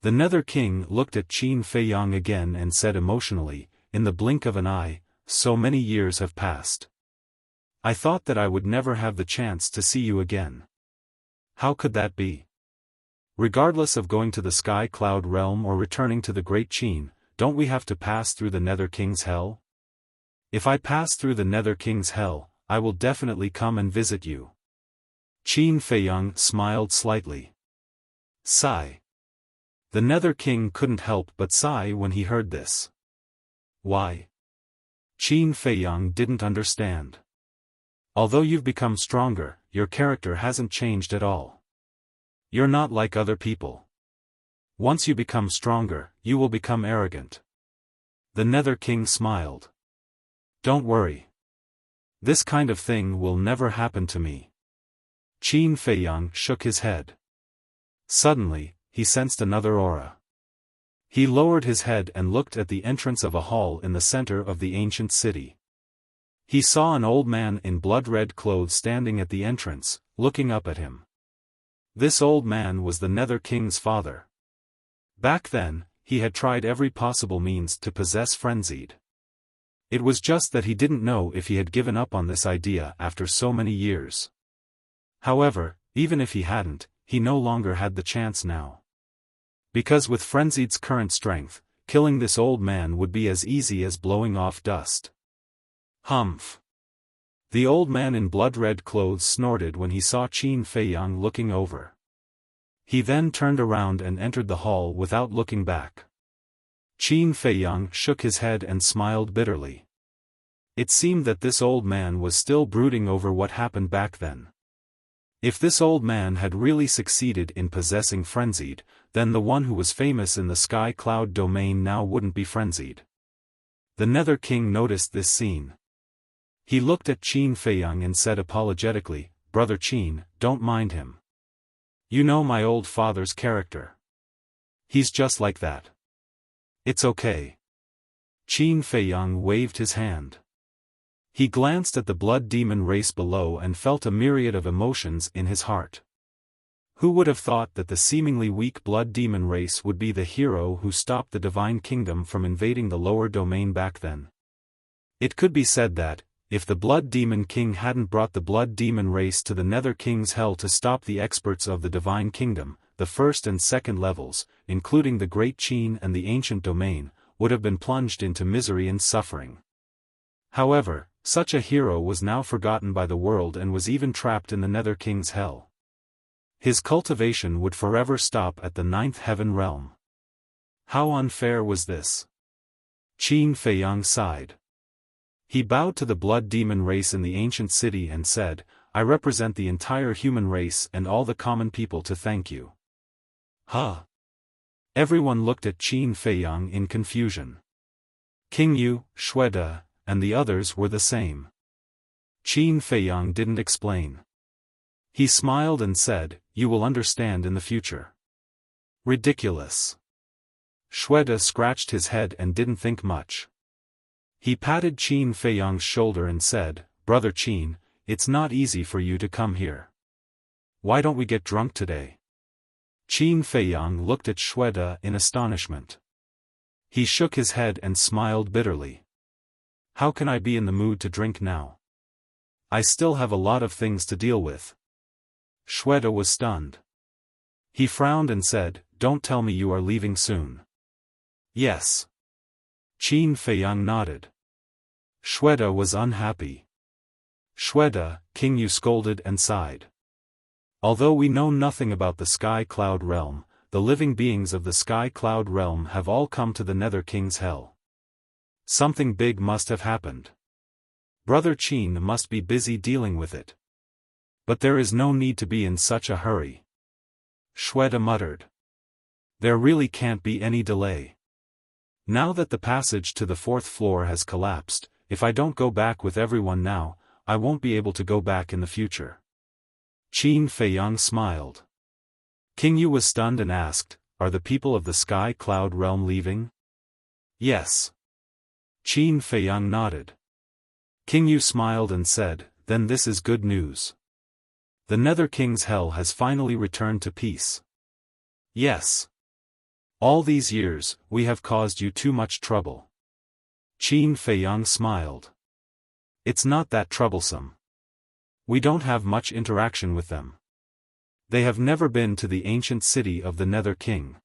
A: The Nether King looked at Qin Feiyang again and said emotionally, in the blink of an eye, so many years have passed. I thought that I would never have the chance to see you again. How could that be? Regardless of going to the Sky Cloud Realm or returning to the Great Qin, don't we have to pass through the Nether King's hell? If I pass through the Nether King's hell, I will definitely come and visit you. Qin Feiyang smiled slightly. Sigh. The Nether King couldn't help but sigh when he heard this. Why? Qin Feiyang didn't understand. Although you've become stronger, your character hasn't changed at all. You're not like other people. Once you become stronger, you will become arrogant. The Nether King smiled. Don't worry. This kind of thing will never happen to me. Qin Feiyang shook his head. Suddenly, he sensed another aura. He lowered his head and looked at the entrance of a hall in the center of the ancient city. He saw an old man in blood-red clothes standing at the entrance, looking up at him. This old man was the Nether King's father. Back then, he had tried every possible means to possess Frenzied. It was just that he didn't know if he had given up on this idea after so many years. However, even if he hadn't, he no longer had the chance now. Because with Frenzied's current strength, killing this old man would be as easy as blowing off dust. Humph. The old man in blood-red clothes snorted when he saw Qin Feiyang looking over. He then turned around and entered the hall without looking back. Qin Feiyang shook his head and smiled bitterly. It seemed that this old man was still brooding over what happened back then. If this old man had really succeeded in possessing Frenzied, then the one who was famous in the Sky Cloud domain now wouldn't be Frenzied. The Nether King noticed this scene. He looked at Qin Feiyang and said apologetically, Brother Qin, don't mind him. You know my old father's character. He's just like that. It's okay. Qin Feiyang waved his hand. He glanced at the blood demon race below and felt a myriad of emotions in his heart. Who would have thought that the seemingly weak blood demon race would be the hero who stopped the divine kingdom from invading the lower domain back then? It could be said that, if the blood demon king hadn't brought the blood demon race to the Nether King's hell to stop the experts of the divine kingdom, the first and second levels, including the Great Qin and the ancient domain, would have been plunged into misery and suffering. However, such a hero was now forgotten by the world and was even trapped in the Nether King's hell. His cultivation would forever stop at the ninth heaven realm. How unfair was this? Qin Feiyang sighed. He bowed to the blood demon race in the ancient city and said, "I represent the entire human race and all the common people to thank you." Huh? Everyone looked at Qin Feiyang in confusion. King Yu, Xuede, and the others were the same. Qin Feiyang didn't explain. He smiled and said, "You will understand in the future." Ridiculous. Xuede scratched his head and didn't think much. He patted Qin Feiyang's shoulder and said, "Brother Qin, it's not easy for you to come here. Why don't we get drunk today?" Qin Feiyang looked at Xuede in astonishment. He shook his head and smiled bitterly. "How can I be in the mood to drink now? I still have a lot of things to deal with." Xuede was stunned. He frowned and said, "Don't tell me you are leaving soon." "Yes." Qin Feiyang nodded. Xuede was unhappy. "Xuede," King Yu scolded and sighed. "Although we know nothing about the Sky Cloud Realm, the living beings of the Sky Cloud Realm have all come to the Nether King's hell. Something big must have happened. Brother Qin must be busy dealing with it. But there is no need to be in such a hurry." Xuede muttered. "There really can't be any delay. Now that the passage to the fourth floor has collapsed, if I don't go back with everyone now, I won't be able to go back in the future." Qin Feiyang smiled. King Yu was stunned and asked, "Are the people of the Sky Cloud Realm leaving?" "Yes." Qin Feiyang nodded. King Yu smiled and said, "Then this is good news. The Nether King's hell has finally returned to peace." "Yes. All these years, we have caused you too much trouble." Qin Feiyang smiled. "It's not that troublesome. We don't have much interaction with them. They have never been to the ancient city of the Nether King.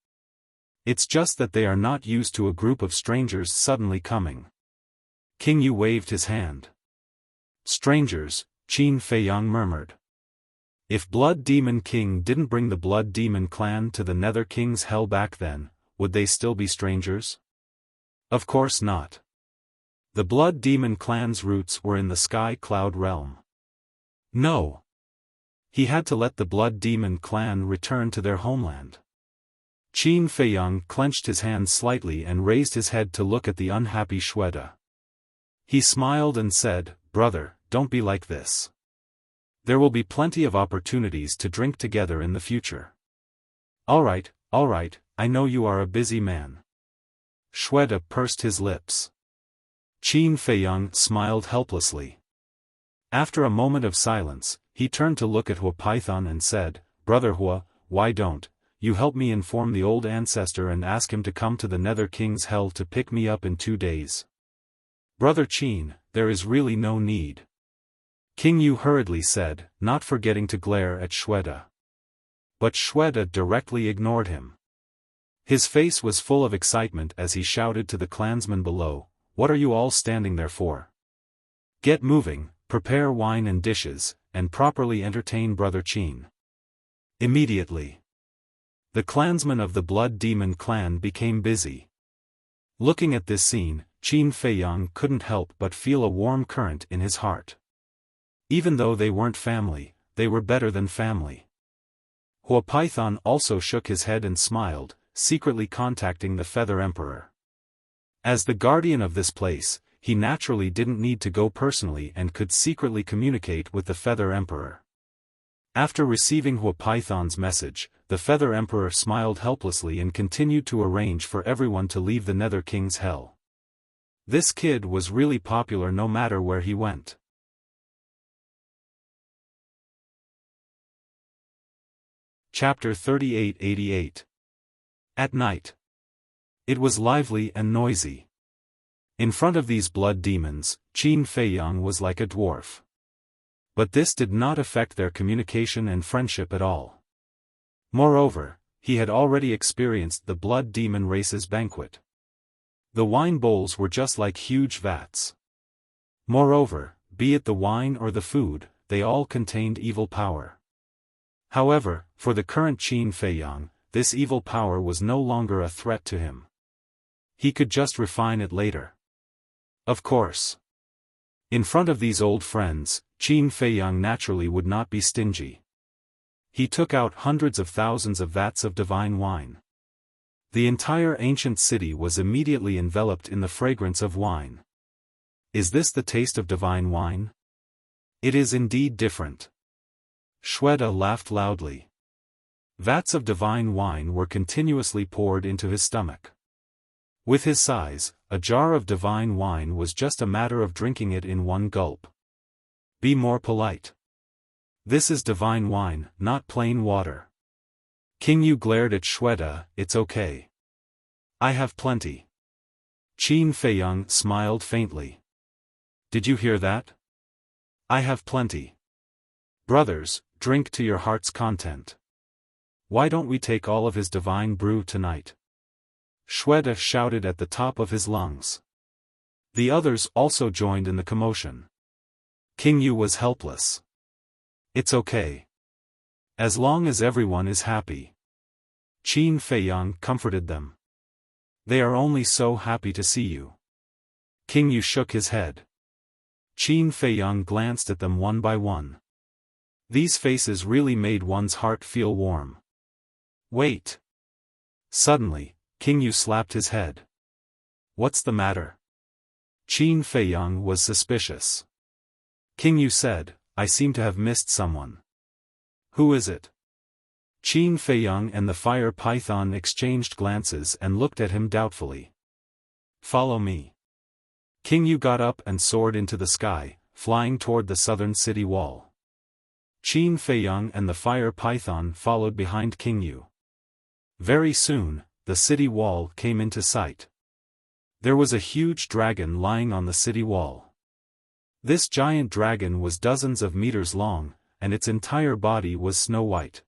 A: It's just that they are not used to a group of strangers suddenly coming." King Yu waved his hand. "Strangers," Qin Feiyang murmured. If Blood Demon King didn't bring the Blood Demon clan to the Nether King's hell back then, would they still be strangers? Of course not. The Blood Demon clan's roots were in the Sky Cloud Realm. No. He had to let the Blood Demon clan return to their homeland. Qin Feiyang clenched his hands slightly and raised his head to look at the unhappy Xuede. He smiled and said, "Brother, don't be like this. There will be plenty of opportunities to drink together in the future." All right, I know you are a busy man." Xuede pursed his lips. Qin Feiyang smiled helplessly. After a moment of silence, he turned to look at Hua Python and said, "Brother Hua, why don't you help me inform the old ancestor and ask him to come to the Nether King's hell to pick me up in 2 days? Brother Qin, there is really no need." King Yu hurriedly said, not forgetting to glare at Xuede. But Xuede directly ignored him. His face was full of excitement as he shouted to the clansmen below, "What are you all standing there for? Get moving, prepare wine and dishes, and properly entertain Brother Qin." Immediately, the clansmen of the Blood Demon clan became busy. Looking at this scene, Qin Feiyang couldn't help but feel a warm current in his heart. Even though they weren't family, they were better than family. Hua Python also shook his head and smiled, secretly contacting the Feather Emperor. As the guardian of this place, he naturally didn't need to go personally and could secretly communicate with the Feather Emperor. After receiving Hua Python's message, the Feather Emperor smiled helplessly and continued to arrange for everyone to leave the Nether King's hell. This kid was really popular no matter where he went. Chapter 3888. At night. It was lively and noisy. In front of these blood demons, Qin Feiyang was like a dwarf. But this did not affect their communication and friendship at all. Moreover, he had already experienced the blood demon race's banquet. The wine bowls were just like huge vats. Moreover, be it the wine or the food, they all contained evil power. However, for the current Qin Feiyang, this evil power was no longer a threat to him. He could just refine it later. Of course. In front of these old friends, Qin Feiyang naturally would not be stingy. He took out hundreds of thousands of vats of divine wine. The entire ancient city was immediately enveloped in the fragrance of wine. Is this the taste of divine wine? It is indeed different. Shweta laughed loudly. Vats of divine wine were continuously poured into his stomach. With his size, a jar of divine wine was just a matter of drinking it in one gulp. Be more polite. This is divine wine, not plain water. King Yu glared at Shweta. It's okay. I have plenty. Qin Feiyang smiled faintly. Did you hear that? I have plenty. Brothers, drink to your heart's content. Why don't we take all of his divine brew tonight? Shweta shouted at the top of his lungs. The others also joined in the commotion. King Yu was helpless. It's okay. As long as everyone is happy. Qin Feiyang comforted them. They are only so happy to see you. King Yu shook his head. Qin Feiyang glanced at them one by one. These faces really made one's heart feel warm. Wait. Suddenly, King Yu slapped his head. What's the matter? Qin Feiyang was suspicious. King Yu said, I seem to have missed someone. Who is it? Qin Feiyang and the fire python exchanged glances and looked at him doubtfully. Follow me. King Yu got up and soared into the sky, flying toward the southern city wall. Qin Feiyang and the fire python followed behind King Yu. Very soon, the city wall came into sight. There was a huge dragon lying on the city wall. This giant dragon was dozens of meters long, and its entire body was snow white.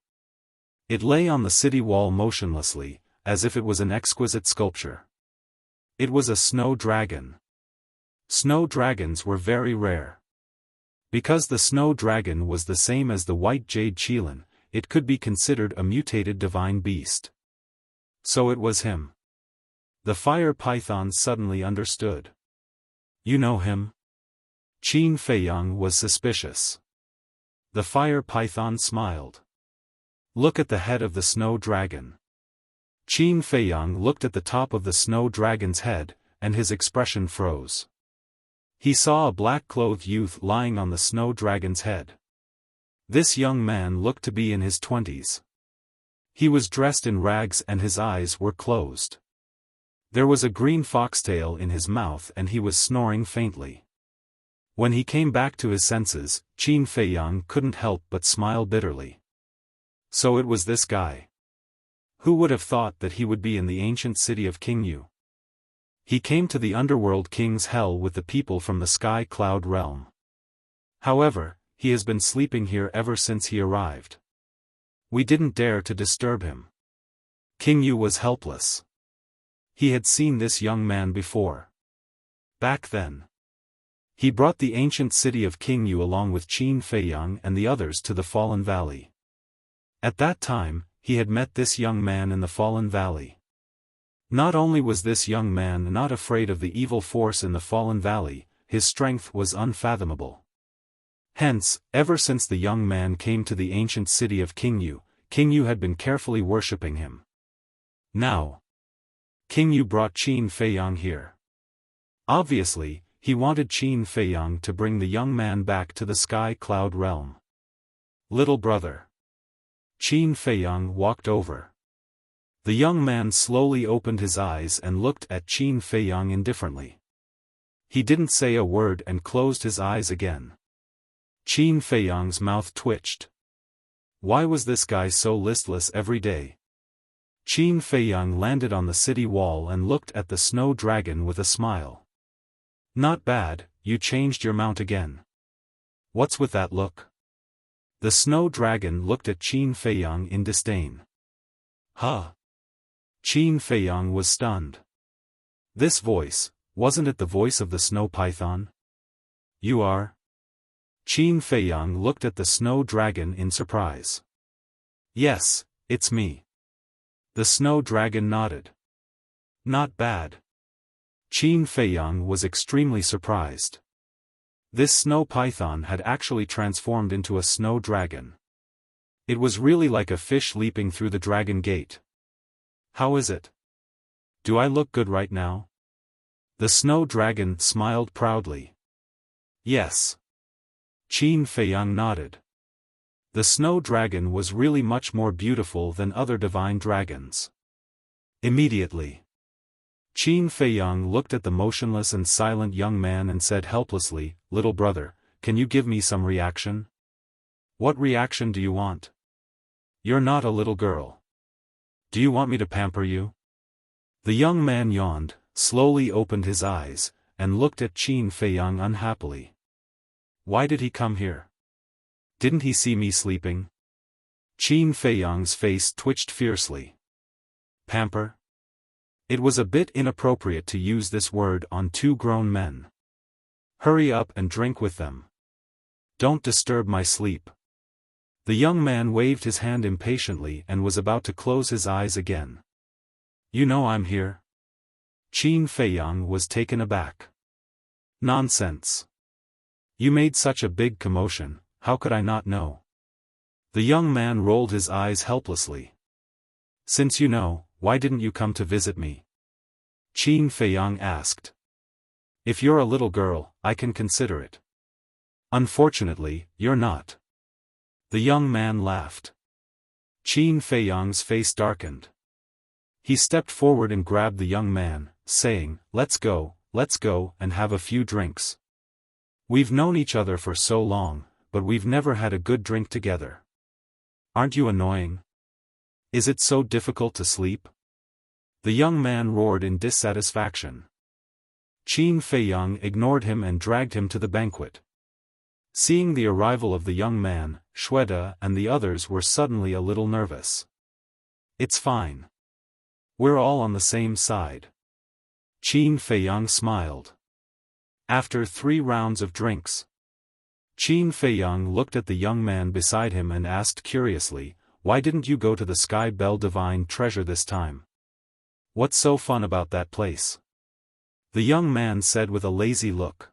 A: It lay on the city wall motionlessly, as if it was an exquisite sculpture. It was a snow dragon. Snow dragons were very rare. Because the snow dragon was the same as the white jade qilin, it could be considered a mutated divine beast. So it was him. The fire python suddenly understood. You know him? Qin Feiyang was suspicious. The fire python smiled. Look at the head of the snow dragon. Qin Feiyang looked at the top of the snow dragon's head, and his expression froze. He saw a black-clothed youth lying on the snow dragon's head. This young man looked to be in his 20s. He was dressed in rags and his eyes were closed. There was a green foxtail in his mouth and he was snoring faintly. When he came back to his senses, Qin Feiyang couldn't help but smile bitterly. So it was this guy. Who would have thought that he would be in the ancient city of King Yu? He came to the underworld king's hell with the people from the sky cloud realm. However, he has been sleeping here ever since he arrived. We didn't dare to disturb him. King Yu was helpless. He had seen this young man before. Back then. He brought the ancient city of King Yu along with Qin Feiyang and the others to the Fallen Valley. At that time, he had met this young man in the Fallen Valley. Not only was this young man not afraid of the evil force in the Fallen Valley, his strength was unfathomable. Hence, ever since the young man came to the ancient city of King Yu had been carefully worshipping him. Now, King Yu brought Qin Feiyang here. Obviously, he wanted Qin Feiyang to bring the young man back to the sky cloud realm. Little brother. Qin Feiyang walked over. The young man slowly opened his eyes and looked at Qin Feiyang indifferently. He didn't say a word and closed his eyes again. Qin Feiyang's mouth twitched. Why was this guy so listless every day? Qin Feiyang landed on the city wall and looked at the snow dragon with a smile. Not bad, you changed your mount again. What's with that look? The snow dragon looked at Qin Feiyang in disdain. Huh? Qin Feiyang was stunned. This voice, wasn't it the voice of the snow python? You are? Qin Feiyang looked at the snow dragon in surprise. Yes, it's me. The snow dragon nodded. Not bad. Qin Feiyang was extremely surprised. This snow python had actually transformed into a snow dragon. It was really like a fish leaping through the dragon gate. How is it? Do I look good right now? The snow dragon smiled proudly. Yes. Qin Feiyang nodded. The snow dragon was really much more beautiful than other divine dragons. Immediately, Qin Feiyang looked at the motionless and silent young man and said helplessly, "Little brother, can you give me some reaction?" "What reaction do you want? You're not a little girl. Do you want me to pamper you?" The young man yawned, slowly opened his eyes, and looked at Qin Feiyang unhappily. Why did he come here? Didn't he see me sleeping? Qin Feiyang's face twitched fiercely. Pamper? It was a bit inappropriate to use this word on two grown men. Hurry up and drink with them. Don't disturb my sleep. The young man waved his hand impatiently and was about to close his eyes again. You know I'm here? Qin Feiyang was taken aback. Nonsense. You made such a big commotion, how could I not know? The young man rolled his eyes helplessly. Since you know, why didn't you come to visit me? Qin Feiyang asked. If you're a little girl, I can consider it. Unfortunately, you're not. The young man laughed. Qin Feiyang's face darkened. He stepped forward and grabbed the young man, saying, let's go, and have a few drinks. We've known each other for so long, but we've never had a good drink together. Aren't you annoying? Is it so difficult to sleep? The young man roared in dissatisfaction. Qin Feiyang ignored him and dragged him to the banquet. Seeing the arrival of the young man, Xuede and the others were suddenly a little nervous. It's fine. We're all on the same side. Qin Feiyang smiled. After 3 rounds of drinks, Qin Feiyang looked at the young man beside him and asked curiously, why didn't you go to the Sky Bell Divine Treasure this time? What's so fun about that place? The young man said with a lazy look.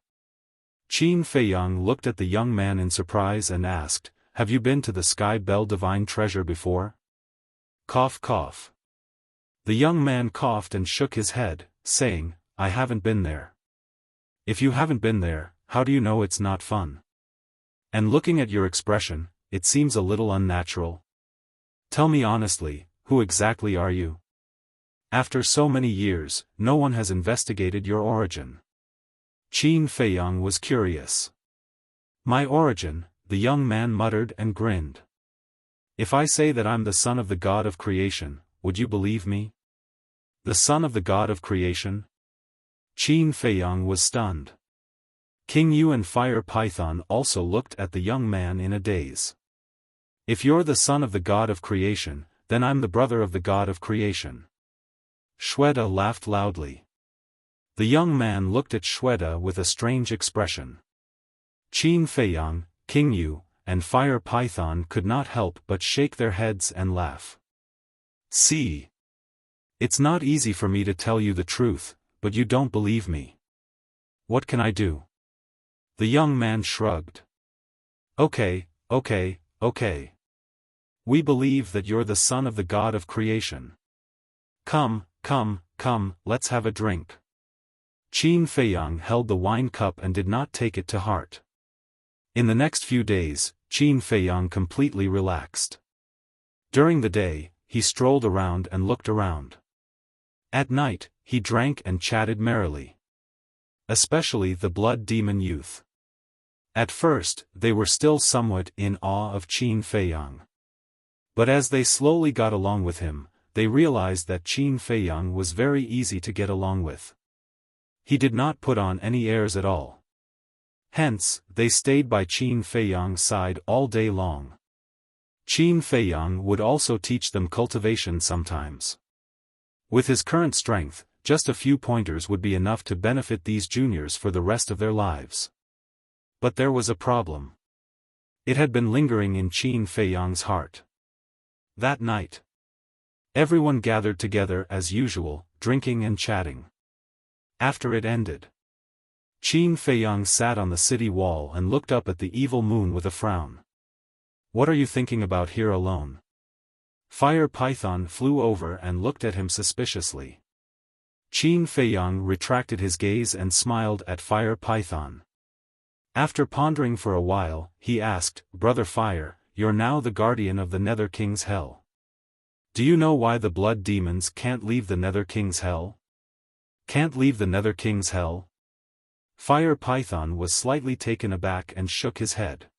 A: Qin Feiyang looked at the young man in surprise and asked, have you been to the Sky Bell Divine Treasure before? Cough cough. The young man coughed and shook his head, saying, I haven't been there. If you haven't been there, how do you know it's not fun? And looking at your expression, it seems a little unnatural. Tell me honestly, who exactly are you? After so many years, no one has investigated your origin. Qin Feiyang was curious. My origin, the young man muttered and grinned. If I say that I'm the son of the god of creation, would you believe me? The son of the god of creation? Qin Feiyang was stunned. King Yu and Fire Python also looked at the young man in a daze. If you're the son of the god of creation, then I'm the brother of the god of creation. Xuede laughed loudly. The young man looked at Xuede with a strange expression. Qin Feiyang, King Yu, and Fire Python could not help but shake their heads and laugh. See? It's not easy for me to tell you the truth, but you don't believe me. What can I do? The young man shrugged. Okay. We believe that you're the son of the god of creation. Come, let's have a drink. Qin Feiyang held the wine cup and did not take it to heart. In the next few days, Qin Feiyang completely relaxed. During the day, he strolled around and looked around. At night, he drank and chatted merrily. Especially the blood demon youth. At first, they were still somewhat in awe of Qin Feiyang. But as they slowly got along with him, they realized that Qin Feiyang was very easy to get along with. He did not put on any airs at all. Hence, they stayed by Qin Feiyang's side all day long. Qin Feiyang would also teach them cultivation sometimes. With his current strength, just a few pointers would be enough to benefit these juniors for the rest of their lives. But there was a problem. It had been lingering in Qin Feiyang's heart. That night, everyone gathered together as usual, drinking and chatting. After it ended, Qin Feiyang sat on the city wall and looked up at the evil moon with a frown. "What are you thinking about here alone?" Fire Python flew over and looked at him suspiciously. Qin Feiyang retracted his gaze and smiled at Fire Python. After pondering for a while, he asked, "Brother Fire, you're now the guardian of the Nether King's Hell. Do you know why the blood demons can't leave the Nether King's Hell?" "Can't leave the Nether King's Hell?" Fire Python was slightly taken aback and shook his head.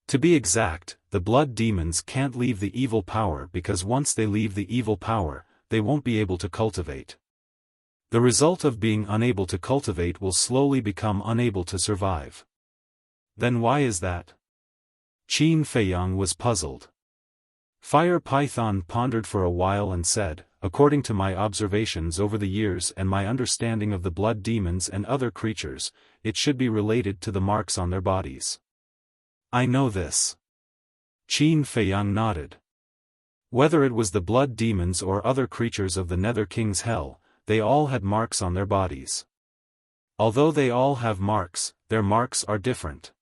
A: To be exact, the blood demons can't leave the evil power because once they leave the evil power, they won't be able to cultivate. The result of being unable to cultivate will slowly become unable to survive. Then why is that? Qin Feiyang was puzzled. Fire Python pondered for a while and said, "According to my observations over the years and my understanding of the blood demons and other creatures, it should be related to the marks on their bodies." "I know this." Qin Feiyang nodded. Whether it was the blood demons or other creatures of the Nether King's Hell, they all had marks on their bodies. Although they all have marks, their marks are different.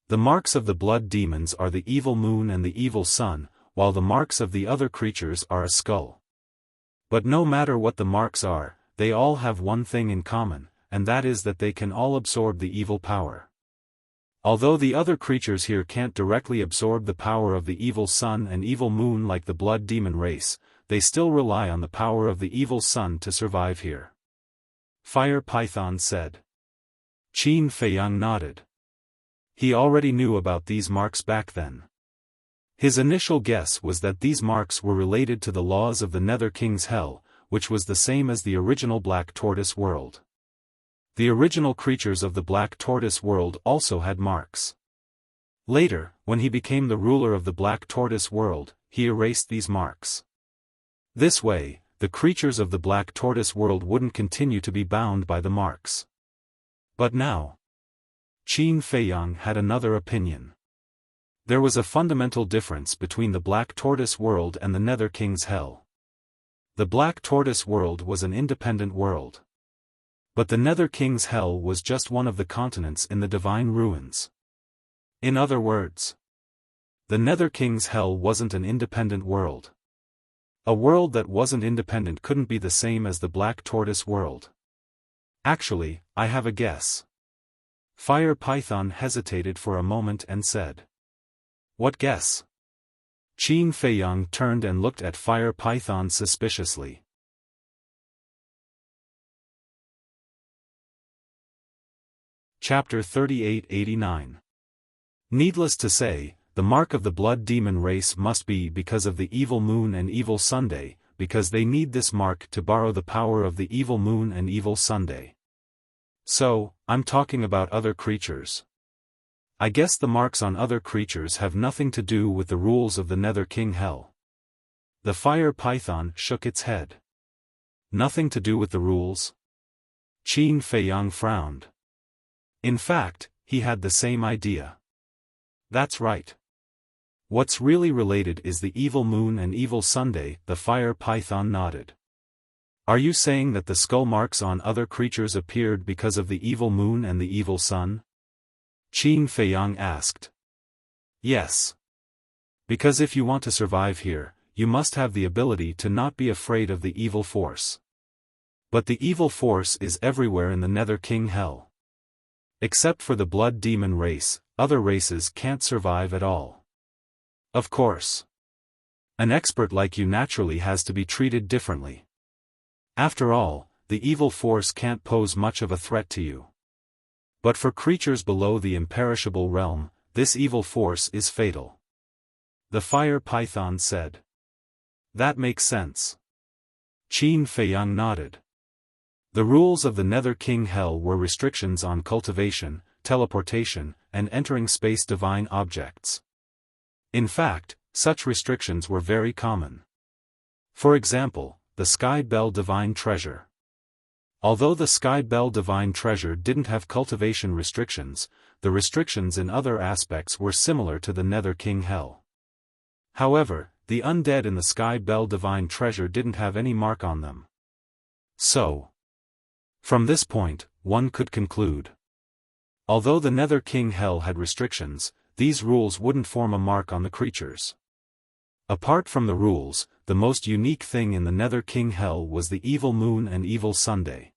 A: The marks of the blood demons are the evil moon and the evil sun, while the marks of the other creatures are a skull. But no matter what the marks are, they all have one thing in common, and that is that they can all absorb the evil power. Although the other creatures here can't directly absorb the power of the evil sun and evil moon like the blood demon race, they still rely on the power of the evil sun to survive here. Fire Python said. Qin Feiyang nodded. He already knew about these marks back then. His initial guess was that these marks were related to the laws of the Nether King's Hell, which was the same as the original Black Tortoise world. The original creatures of the Black Tortoise world also had marks. Later, when he became the ruler of the Black Tortoise world, he erased these marks. This way, the creatures of the Black Tortoise world wouldn't continue to be bound by the marks. But now, Qin Feiyang had another opinion. There was a fundamental difference between the Black Tortoise world and the Nether King's Hell. The Black Tortoise world was an independent world. But the Nether King's Hell was just one of the continents in the Divine Ruins. In other words, the Nether King's Hell wasn't an independent world. A world that wasn't independent couldn't be the same as the Black Tortoise world. Actually, I have a guess. Fire Python hesitated for a moment and said. What guess? Qin Feiyang turned and looked at Fire Python suspiciously. Chapter 3889. Needless to say, the mark of the blood demon race must be because of the evil moon and evil Sunday, because they need this mark to borrow the power of the evil moon and evil Sunday. So, I'm talking about other creatures. I guess the marks on other creatures have nothing to do with the rules of the Nether King Hell. The Fire Python shook its head. Nothing to do with the rules? Qin Feiyang frowned. In fact, he had the same idea. That's right. What's really related is the evil moon and evil Sunday, the Fire Python nodded. Are you saying that the skull marks on other creatures appeared because of the evil moon and the evil sun? Qin Feiyang asked. Yes. Because if you want to survive here, you must have the ability to not be afraid of the evil force. But the evil force is everywhere in the Nether King Hell. Except for the blood demon race, other races can't survive at all. Of course. An expert like you naturally has to be treated differently. After all, the evil force can't pose much of a threat to you. But for creatures below the imperishable realm, this evil force is fatal. The fire python said. That makes sense. Qin Feiyang nodded. The rules of the Nether King Hell were restrictions on cultivation, teleportation, and entering space divine objects. In fact, such restrictions were very common. For example, the Sky Bell Divine Treasure. Although the Sky Bell Divine Treasure didn't have cultivation restrictions, the restrictions in other aspects were similar to the Nether King Hell. However, the undead in the Sky Bell Divine Treasure didn't have any mark on them. So, from this point, one could conclude. Although the Nether King Hell had restrictions, these rules wouldn't form a mark on the creatures. Apart from the rules, the most unique thing in the Nether King Hell was the evil moon and evil Sunday.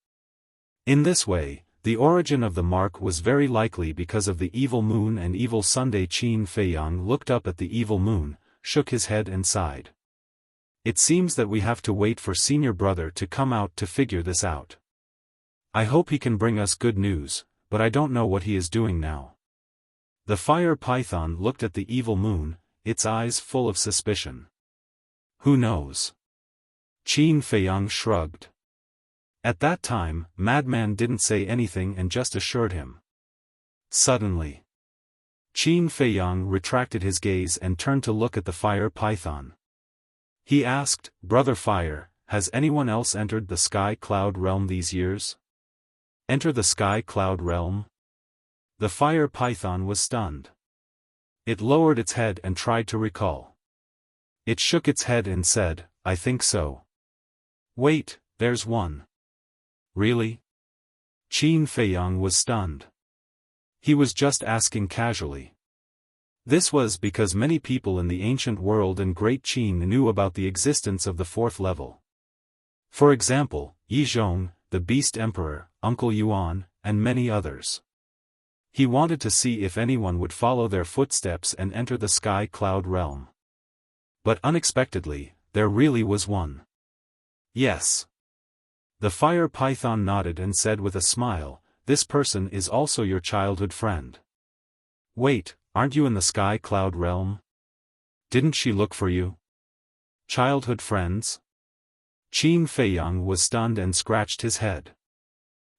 A: In this way, the origin of the mark was very likely because of the evil moon and evil Sunday. Qin Feiyang looked up at the evil moon, shook his head and sighed. It seems that we have to wait for senior brother to come out to figure this out. I hope he can bring us good news, but I don't know what he is doing now. The fire python looked at the evil moon, its eyes full of suspicion. Who knows? Qin Feiyang shrugged. At that time, Madman didn't say anything and just assured him. Suddenly, Qin Feiyang retracted his gaze and turned to look at the fire python. He asked, "Brother Fire, has anyone else entered the Sky Cloud Realm these years?" Enter the Sky Cloud Realm? The fire python was stunned. It lowered its head and tried to recall. It shook its head and said, "I think so." "Wait, there's one." "Really?" Qin Feiyang was stunned. He was just asking casually. This was because many people in the ancient world and Great Qin knew about the existence of the fourth level. For example, Yi Zhong, the Beast Emperor, Uncle Yuan, and many others. He wanted to see if anyone would follow their footsteps and enter the Sky Cloud Realm. But unexpectedly, there really was one. Yes. The fire python nodded and said with a smile, "This person is also your childhood friend." "Wait, aren't you in the Sky Cloud Realm? Didn't she look for you?" "Childhood friends?" Qin Feiyang was stunned and scratched his head.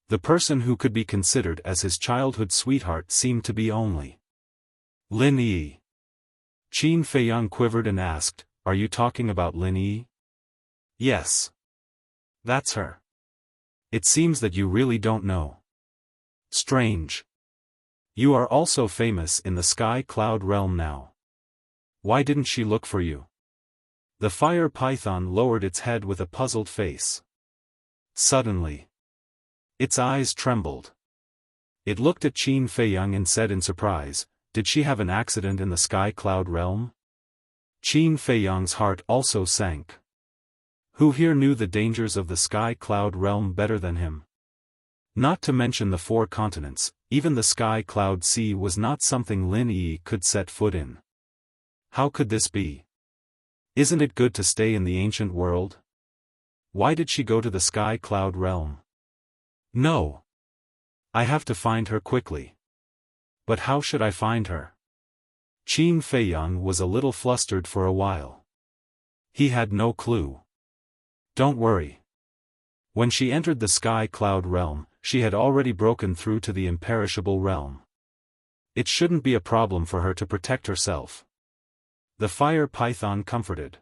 A: The person who could be considered as his childhood sweetheart seemed to be only Lin Yi. Qin Feiyang quivered and asked, "Are you talking about Lin Yi?" "Yes. That's her. It seems that you really don't know. Strange. You are also famous in the Sky Cloud Realm now. Why didn't she look for you?" The fire python lowered its head with a puzzled face. Suddenly, its eyes trembled. It looked at Qin Feiyang and said in surprise, "Did she have an accident in the Sky Cloud Realm?" Qin Feiyang's heart also sank. Who here knew the dangers of the Sky Cloud Realm better than him? Not to mention the 4 continents, even the Sky Cloud Sea was not something Lin Yi could set foot in. How could this be? Isn't it good to stay in the ancient world? Why did she go to the Sky Cloud Realm? No. I have to find her quickly. But how should I find her? Qin Feiyang was a little flustered for a while. He had no clue. Don't worry. When she entered the Sky Cloud Realm, she had already broken through to the imperishable realm. It shouldn't be a problem for her to protect herself. The fire python comforted.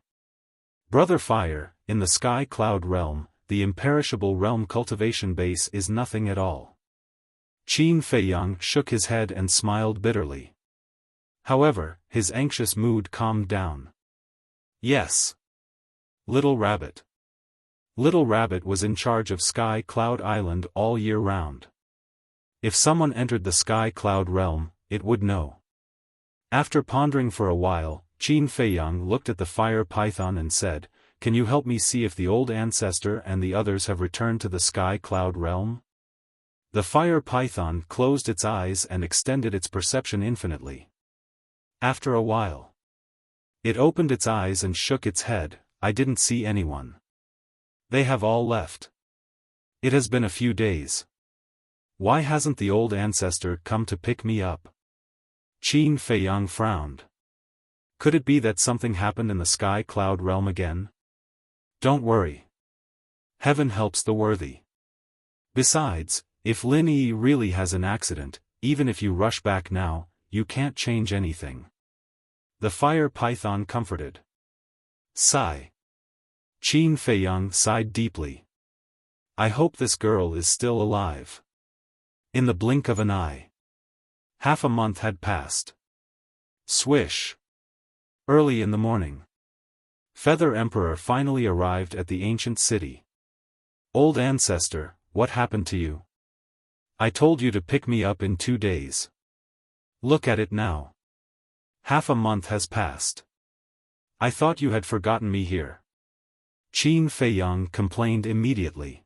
A: Brother Fire, in the Sky Cloud Realm, the imperishable realm cultivation base is nothing at all. Qin Feiyang shook his head and smiled bitterly. However, his anxious mood calmed down. Yes. Little Rabbit. Little Rabbit was in charge of Sky Cloud Island all year round. If someone entered the Sky Cloud Realm, it would know. After pondering for a while, Qin Feiyang looked at the fire python and said, "Can you help me see if the old ancestor and the others have returned to the Sky Cloud Realm?" The fire python closed its eyes and extended its perception infinitely. After a while, it opened its eyes and shook its head. "I didn't see anyone. They have all left. It has been a few days. Why hasn't the old ancestor come to pick me up?" Qin Feiyang frowned. Could it be that something happened in the sky cloud realm again? Don't worry. Heaven helps the worthy. Besides, if Lin Yi really has an accident, even if you rush back now, you can't change anything. The fire python comforted. Sigh. Qin Feiyang sighed deeply. I hope this girl is still alive. In the blink of an eye. Half a month had passed. Swish. Early in the morning. Feather Emperor finally arrived at the ancient city. Old ancestor, what happened to you? I told you to pick me up in 2 days. Look at it now. Half a month has passed. I thought you had forgotten me here. Qin Feiyang complained immediately.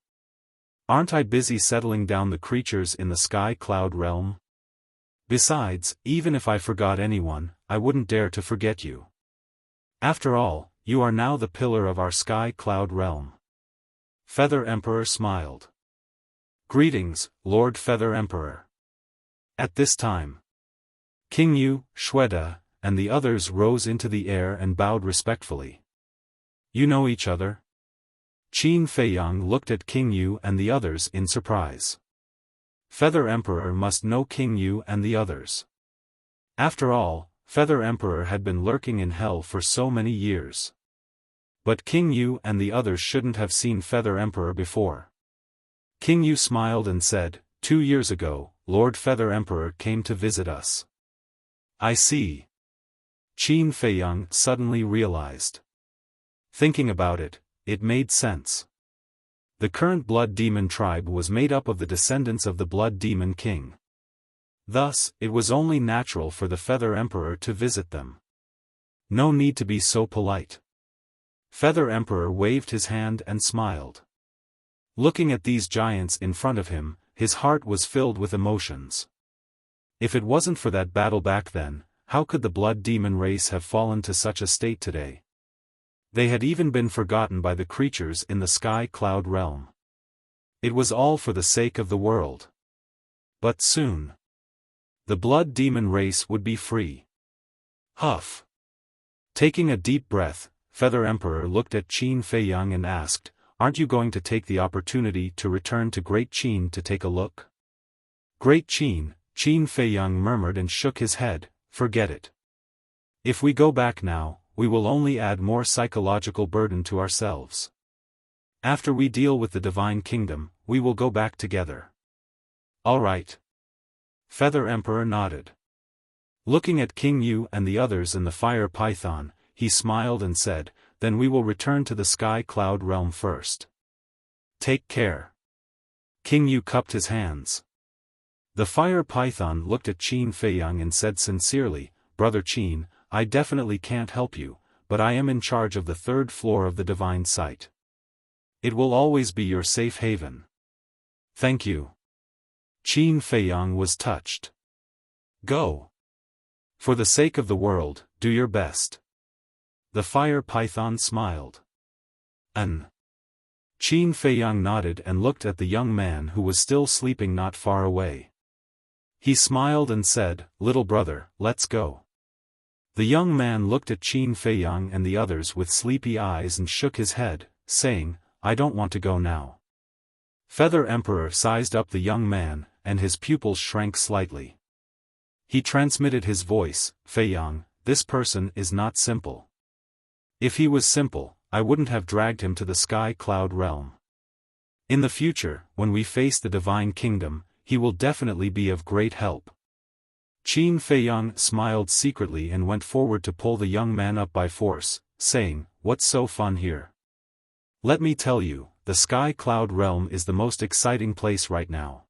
A: Aren't I busy settling down the creatures in the sky cloud realm? Besides, even if I forgot anyone, I wouldn't dare to forget you. After all, you are now the pillar of our sky cloud realm. Feather Emperor smiled. Greetings, Lord Feather Emperor. At this time, King Yu, Xueda, and the others rose into the air and bowed respectfully. You know each other? Qin Feiyang looked at King Yu and the others in surprise. Feather Emperor must know King Yu and the others. After all, Feather Emperor had been lurking in hell for so many years. But King Yu and the others shouldn't have seen Feather Emperor before. King Yu smiled and said, 2 years ago, Lord Feather Emperor came to visit us. I see. Qin Feiyang suddenly realized. Thinking about it, it made sense. The current Blood Demon tribe was made up of the descendants of the Blood Demon King. Thus, it was only natural for the Feather Emperor to visit them. No need to be so polite. Feather Emperor waved his hand and smiled. Looking at these giants in front of him, his heart was filled with emotions. If it wasn't for that battle back then, how could the Blood Demon race have fallen to such a state today? They had even been forgotten by the creatures in the sky cloud realm. It was all for the sake of the world. But soon, the Blood Demon race would be free. Huff. Taking a deep breath, Feather Emperor looked at Qin Feiyang and asked, aren't you going to take the opportunity to return to Great Qin to take a look? Great Qin, Qin Feiyang murmured and shook his head, forget it. If we go back now, we will only add more psychological burden to ourselves. After we deal with the Divine Kingdom, we will go back together. All right. Feather Emperor nodded. Looking at King Yu and the others in the fire python, he smiled and said, then we will return to the sky cloud realm first. Take care. King Yu cupped his hands. The fire python looked at Qin Feiyang and said sincerely, Brother Qin, I definitely can't help you, but I am in charge of the 3rd floor of the divine site. It will always be your safe haven. Thank you. Qin Feiyang was touched. Go. For the sake of the world, do your best. The fire python smiled. Qin Feiyang nodded and looked at the young man who was still sleeping not far away. He smiled and said, little brother, let's go. The young man looked at Qin Feiyang and the others with sleepy eyes and shook his head, saying, I don't want to go now. Feather Emperor sized up the young man, and his pupils shrank slightly. He transmitted his voice, Feiyang, this person is not simple. If he was simple, I wouldn't have dragged him to the sky cloud realm. In the future, when we face the Divine Kingdom, he will definitely be of great help. Qin Feiyang smiled secretly and went forward to pull the young man up by force, saying, what's so fun here? Let me tell you, the sky cloud realm is the most exciting place right now.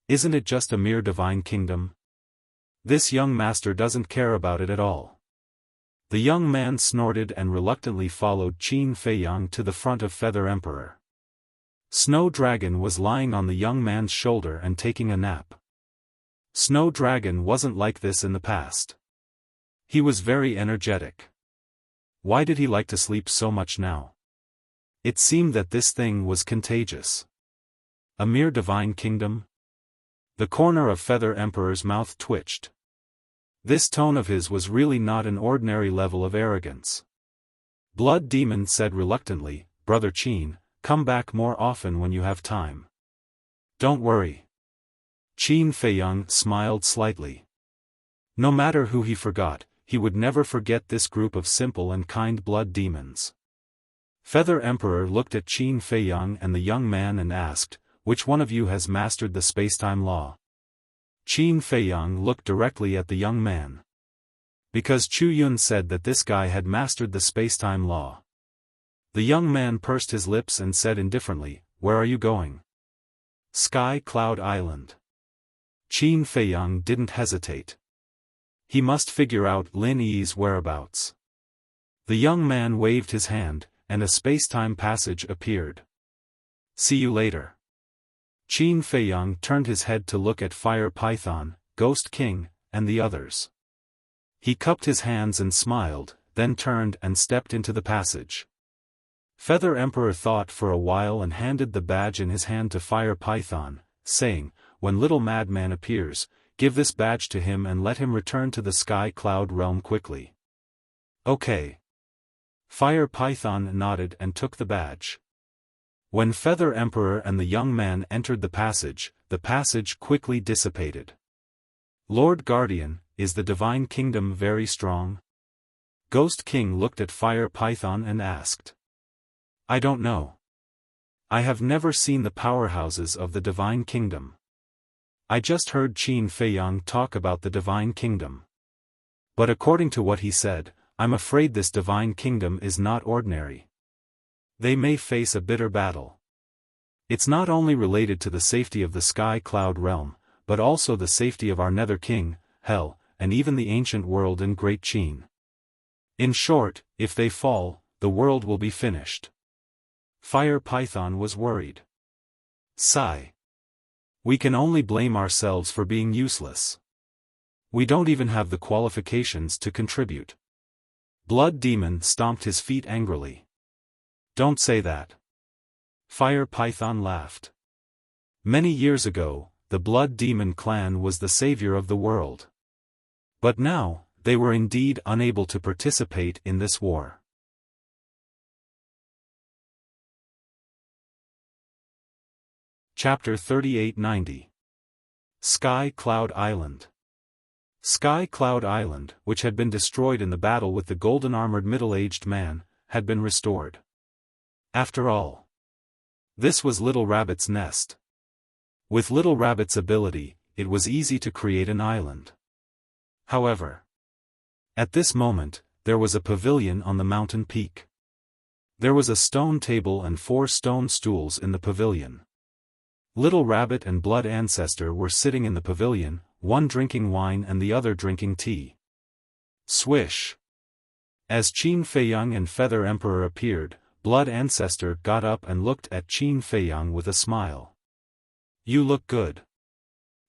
A: Isn't it just a mere divine kingdom? This young master doesn't care about it at all. The young man snorted and reluctantly followed Qin Feiyang to the front of Feather Emperor. Snow Dragon was lying on the young man's shoulder and taking a nap. Snow Dragon wasn't like this in the past. He was very energetic. Why did he like to sleep so much now? It seemed that this thing was contagious. A mere divine kingdom? The corner of Feather Emperor's mouth twitched. This tone of his was really not an ordinary level of arrogance. Blood Demon said reluctantly, "Brother Qin, come back more often when you have time. Don't worry." Qin Feiyang smiled slightly. No matter who he forgot, he would never forget this group of simple and kind blood demons. Feather Emperor looked at Qin Feiyang and the young man and asked, "Which one of you has mastered the spacetime law?" Qin Feiyang looked directly at the young man. Because Chu Yun said that this guy had mastered the spacetime law. The young man pursed his lips and said indifferently, "Where are you going?" "Sky Cloud Island." Qin Feiyang didn't hesitate. He must figure out Lin Yi's whereabouts. The young man waved his hand, and a spacetime passage appeared. "See you later." Qin Feiyang turned his head to look at Fire Python, Ghost King, and the others. He cupped his hands and smiled, then turned and stepped into the passage. Feather Emperor thought for a while and handed the badge in his hand to Fire Python, saying, "When little madman appears, give this badge to him and let him return to the Sky Cloud realm quickly." "Okay." Fire Python nodded and took the badge. When Feather Emperor and the young man entered the passage quickly dissipated. "Lord Guardian, is the Divine Kingdom very strong?" Ghost King looked at Fire Python and asked. "I don't know. I have never seen the powerhouses of the Divine Kingdom. I just heard Qin Feiyang talk about the Divine Kingdom. But according to what he said, I'm afraid this Divine Kingdom is not ordinary. They may face a bitter battle. It's not only related to the safety of the Sky Cloud realm, but also the safety of our Nether King, Hell, and even the ancient world in Great Qin. In short, if they fall, the world will be finished." Fire Python was worried. Sigh. "We can only blame ourselves for being useless. We don't even have the qualifications to contribute." Blood Demon stomped his feet angrily. "Don't say that." Fire Python laughed. Many years ago, the Blood Demon clan was the savior of the world. But now, they were indeed unable to participate in this war. Chapter 3890. Sky Cloud Island. Sky Cloud Island, which had been destroyed in the battle with the golden-armored middle-aged man, had been restored. After all, this was Little Rabbit's nest. With Little Rabbit's ability, it was easy to create an island. However, at this moment, there was a pavilion on the mountain peak. There was a stone table and 4 stone stools in the pavilion. Little Rabbit and Blood Ancestor were sitting in the pavilion, one drinking wine and the other drinking tea. Swish! As Qin Feiyang and Feather Emperor appeared, Blood Ancestor got up and looked at Qin Feiyang with a smile. "You look good."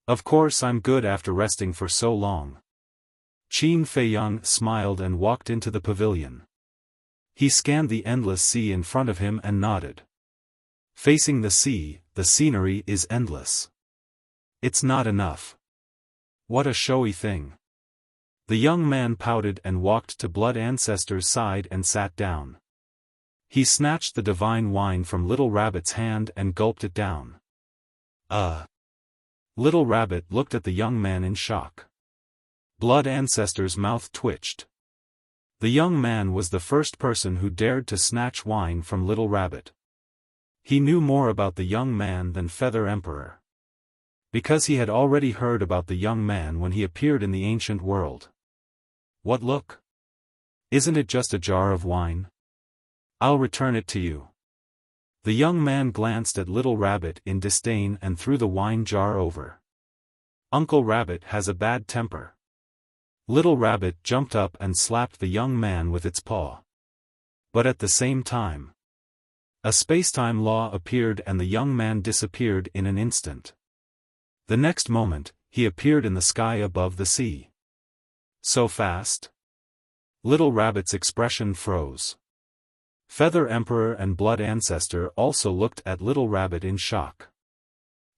A: "Of course I'm good after resting for so long." Qin Feiyang smiled and walked into the pavilion. He scanned the endless sea in front of him and nodded. Facing the sea, the scenery is endless. It's not enough. What a showy thing. The young man pouted and walked to Blood Ancestor's side and sat down. He snatched the divine wine from Little Rabbit's hand and gulped it down. Little Rabbit looked at the young man in shock. Blood Ancestor's mouth twitched. The young man was the first person who dared to snatch wine from Little Rabbit. He knew more about the young man than Feather Emperor. Because he had already heard about the young man when he appeared in the ancient world. "What look? Isn't it just a jar of wine? I'll return it to you." The young man glanced at Little Rabbit in disdain and threw the wine jar over. "Uncle Rabbit has a bad temper." Little Rabbit jumped up and slapped the young man with its paw. But at the same time, a spacetime law appeared and the young man disappeared in an instant. The next moment, he appeared in the sky above the sea. So fast? Little Rabbit's expression froze. Feather Emperor and Blood Ancestor also looked at Little Rabbit in shock.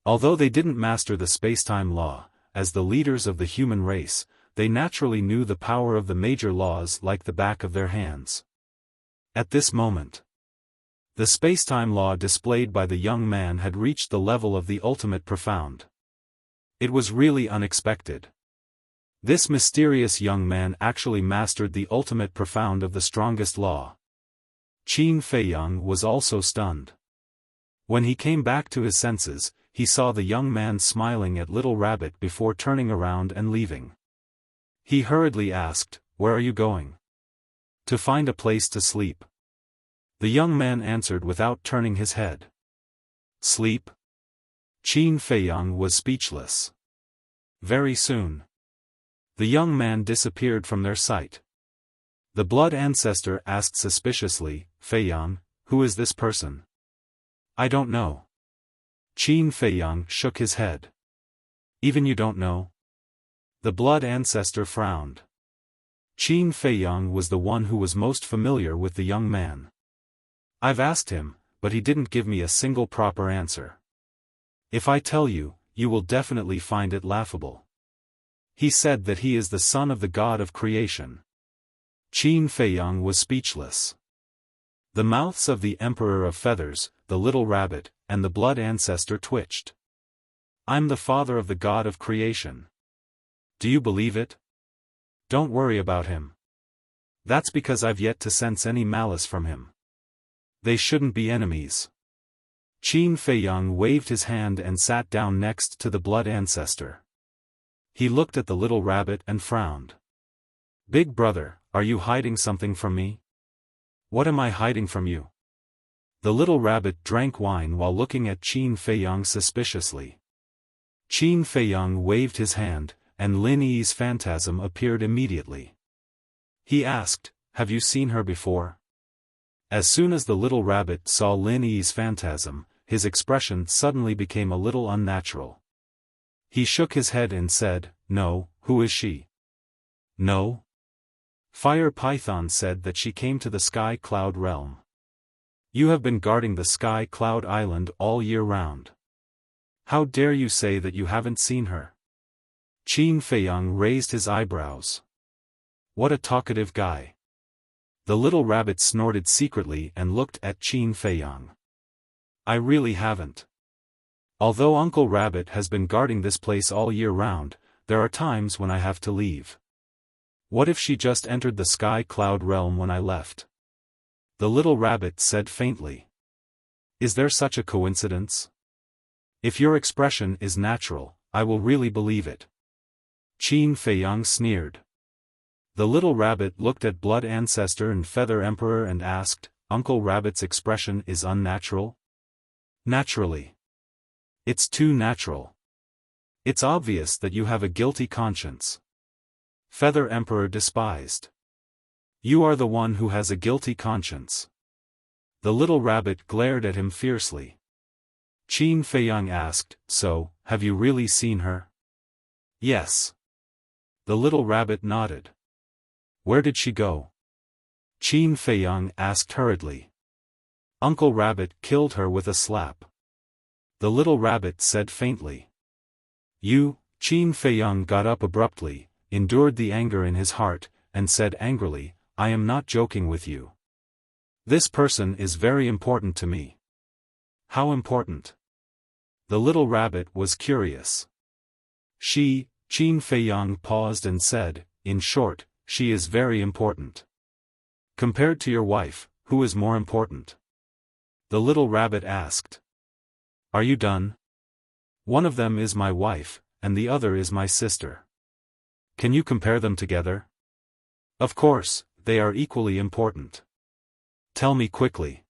A: Although they didn't master the spacetime law, as the leaders of the human race, they naturally knew the power of the major laws like the back of their hands. At this moment, the spacetime law displayed by the young man had reached the level of the ultimate profound. It was really unexpected. This mysterious young man actually mastered the ultimate profound of the strongest law. Qin Feiyang was also stunned. When he came back to his senses, he saw the young man smiling at Little Rabbit before turning around and leaving. He hurriedly asked, "Where are you going?" "To find a place to sleep." The young man answered without turning his head. "Sleep?" Qin Feiyang was speechless. Very soon, the young man disappeared from their sight. The blood ancestor asked suspiciously, "Feiyang, who is this person?" "I don't know." Qin Feiyang shook his head. "Even you don't know?" The blood ancestor frowned. Qin Feiyang was the one who was most familiar with the young man. "I've asked him, but he didn't give me a single proper answer. If I tell you, you will definitely find it laughable. He said that he is the son of the god of creation." Qin Feiyang was speechless. The mouths of the Emperor of Feathers, the Little Rabbit, and the blood ancestor twitched. "I'm the father of the god of creation. Do you believe it? Don't worry about him. That's because I've yet to sense any malice from him. They shouldn't be enemies." Qin Feiyang waved his hand and sat down next to the blood ancestor. He looked at the Little Rabbit and frowned. "Big brother, are you hiding something from me?" "What am I hiding from you?" The Little Rabbit drank wine while looking at Qin Feiyang suspiciously. Qin Feiyang waved his hand, and Lin Yi's phantasm appeared immediately. He asked, "Have you seen her before?" As soon as the Little Rabbit saw Lin Yi's phantasm, his expression suddenly became a little unnatural. He shook his head and said, "No, who is she?" "No?" Fire Python said that she came to the Sky Cloud realm. "You have been guarding the Sky Cloud Island all year round. How dare you say that you haven't seen her?" Qin Feiyang raised his eyebrows. "What a talkative guy." The Little Rabbit snorted secretly and looked at Qin Feiyang. "I really haven't. Although Uncle Rabbit has been guarding this place all year round, there are times when I have to leave. What if she just entered the Sky Cloud realm when I left?" The Little Rabbit said faintly. "Is there such a coincidence? If your expression is natural, I will really believe it." Qin Feiyang sneered. The Little Rabbit looked at Blood Ancestor and Feather Emperor and asked, "Uncle Rabbit's expression is unnatural?" "Naturally. It's too natural. It's obvious that you have a guilty conscience." Feather Emperor despised. "You are the one who has a guilty conscience." The Little Rabbit glared at him fiercely. Qin Feiyang asked, "So, have you really seen her?" "Yes." The Little Rabbit nodded. "Where did she go?" Qin Feiyang asked hurriedly. "Uncle Rabbit killed her with a slap." The Little Rabbit said faintly. Qin Feiyang got up abruptly, endured the anger in his heart, and said angrily, "I am not joking with you. This person is very important to me." "How important?" The Little Rabbit was curious. Qin Feiyang paused and said, "In short, she is very important. Compared to your wife, who is more important?" The Little Rabbit asked. "Are you done? One of them is my wife, and the other is my sister. Can you compare them together?" "Of course, they are equally important." "Tell me quickly."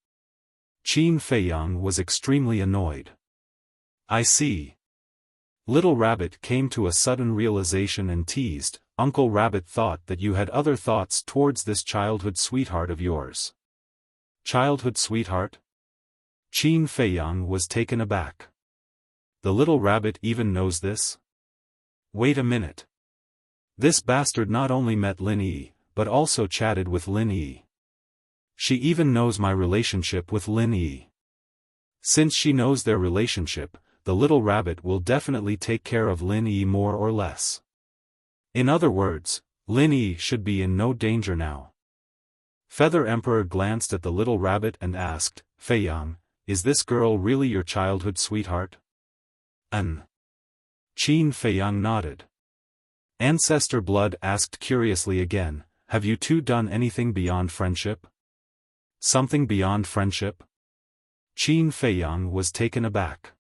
A: Qin Feiyang was extremely annoyed. "I see." Little Rabbit came to a sudden realization and teased, "Uncle Rabbit thought that you had other thoughts towards this childhood sweetheart of yours." "Childhood sweetheart?" Qin Feiyang was taken aback. The Little Rabbit even knows this? Wait a minute. This bastard not only met Lin Yi, but also chatted with Lin Yi. She even knows my relationship with Lin Yi. Since she knows their relationship, the Little Rabbit will definitely take care of Lin Yi more or less. In other words, Lin Yi should be in no danger now. Feather Emperor glanced at the little rabbit and asked, Fei Yang, is this girl really your childhood sweetheart? Qin Fei Yang nodded. Ancestor Blood asked curiously again, have you two done anything beyond friendship? Something beyond friendship? Qin Fei Yang was taken aback.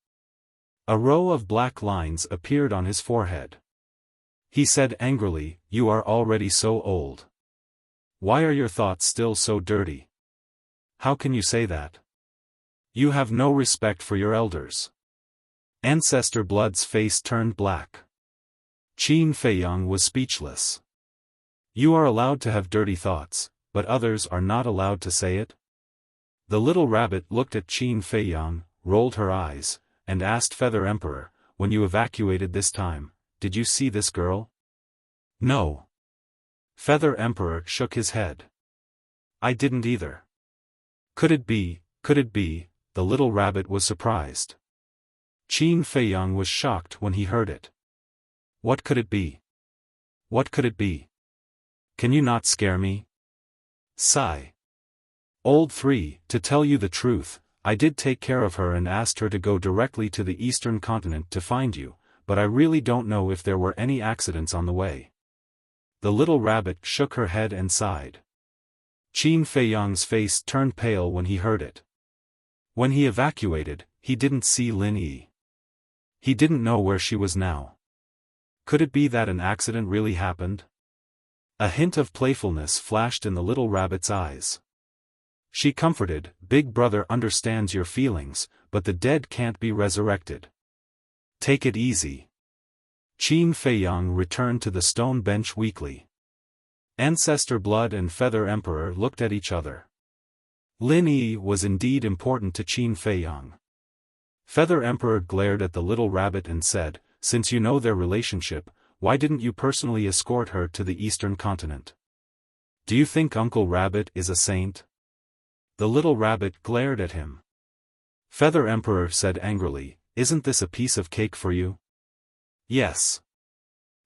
A: A row of black lines appeared on his forehead. He said angrily, you are already so old. Why are your thoughts still so dirty? How can you say that? You have no respect for your elders. Ancestor Blood's face turned black. Qin Fei Yang was speechless. You are allowed to have dirty thoughts, but others are not allowed to say it? The little rabbit looked at Qin Fei Yang, rolled her eyes, and asked Feather Emperor, when you evacuated this time, did you see this girl? No. Feather Emperor shook his head. I didn't either. Could it be, the little rabbit was surprised. Qin Fei Yang was shocked when he heard it. What could it be? What could it be? Can you not scare me? Sigh. Old 3, to tell you the truth, I did take care of her and asked her to go directly to the eastern continent to find you, but I really don't know if there were any accidents on the way. The little rabbit shook her head and sighed. Qin Fei Yang's face turned pale when he heard it. When he evacuated, he didn't see Lin Yi. He didn't know where she was now. Could it be that an accident really happened? A hint of playfulness flashed in the little rabbit's eyes. She comforted, Big Brother understands your feelings, but the dead can't be resurrected. Take it easy. Qin Fei Yang returned to the stone bench weakly. Ancestor Blood and Feather Emperor looked at each other. Lin Yi was indeed important to Qin Fei Yang. Feather Emperor glared at the little rabbit and said, since you know their relationship, why didn't you personally escort her to the eastern continent? Do you think Uncle Rabbit is a saint? The little rabbit glared at him. Feather Emperor said angrily, isn't this a piece of cake for you? Yes.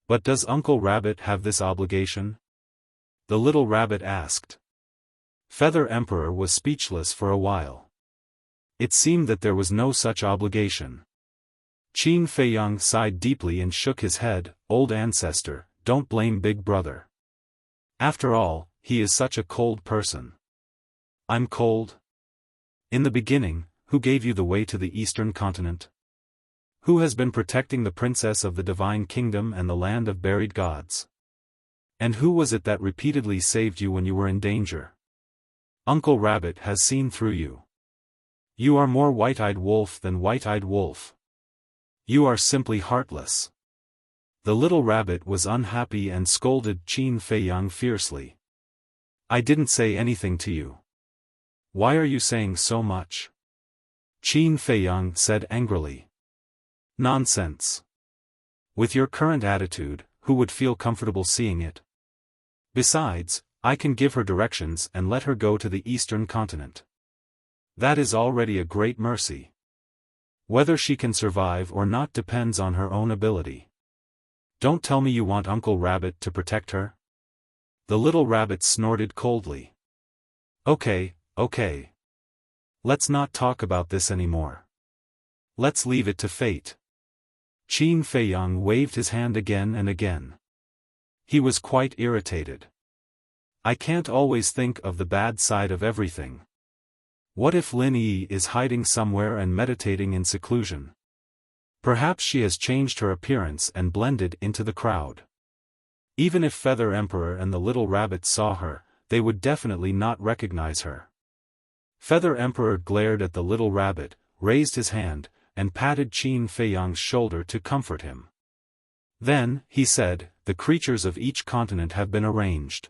A: But does Uncle Rabbit have this obligation? The little rabbit asked. Feather Emperor was speechless for a while. It seemed that there was no such obligation. Qin Fei Yang sighed deeply and shook his head, old ancestor, don't blame Big Brother. After all, he is such a cold person. I'm cold? In the beginning, who gave you the way to the eastern continent? Who has been protecting the princess of the divine kingdom and the land of buried gods? And who was it that repeatedly saved you when you were in danger? Uncle Rabbit has seen through you. You are more white-eyed wolf than white-eyed wolf. You are simply heartless. The little rabbit was unhappy and scolded Qin Fei Yang fiercely. I didn't say anything to you. Why are you saying so much? Qin Fei Yang said angrily. Nonsense. With your current attitude, who would feel comfortable seeing it? Besides, I can give her directions and let her go to the eastern continent. That is already a great mercy. Whether she can survive or not depends on her own ability. Don't tell me you want Uncle Rabbit to protect her? The little rabbit snorted coldly. Okay. Let's not talk about this anymore. Let's leave it to fate. Qin Fei Yang waved his hand again and again. He was quite irritated. I can't always think of the bad side of everything. What if Lin Yi is hiding somewhere and meditating in seclusion? Perhaps she has changed her appearance and blended into the crowd. Even if Feather Emperor and the little rabbit saw her, they would definitely not recognize her. Feather Emperor glared at the little rabbit, raised his hand, and patted Qin Fei Yang's shoulder to comfort him. Then, he said, the creatures of each continent have been arranged.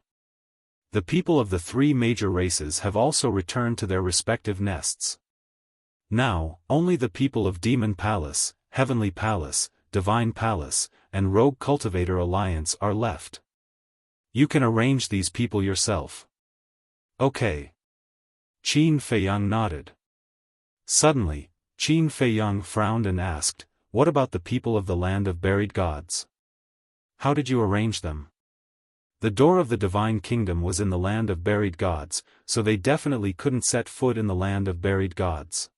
A: The people of the 3 major races have also returned to their respective nests. Now, only the people of Demon Palace, Heavenly Palace, Divine Palace, and Rogue Cultivator Alliance are left. You can arrange these people yourself. Okay. Qin Fei Yang nodded. Suddenly, Qin Fei Yang frowned and asked, what about the people of the land of buried gods? How did you arrange them? The door of the divine kingdom was in the land of buried gods, so they definitely couldn't set foot in the land of buried gods.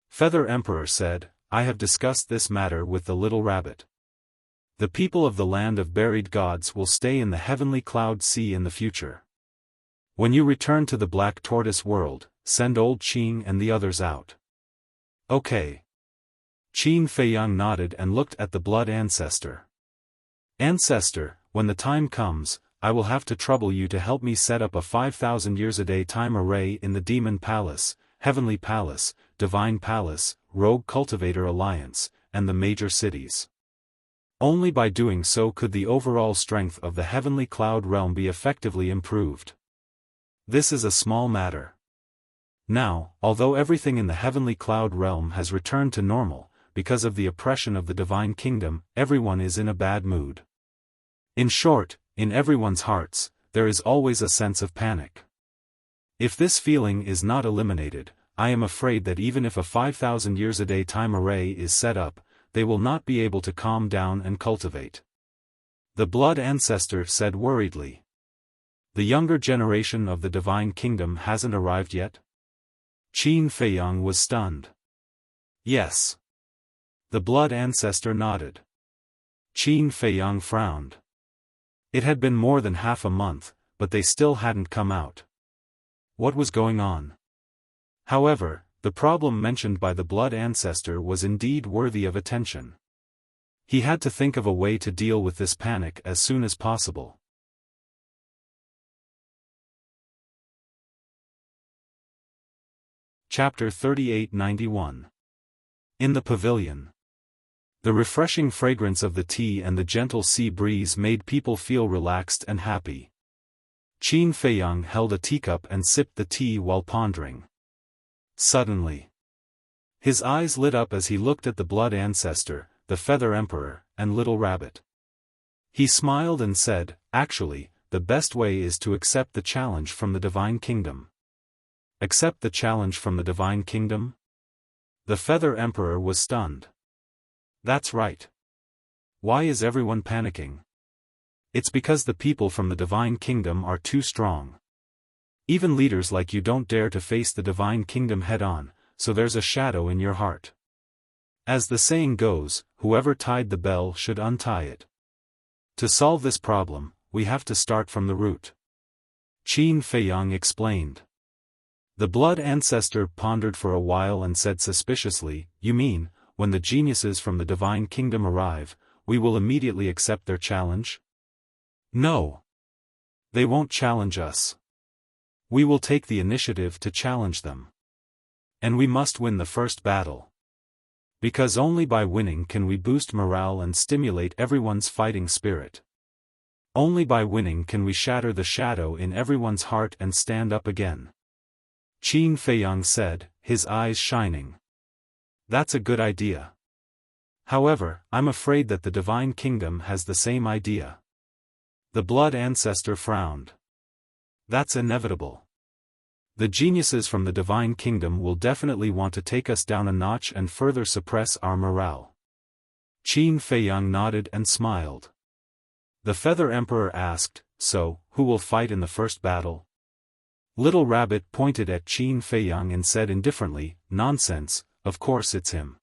A: Feather Emperor said, I have discussed this matter with the little rabbit. The people of the land of buried gods will stay in the heavenly cloud sea in the future. When you return to the Black Tortoise world, send old Qin and the others out. Okay. Qin Feiyang nodded and looked at the blood ancestor. Ancestor, when the time comes, I will have to trouble you to help me set up a 5,000 years a day time array in the Demon Palace, Heavenly Palace, Divine Palace, Rogue Cultivator Alliance, and the major cities. Only by doing so could the overall strength of the Heavenly Cloud Realm be effectively improved. This is a small matter. Now, although everything in the Heavenly Cloud Realm has returned to normal, because of the oppression of the Divine Kingdom, everyone is in a bad mood. In short, in everyone's hearts, there is always a sense of panic. If this feeling is not eliminated, I am afraid that even if a 5,000 years a day time array is set up, they will not be able to calm down and cultivate. The blood ancestor said worriedly. The younger generation of the Divine Kingdom hasn't arrived yet? Qin Feiyang was stunned. Yes. The blood ancestor nodded. Qin Feiyang frowned. It had been more than half a month, but they still hadn't come out. What was going on? However, the problem mentioned by the blood ancestor was indeed worthy of attention. He had to think of a way to deal with this panic as soon as possible. Chapter 3891. In the Pavilion. The refreshing fragrance of the tea and the gentle sea breeze made people feel relaxed and happy. Qin Feiyang held a teacup and sipped the tea while pondering. Suddenly, his eyes lit up as he looked at the blood ancestor, the Feather Emperor, and Little Rabbit. He smiled and said, actually, the best way is to accept the challenge from the Divine Kingdom. Accept the challenge from the Divine Kingdom? The Feather Emperor was stunned. That's right. Why is everyone panicking? It's because the people from the Divine Kingdom are too strong. Even leaders like you don't dare to face the Divine Kingdom head-on, so there's a shadow in your heart. As the saying goes, whoever tied the bell should untie it. To solve this problem, we have to start from the root. Qin Feiyang explained. The blood ancestor pondered for a while and said suspiciously, you mean, when the geniuses from the Divine Kingdom arrive, we will immediately accept their challenge? No. They won't challenge us. We will take the initiative to challenge them. And we must win the first battle. Because only by winning can we boost morale and stimulate everyone's fighting spirit. Only by winning can we shatter the shadow in everyone's heart and stand up again. Qin Feiyang said, his eyes shining. That's a good idea. However, I'm afraid that the Divine Kingdom has the same idea. The blood ancestor frowned. That's inevitable. The geniuses from the Divine Kingdom will definitely want to take us down a notch and further suppress our morale. Qin Feiyang nodded and smiled. The Feather Emperor asked, so, who will fight in the first battle? Little Rabbit pointed at Qin Feiyang and said indifferently, nonsense, of course it's him.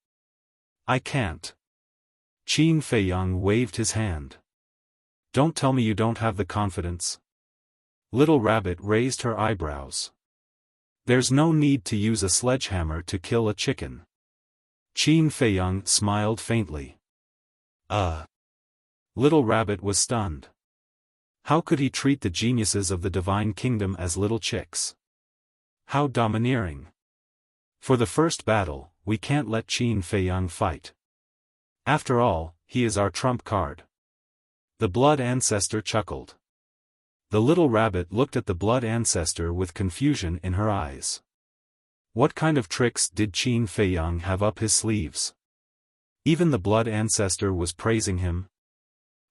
A: I can't. Qin Feiyang waved his hand. Don't tell me you don't have the confidence. Little Rabbit raised her eyebrows. There's no need to use a sledgehammer to kill a chicken. Qin Feiyang smiled faintly. Little Rabbit was stunned. How could he treat the geniuses of the Divine Kingdom as little chicks? How domineering. For the first battle, we can't let Qin Feiyang fight. After all, he is our trump card. The blood ancestor chuckled. The little rabbit looked at the blood ancestor with confusion in her eyes. What kind of tricks did Qin Feiyang have up his sleeves? Even the blood ancestor was praising him.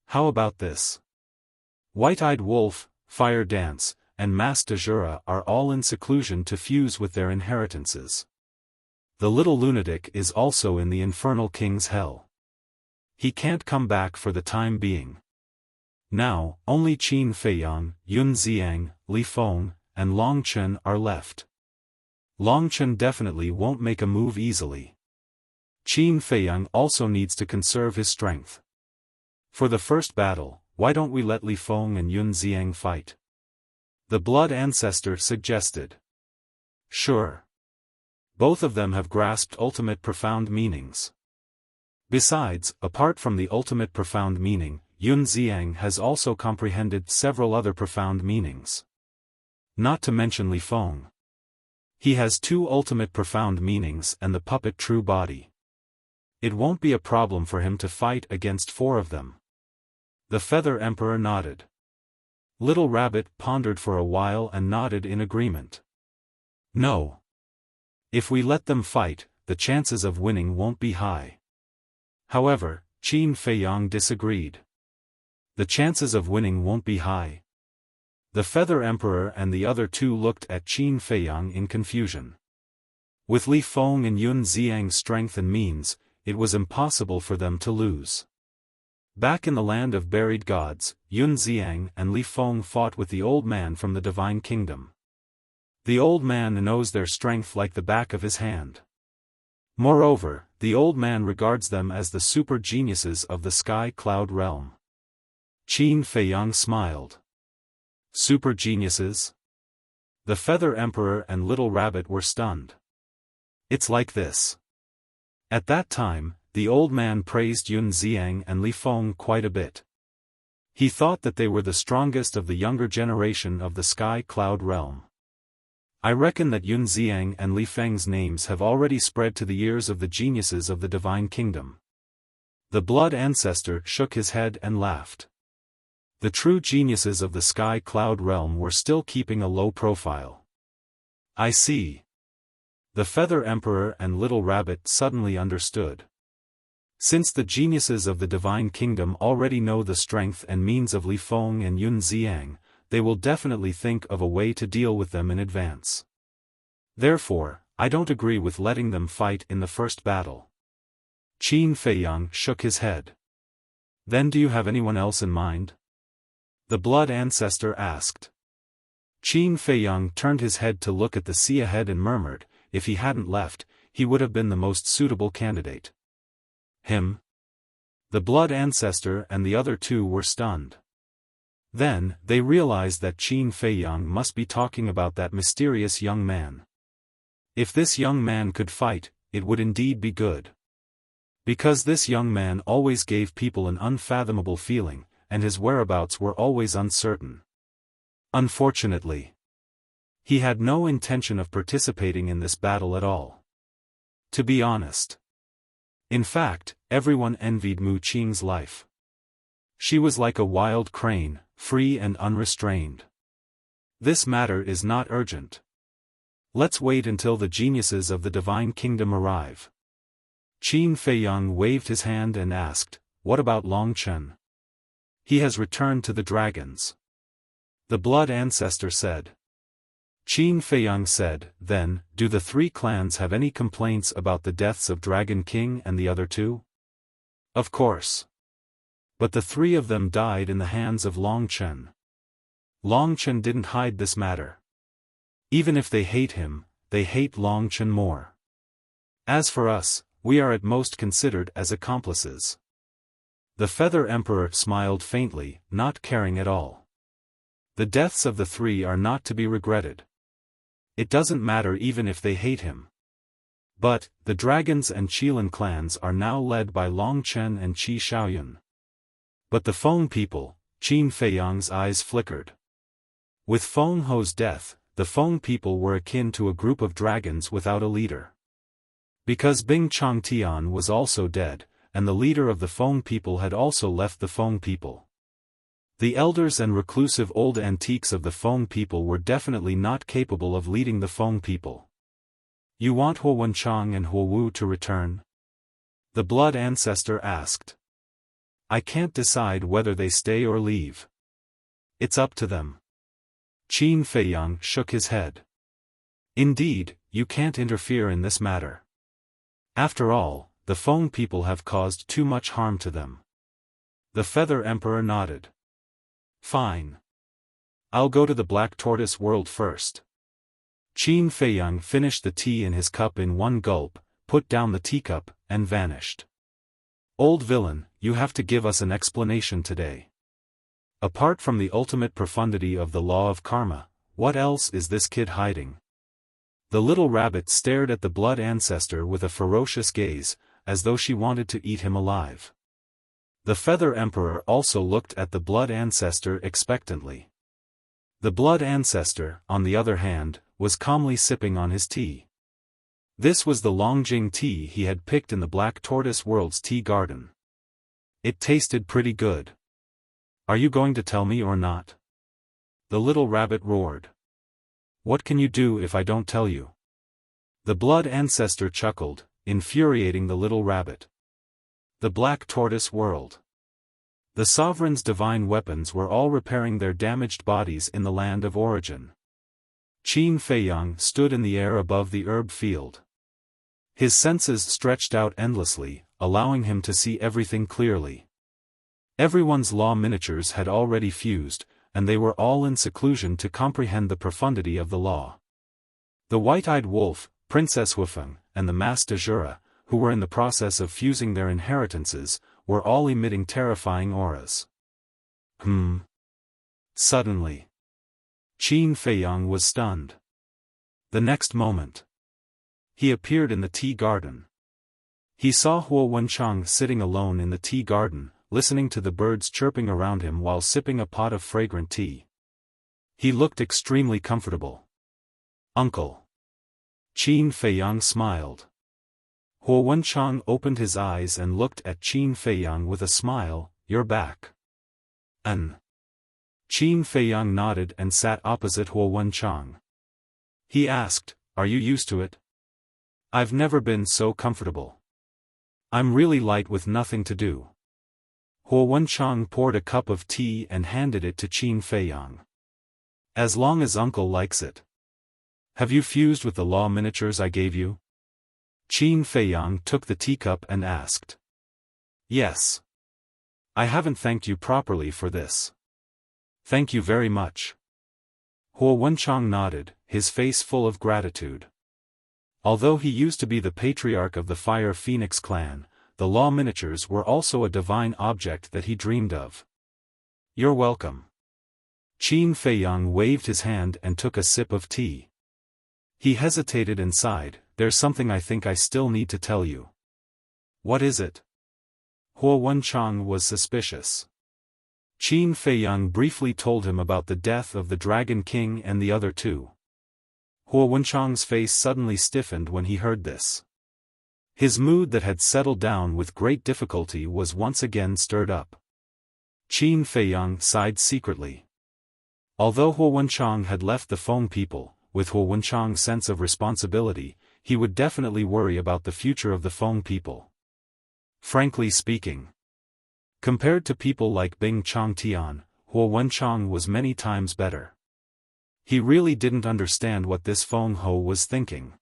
A: How about this? White-eyed wolf, fire dance, and Mas de Jura are all in seclusion to fuse with their inheritances. The little lunatic is also in the infernal king's hell. He can't come back for the time being. Now, only Qin Feiyang, Yun Xiang, Li Feng, and Long Chen are left. Long Chen definitely won't make a move easily. Qin Feiyang also needs to conserve his strength. For the first battle, why don't we let Li Feng and Yun Xiang fight? The blood ancestor suggested. Sure. Both of them have grasped ultimate profound meanings. Besides, apart from the ultimate profound meaning, Yun Xiang has also comprehended several other profound meanings. Not to mention Li Feng. He has 2 ultimate profound meanings and the puppet true body. It won't be a problem for him to fight against 4 of them. The Feather Emperor nodded. Little Rabbit pondered for a while and nodded in agreement. No. If we let them fight, the chances of winning won't be high. However, Qin Feiyang disagreed. The chances of winning won't be high. The Feather Emperor and the other 2 looked at Qin Feiyang in confusion. With Li Feng and Yun Xiang's strength and means, it was impossible for them to lose. Back in the land of buried gods, Yun Xiang and Li Feng fought with the old man from the Divine Kingdom. The old man knows their strength like the back of his hand. Moreover, the old man regards them as the super geniuses of the sky cloud realm. Qin Feiyang smiled. Super geniuses? The Feather Emperor and Little Rabbit were stunned. It's like this. At that time, the old man praised Yun Xiang and Li Feng quite a bit. He thought that they were the strongest of the younger generation of the sky cloud realm. I reckon that Yun Xiang and Li Feng's names have already spread to the ears of the geniuses of the Divine Kingdom. The blood ancestor shook his head and laughed. The true geniuses of the sky cloud realm were still keeping a low profile. I see. The Feather Emperor and Little Rabbit suddenly understood. Since the geniuses of the Divine Kingdom already know the strength and means of Li Feng and Yun Xiang, they will definitely think of a way to deal with them in advance. Therefore, I don't agree with letting them fight in the first battle. Qin Feiyang shook his head. Then do you have anyone else in mind? The blood ancestor asked. Qin Feiyang turned his head to look at the sea ahead and murmured, if he hadn't left, he would have been the most suitable candidate. Him? The blood ancestor and the other 2 were stunned. Then, they realized that Qin Feiyang must be talking about that mysterious young man. If this young man could fight, it would indeed be good. Because this young man always gave people an unfathomable feeling, and his whereabouts were always uncertain. Unfortunately, he had no intention of participating in this battle at all. To be honest. In fact, everyone envied Mu Qing's life. She was like a wild crane, free and unrestrained. This matter is not urgent. Let's wait until the geniuses of the Divine Kingdom arrive. Qin Feiyang waved his hand and asked, what about Long Chen? He has returned to the dragons. The blood ancestor said. Qin Feiyang said, then, do the 3 clans have any complaints about the deaths of Dragon King and the other 2? Of course. But the 3 of them died in the hands of Long Chen. Long Chen didn't hide this matter. Even if they hate him, they hate Long Chen more. As for us, we are at most considered as accomplices. The Feather Emperor smiled faintly, not caring at all. The deaths of the 3 are not to be regretted. It doesn't matter even if they hate him. But, the Dragons and Qilin clans are now led by Long Chen and Qi Xiaoyun. But the Feng people, Qin Feiyang's eyes flickered. With Feng Ho's death, the Feng people were akin to a group of dragons without a leader. Because Bing Changtian was also dead, and the leader of the Feng people had also left the Feng people. The elders and reclusive old antiques of the Feng people were definitely not capable of leading the Feng people. You want Huo Wenchang and Huo Wu to return? The blood ancestor asked. I can't decide whether they stay or leave. It's up to them. Qin Feiyang shook his head. Indeed, you can't interfere in this matter. After all, the Feng people have caused too much harm to them. The Feather Emperor nodded. Fine. I'll go to the Black Tortoise world first. Qin Feiyang finished the tea in his cup in one gulp, put down the teacup, and vanished. Old villain, you have to give us an explanation today. Apart from the ultimate profundity of the law of karma, what else is this kid hiding? The little rabbit stared at the blood ancestor with a ferocious gaze, as though she wanted to eat him alive. The feather emperor also looked at the blood ancestor expectantly. The blood ancestor, on the other hand, was calmly sipping on his tea. This was the Longjing tea he had picked in the Black Tortoise World's tea garden. It tasted pretty good. Are you going to tell me or not? The little rabbit roared. What can you do if I don't tell you? The blood ancestor chuckled, infuriating the little rabbit. The Black Tortoise World. The sovereign's divine weapons were all repairing their damaged bodies in the land of origin. Qin Feiyang stood in the air above the herb field. His senses stretched out endlessly, allowing him to see everything clearly. Everyone's law miniatures had already fused, and they were all in seclusion to comprehend the profundity of the law. The white-eyed wolf, Princess Xiaofan, and the Mas de Jura, who were in the process of fusing their inheritances, were all emitting terrifying auras. Suddenly, Qin Feiyang was stunned. The next moment, he appeared in the tea garden. He saw Huo Wenchang sitting alone in the tea garden, listening to the birds chirping around him while sipping a pot of fragrant tea. He looked extremely comfortable. Uncle. Qin Feiyang smiled. Huo Wenchang opened his eyes and looked at Qin Feiyang with a smile. You're back. Qin Feiyang nodded and sat opposite Huo Wenchang. He asked, are you used to it? I've never been so comfortable. I'm really light with nothing to do. Huo Wenchang poured a cup of tea and handed it to Qin Feiyang. As long as uncle likes it. Have you fused with the law miniatures I gave you? Qin Feiyang took the teacup and asked. Yes. I haven't thanked you properly for this. Thank you very much. Huo Wenchang nodded, his face full of gratitude. Although he used to be the patriarch of the Fire Phoenix clan, the law miniatures were also a divine object that he dreamed of. You're welcome. Qin Feiyang waved his hand and took a sip of tea. He hesitated and sighed, there's something I think I still need to tell you. What is it? Huo Wenchang was suspicious. Qin Feiyang briefly told him about the death of the Dragon King and the other two. Huo Wenchang's face suddenly stiffened when he heard this. His mood that had settled down with great difficulty was once again stirred up. Qin Feiyang sighed secretly. Although Huo Wenchang had left the Feng people, with Huo Wenchang's sense of responsibility, he would definitely worry about the future of the Feng people. Frankly speaking, compared to people like Bing Changtian, Huo Wenchang was many times better. He really didn't understand what this Feng Ho was thinking.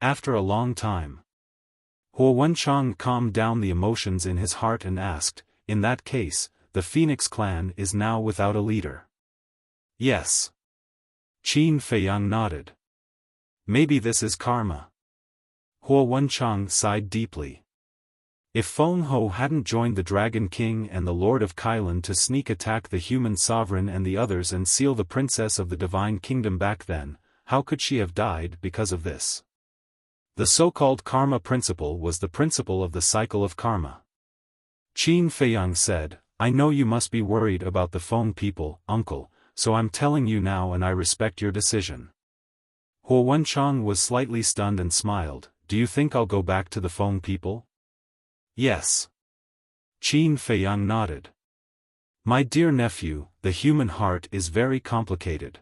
A: After a long time, Huo Wenchang calmed down the emotions in his heart and asked, in that case, the Phoenix clan is now without a leader. Yes. Qin Feiyang nodded. Maybe this is karma. Huo Wenchang sighed deeply. If Feng Ho hadn't joined the Dragon King and the Lord of Kailan to sneak attack the human sovereign and the others and seal the princess of the Divine Kingdom back then, how could she have died because of this? The so-called karma principle was the principle of the cycle of karma. Qin Feiyang said, I know you must be worried about the Feng people, uncle, so I'm telling you now and I respect your decision. Huo Wenchang was slightly stunned and smiled, do you think I'll go back to the Feng people? Yes. Qin Feiyang nodded. My dear nephew, the human heart is very complicated.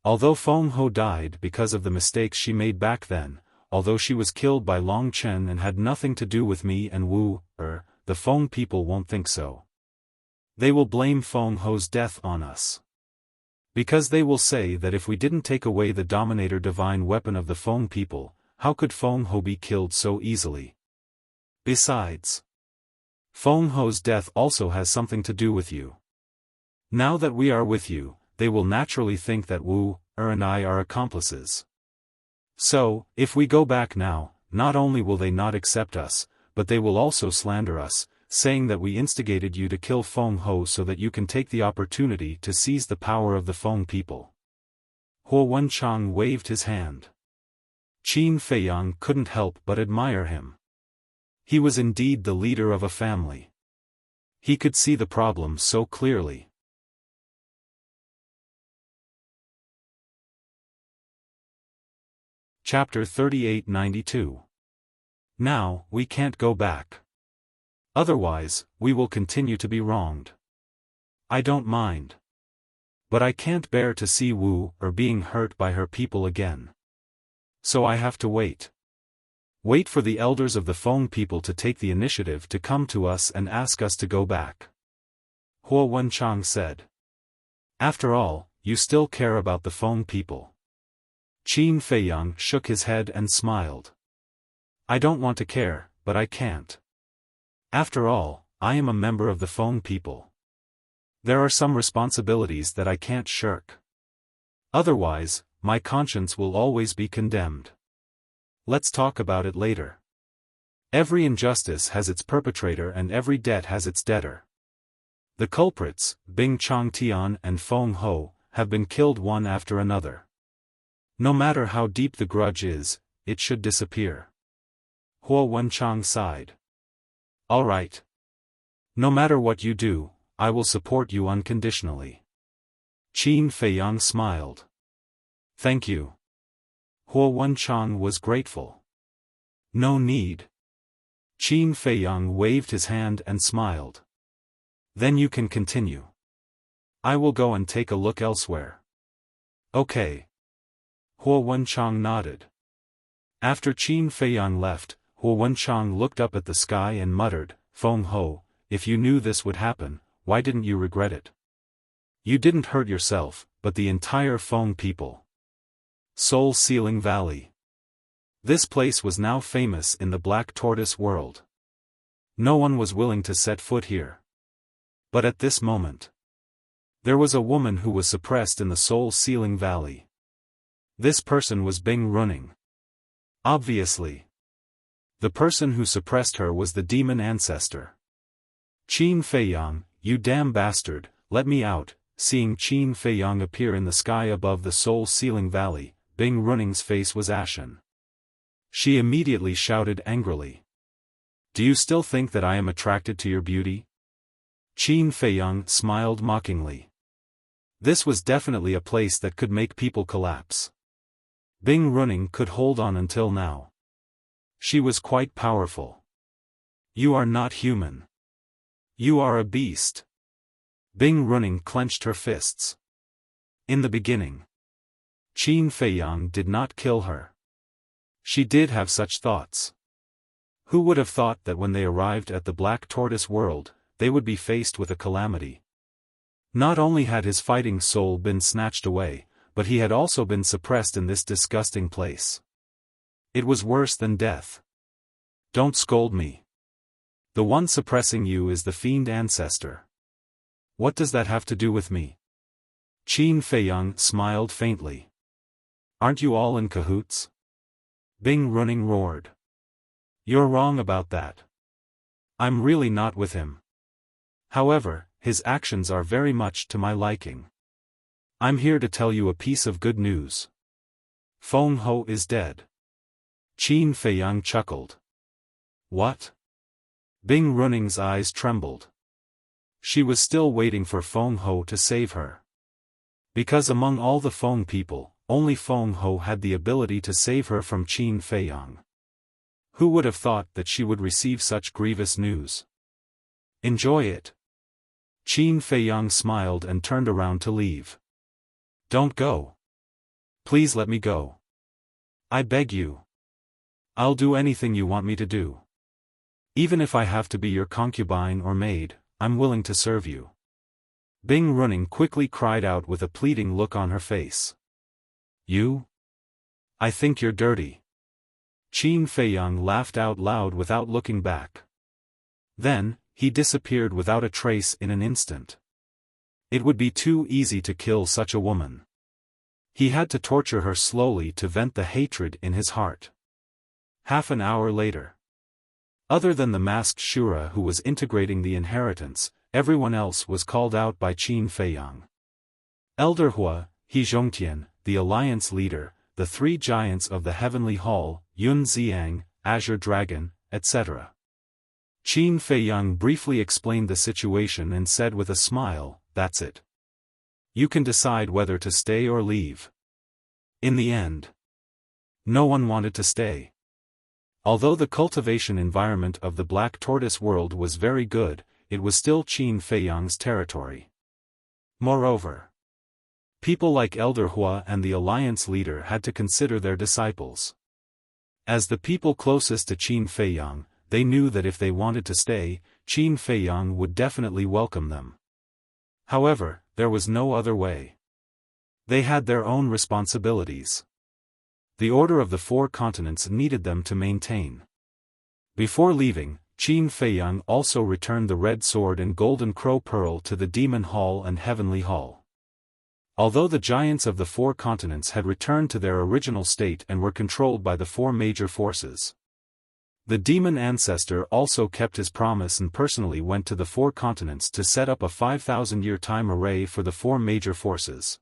A: Although Feng Ho died because of the mistakes she made back then, although she was killed by Long Chen and had nothing to do with me and Wu, the Feng people won't think so. They will blame Feng Ho's death on us. Because they will say that if we didn't take away the Dominator divine weapon of the Feng people, how could Feng Ho be killed so easily? Besides, Feng Ho's death also has something to do with you. Now that we are with you, they will naturally think that Wu, and I are accomplices. So, if we go back now, not only will they not accept us, but they will also slander us, saying that we instigated you to kill Feng Ho so that you can take the opportunity to seize the power of the Feng people. Huo Wenchang waved his hand. Qin Feiyang couldn't help but admire him. He was indeed the leader of a family. He could see the problem so clearly. Chapter 3892. Now, we can't go back. Otherwise, we will continue to be wronged. I don't mind. But I can't bear to see Wu being hurt by her people again. So I have to wait. Wait for the elders of the Feng people to take the initiative to come to us and ask us to go back. Huo Wenchang said. After all, you still care about the Feng people. Qin Feiyang shook his head and smiled. I don't want to care, but I can't. After all, I am a member of the Feng people. There are some responsibilities that I can't shirk. Otherwise, my conscience will always be condemned. Let's talk about it later. Every injustice has its perpetrator and every debt has its debtor. The culprits, Bing Changtian and Feng Ho, have been killed one after another. No matter how deep the grudge is, it should disappear. Huo Wenchang sighed. All right. No matter what you do, I will support you unconditionally. Qin Feiyang smiled. Thank you. Huo Wenchang was grateful. No need. Qin Feiyang waved his hand and smiled. Then you can continue. I will go and take a look elsewhere. Okay. Huo Wenchang nodded. After Qin Feiyang left, Huo Wenchang looked up at the sky and muttered, Feng Ho, if you knew this would happen, why didn't you regret it? You didn't hurt yourself, but the entire Feng people. Soul Sealing Valley. This place was now famous in the Black Tortoise world. No one was willing to set foot here. But at this moment, there was a woman who was suppressed in the Soul Sealing Valley. This person was Bing Running. Obviously. The person who suppressed her was the demon ancestor. Qin Feiyang, you damn bastard, let me out. Seeing Qin Feiyang appear in the sky above the Soul Sealing Valley, Bing Running's face was ashen. She immediately shouted angrily. Do you still think that I am attracted to your beauty? Qin Feiyang smiled mockingly. This was definitely a place that could make people collapse. Bing Running could hold on until now. She was quite powerful. You are not human. You are a beast. Bing Running clenched her fists. In the beginning, Qin Feiyang did not kill her. She did have such thoughts. Who would have thought that when they arrived at the Black Tortoise world, they would be faced with a calamity? Not only had his fighting soul been snatched away, but he had also been suppressed in this disgusting place. It was worse than death. Don't scold me. The one suppressing you is the fiend ancestor. What does that have to do with me? Qin Feiyang smiled faintly. Aren't you all in cahoots? Bing Running roared. You're wrong about that. I'm really not with him. However, his actions are very much to my liking. I'm here to tell you a piece of good news. Feng Ho is dead. Qin Feiyang chuckled. What? Bing Running's eyes trembled. She was still waiting for Feng Ho to save her. Because among all the Feng people, only Feng Ho had the ability to save her from Qin Feiyang. Who would have thought that she would receive such grievous news? Enjoy it. Qin Feiyang smiled and turned around to leave. Don't go. Please let me go. I beg you. I'll do anything you want me to do. Even if I have to be your concubine or maid, I'm willing to serve you. Bing Running quickly cried out with a pleading look on her face. You? I think you're dirty. Qin Feiyang laughed out loud without looking back. Then, he disappeared without a trace in an instant. It would be too easy to kill such a woman. He had to torture her slowly to vent the hatred in his heart. Half an hour later. Other than the masked Shura who was integrating the inheritance, everyone else was called out by Qin Feiyang. Elder Hua, He Zhongtian, the alliance leader, the three giants of the heavenly hall, Yun Xiang, Azure Dragon, etc. Qin Feiyang briefly explained the situation and said with a smile, "That's it. You can decide whether to stay or leave." In the end, no one wanted to stay. Although the cultivation environment of the Black Tortoise world was very good, it was still Qin Feiyang's territory. Moreover, people like Elder Hua and the alliance leader had to consider their disciples. As the people closest to Qin Feiyang, they knew that if they wanted to stay, Qin Feiyang would definitely welcome them. However, there was no other way. They had their own responsibilities. The Order of the Four Continents needed them to maintain. Before leaving, Qin Feiyang also returned the Red Sword and Golden Crow Pearl to the Demon Hall and Heavenly Hall. Although the giants of the Four Continents had returned to their original state and were controlled by the four major forces, the demon ancestor also kept his promise and personally went to the Four Continents to set up a 5,000-year time array for the four major forces.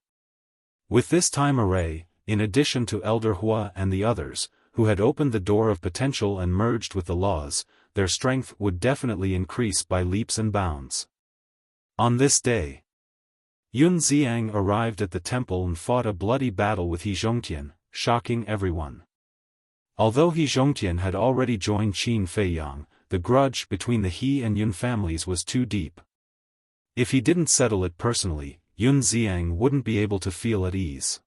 A: With this time array, in addition to Elder Hua and the others, who had opened the door of potential and merged with the laws, their strength would definitely increase by leaps and bounds. On this day, Yun Xiang arrived at the temple and fought a bloody battle with He Zhongtian, shocking everyone. Although He Zhongtian had already joined Qin Feiyang, the grudge between the He and Yun families was too deep. If he didn't settle it personally, Yun Xiang wouldn't be able to feel at ease.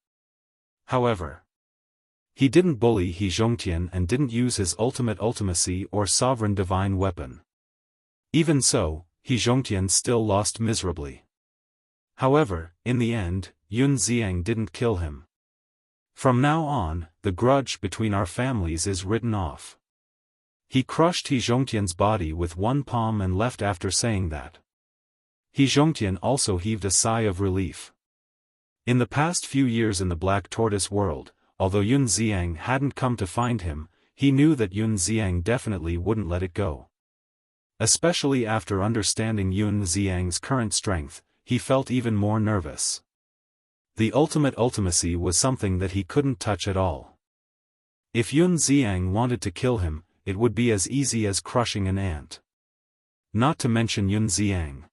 A: However, he didn't bully He Zhongtian and didn't use his ultimate ultimacy or sovereign divine weapon. Even so, He Zhongtian still lost miserably. However, in the end, Yun Xiang didn't kill him. From now on, the grudge between our families is written off. He crushed He Zhongtian's body with one palm and left after saying that. He Zhongtian also heaved a sigh of relief. In the past few years in the Black Tortoise world, although Yun Xiang hadn't come to find him, he knew that Yun Xiang definitely wouldn't let it go. Especially after understanding Yun Xiang's current strength, he felt even more nervous. The ultimate ultimacy was something that he couldn't touch at all. If Yun Xiang wanted to kill him, it would be as easy as crushing an ant. Not to mention Yun Xiang.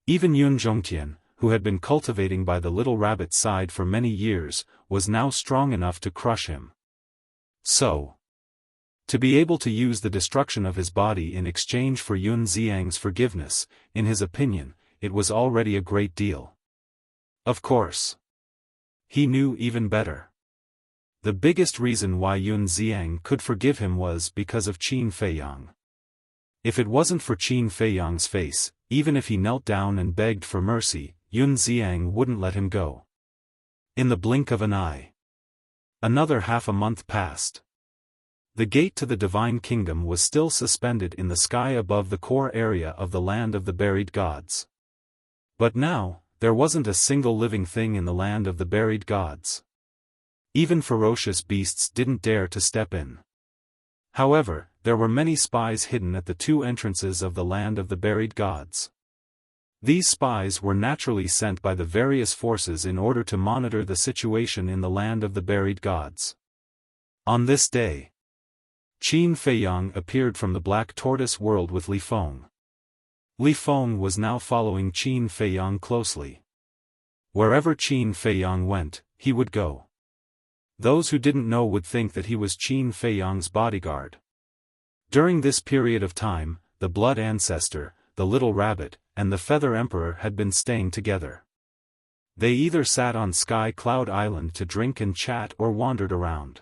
A: Even Yun Zhongtian, who had been cultivating by the little rabbit's side for many years, was now strong enough to crush him. So, to be able to use the destruction of his body in exchange for Yun Xiang's forgiveness, in his opinion, it was already a great deal. Of course, he knew even better. The biggest reason why Yun Xiang could forgive him was because of Qin Feiyang. If it wasn't for Qin Feiyang's face, even if he knelt down and begged for mercy, Yun Xiang wouldn't let him go. In the blink of an eye, another half a month passed. The gate to the Divine Kingdom was still suspended in the sky above the core area of the land of the buried gods. But now, there wasn't a single living thing in the land of the buried gods. Even ferocious beasts didn't dare to step in. However, there were many spies hidden at the two entrances of the land of the buried gods. These spies were naturally sent by the various forces in order to monitor the situation in the land of the buried gods. On this day, Qin Feiyang appeared from the Black Tortoise world with Li Feng. Li Feng was now following Qin Feiyang closely. Wherever Qin Feiyang went, he would go. Those who didn't know would think that he was Qin Feiyang's bodyguard. During this period of time, the Blood Ancestor, the Little Rabbit, and the Feather Emperor had been staying together. They either sat on Sky Cloud Island to drink and chat or wandered around.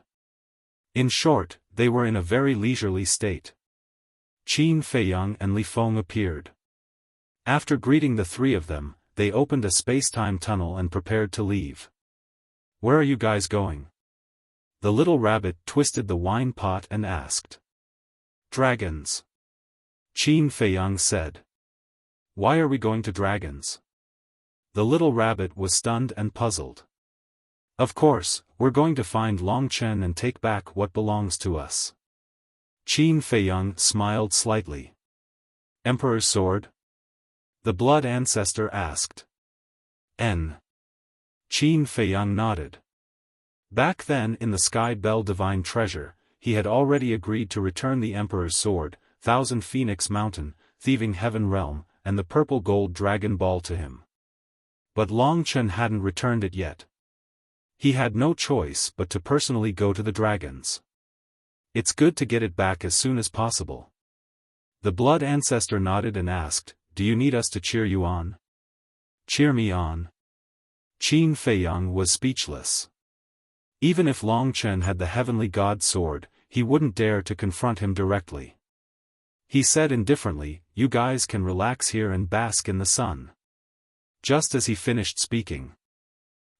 A: In short, they were in a very leisurely state. Qin Feiyang and Li Feng appeared. After greeting the three of them, they opened a space-time tunnel and prepared to leave. "Where are you guys going?" The Little Rabbit twisted the wine pot and asked. "Dragons," Qin Feiyang said. "Why are we going to dragons?" The little rabbit was stunned and puzzled. Of course, we're going to find Long Chen and take back what belongs to us. Qin Feiyang smiled slightly. Emperor's sword? The blood ancestor asked. Qin Feiyang nodded. Back then in the Sky Bell Divine Treasure, he had already agreed to return the Emperor's sword, Thousand Phoenix Mountain, Thieving Heaven Realm, and the purple gold dragon ball to him. But Long Chen hadn't returned it yet. He had no choice but to personally go to the dragons. It's good to get it back as soon as possible. The blood ancestor nodded and asked, do you need us to cheer you on? Cheer me on? Qin Feiyang was speechless. Even if Long Chen had the heavenly god sword, he wouldn't dare to confront him directly. He said indifferently, you guys can relax here and bask in the sun. Just as he finished speaking,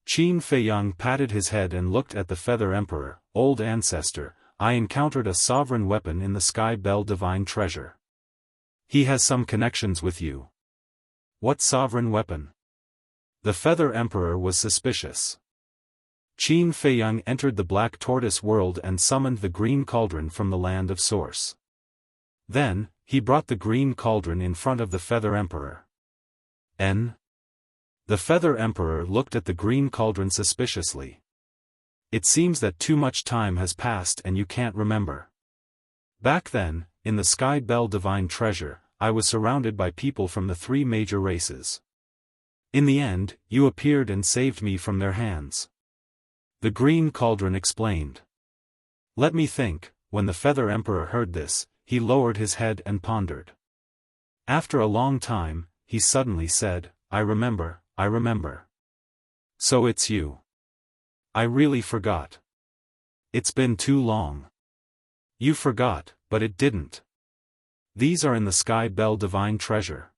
A: Qin Feiyang patted his head and looked at the Feather Emperor. Old ancestor, I encountered a sovereign weapon in the Sky Bell Divine Treasure. He has some connections with you. What sovereign weapon? The Feather Emperor was suspicious. Qin Feiyang entered the Black Tortoise world and summoned the Green Cauldron from the Land of Source. Then, he brought the Green Cauldron in front of the Feather Emperor. The Feather Emperor looked at the Green Cauldron suspiciously. It seems that too much time has passed and you can't remember. Back then, in the Sky Bell Divine Treasure, I was surrounded by people from the 3 major races. In the end, you appeared and saved me from their hands. The Green Cauldron explained. Let me think. When the Feather Emperor heard this, he lowered his head and pondered. After a long time, he suddenly said, I remember. So it's you. I really forgot. It's been too long. You forgot, but it didn't. These are in the Sky Bell Divine Treasure.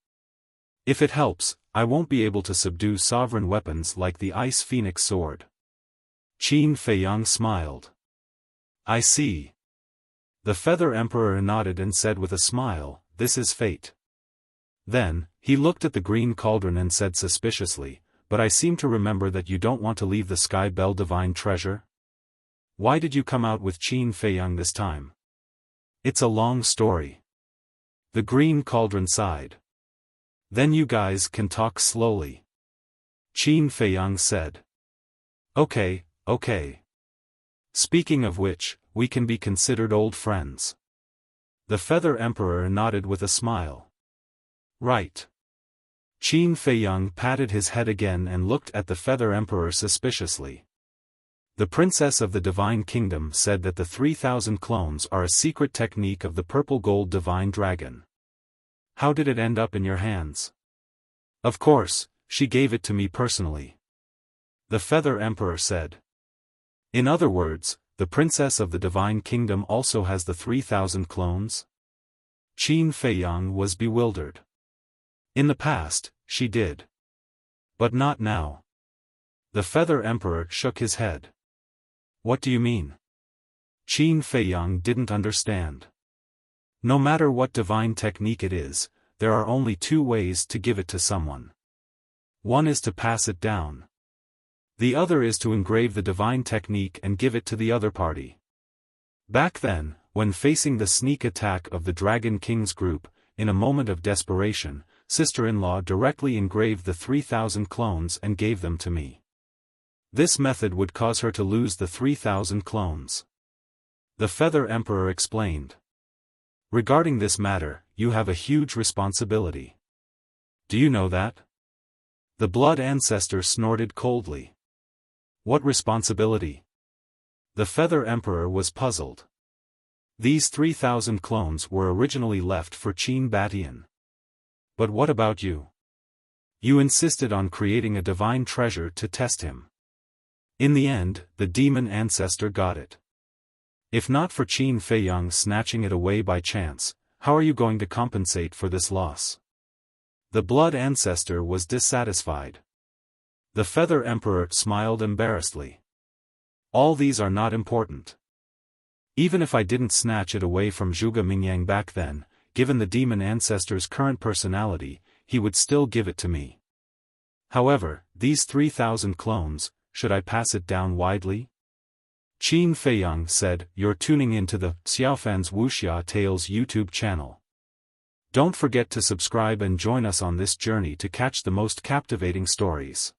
A: If it helps, I won't be able to subdue sovereign weapons like the Ice Phoenix Sword. Qin Feiyang smiled. I see. The Feather Emperor nodded and said with a smile, this is fate. Then, he looked at the Green Cauldron and said suspiciously, but I seem to remember that you don't want to leave the Sky Bell Divine Treasure? Why did you come out with Qin Feiyang this time? It's a long story. The Green Cauldron sighed. Then you guys can talk slowly. Qin Feiyang said. Okay. Speaking of which, we can be considered old friends. The Feather Emperor nodded with a smile. Right. Qin Feiyang patted his head again and looked at the Feather Emperor suspiciously. The Princess of the Divine Kingdom said that the 3,000 clones are a secret technique of the Purple Gold Divine Dragon. How did it end up in your hands? Of course, she gave it to me personally. The Feather Emperor said. In other words, the Princess of the Divine Kingdom also has the 3,000 clones? Qin Feiyang was bewildered. In the past, she did. But not now. The Feather Emperor shook his head. What do you mean? Qin Feiyang didn't understand. No matter what divine technique it is, there are only 2 ways to give it to someone. One is to pass it down. The other is to engrave the divine technique and give it to the other party. Back then, when facing the sneak attack of the Dragon King's group, in a moment of desperation, sister-in-law directly engraved the 3,000 clones and gave them to me. This method would cause her to lose the 3,000 clones. The Feather Emperor explained. Regarding this matter, you have a huge responsibility. Do you know that? The blood ancestor snorted coldly. What responsibility? The Feather Emperor was puzzled. These 3,000 clones were originally left for Qin Batian. But what about you? You insisted on creating a divine treasure to test him. In the end, the demon ancestor got it. If not for Qin Feiyang snatching it away by chance, how are you going to compensate for this loss? The blood ancestor was dissatisfied. The Feather Emperor smiled embarrassedly. All these are not important. Even if I didn't snatch it away from Zhuge Mingyang back then, given the demon ancestor's current personality, he would still give it to me. However, these 3,000 clones, should I pass it down widely? Qin Feiyang said, "You're tuning into the Xiaofan's Wuxia Tales YouTube channel. Don't forget to subscribe and join us on this journey to catch the most captivating stories."